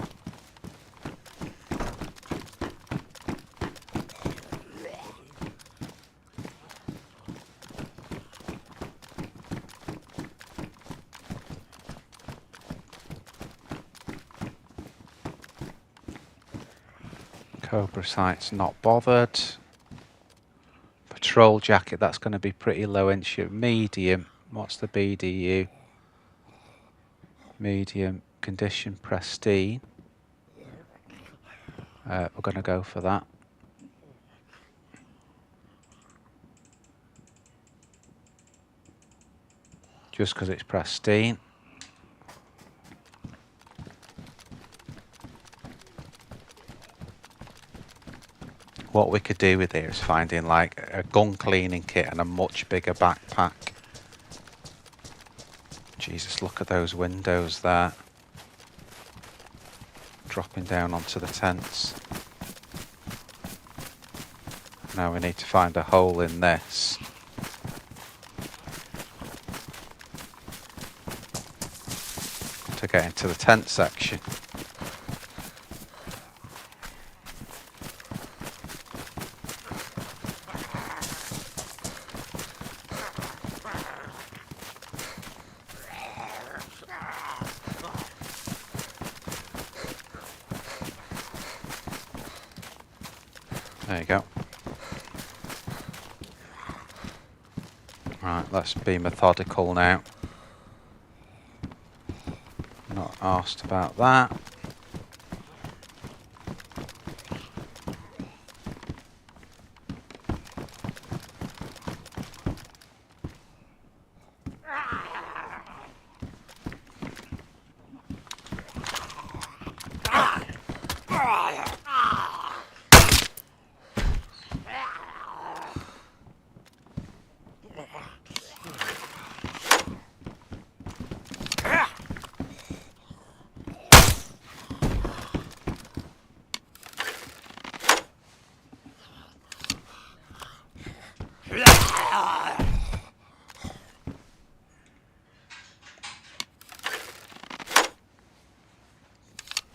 Cobra site's not bothered. Patrol jacket, that's going to be pretty low inch. Medium, what's the BDU? Medium, condition pristine. We're going to go for that. Just because it's pristine. What we could do with it is finding like a gun cleaning kit and a much bigger backpack. Jesus, look at those windows there. Dropping down onto the tents. Now we need to find a hole in this. To get into the tent section. There you go. Right, let's be methodical now. Not asked about that.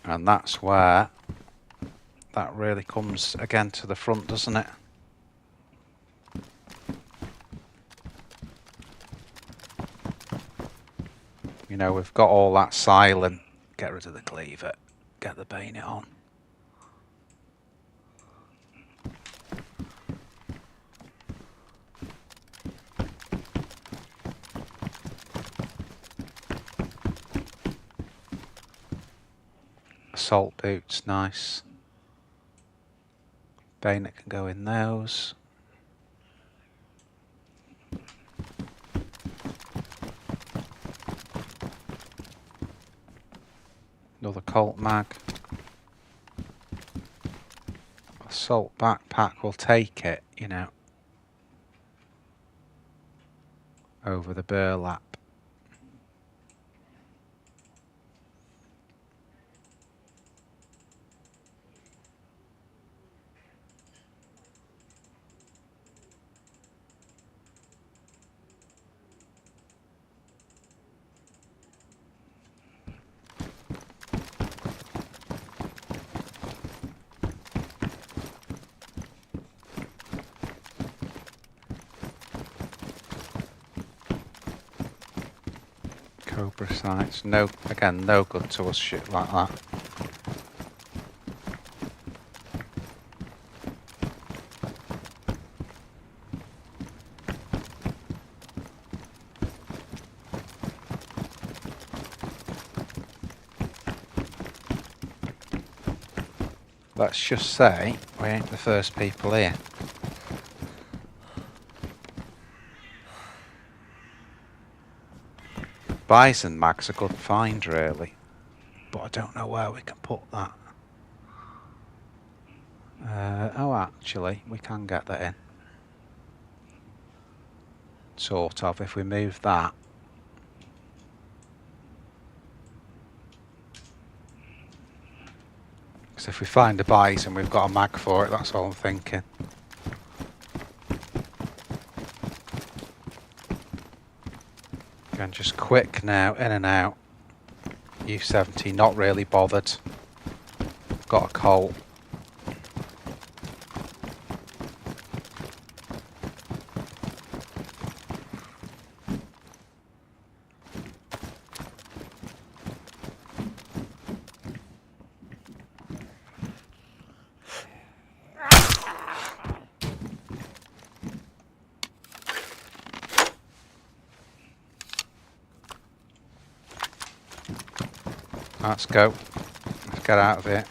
And that's where that really comes again to the front, doesn't it? You know, we've got all that silent. Get rid of the cleaver. Get the bayonet on. Assault boots, nice. Bayonet can go in those. Another Colt mag. Assault backpack, we'll take it, you know. Over the burlap. Cobra sights, no, again, no good to us shit like that. Let's just say we ain't the first people here. Bison mag's a good find, really, but I don't know where we can put that. Oh, actually, we can get that in. Sort of, if we move that. Because if we find a bison, we've got a mag for it, that's all I'm thinking. Again, just quick now, in and out. U70, not really bothered. Got a Colt. Let's go. Let's get out of here.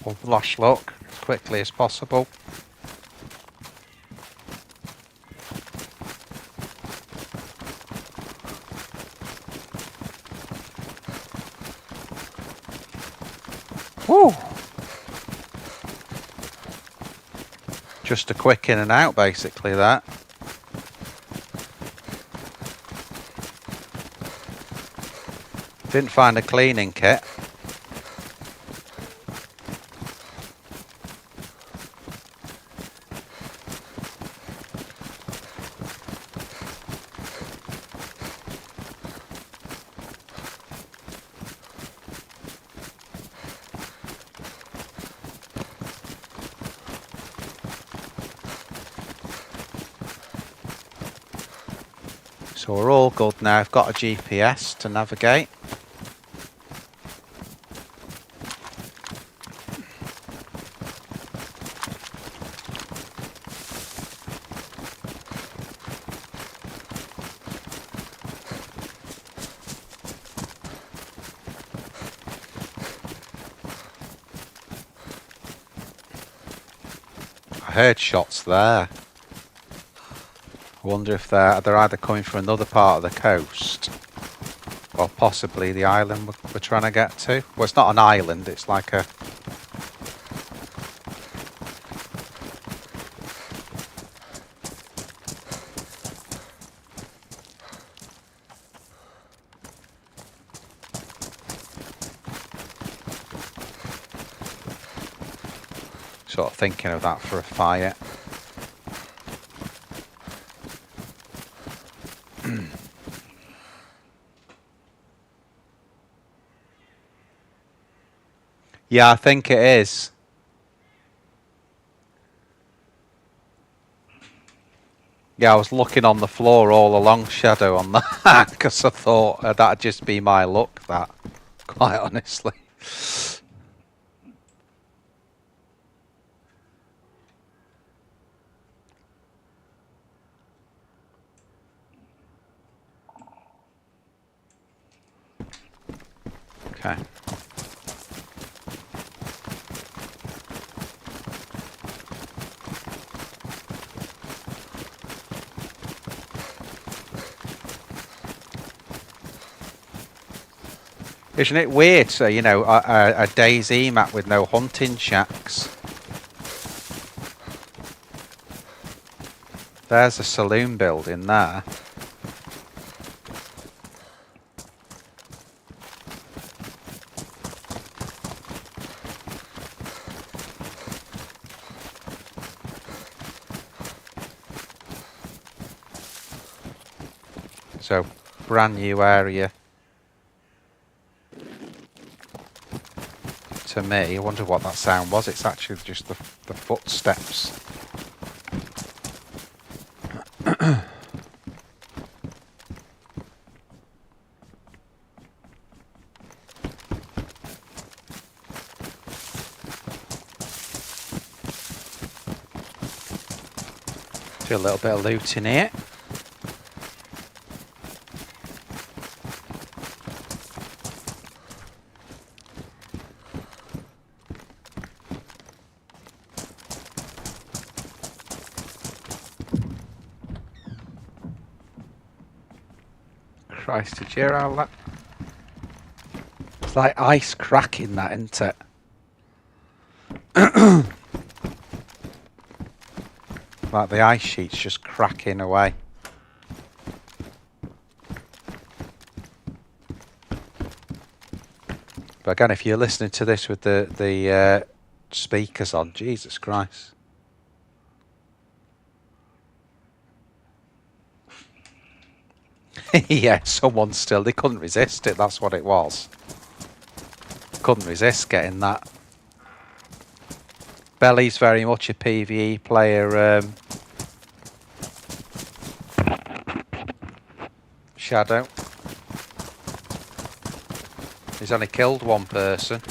One last look as quickly as possible. Woo! Just a quick in and out, basically, that. Didn't find a cleaning kit. So we're all good now. I've got a GPS to navigate. I heard shots there. I wonder if they're either coming from another part of the coast or possibly the island we're trying to get to. Well, it's not an island, it's like a... Sort of thinking of that for a fire. Yeah, I think it is. Yeah, I was looking on the floor all along, Shadow, on that, because I thought that'd just be my luck, that, quite honestly. Okay. Isn't it weird? So, you know, a DayZ map with no hunting shacks. There's a saloon building there. So, brand new area. To me, I wonder what that sound was. It's actually just the footsteps. Do a little bit of looting here. Christ, did you hear all that? It's like ice cracking, that, isn't it? Like the ice sheet's just cracking away. But again, if you're listening to this with the speakers on, Jesus Christ. Yeah, someone still, they couldn't resist it, that's what it was. Couldn't resist getting that. Belly's very much a PvE player. Shadow. He's only killed one person.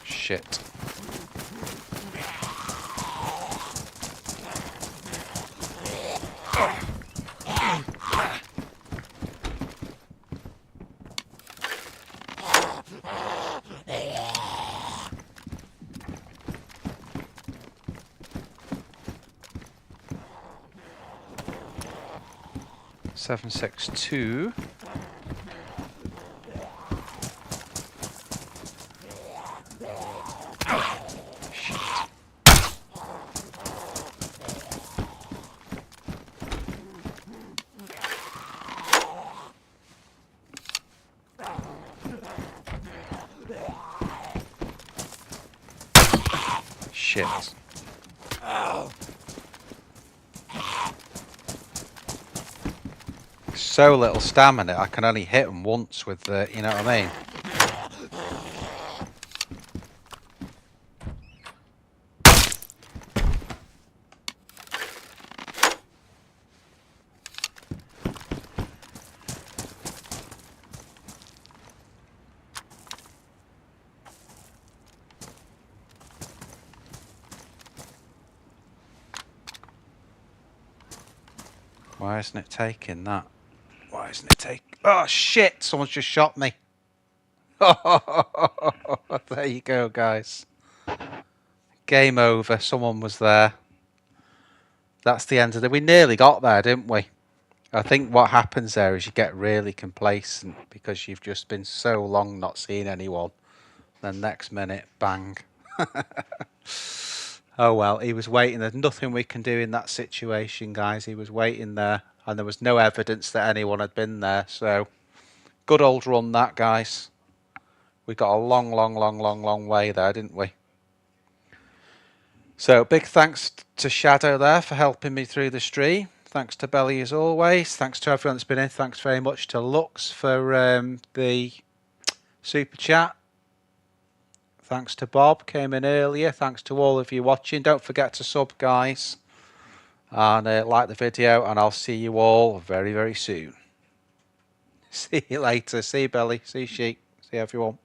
Shit. Seven 6-2. Shit. So little stamina, I can only hit them once with the, you know what I mean? Why isn't it taking that? Why isn't it taking... Oh shit! Someone's just shot me. There you go, guys. Game over. Someone was there. That's the end of it. We nearly got there, didn't we? I think what happens there is you get really complacent because you've just been so long not seeing anyone. Then next minute, bang. Oh well, he was waiting. There's nothing we can do in that situation, guys. He was waiting there, and there was no evidence that anyone had been there. So, good old run that, guys. We got a long way there, didn't we? So, big thanks to Shadow there for helping me through the stream. Thanks to Belly as always. Thanks to everyone that's been in. Thanks very much to Lux for the super chat. Thanks to Bob, came in earlier. Thanks to all of you watching. Don't forget to sub, guys. And like the video, and I'll see you all very, very soon. See you later. See you, Belly. See you, Sheik. See everyone.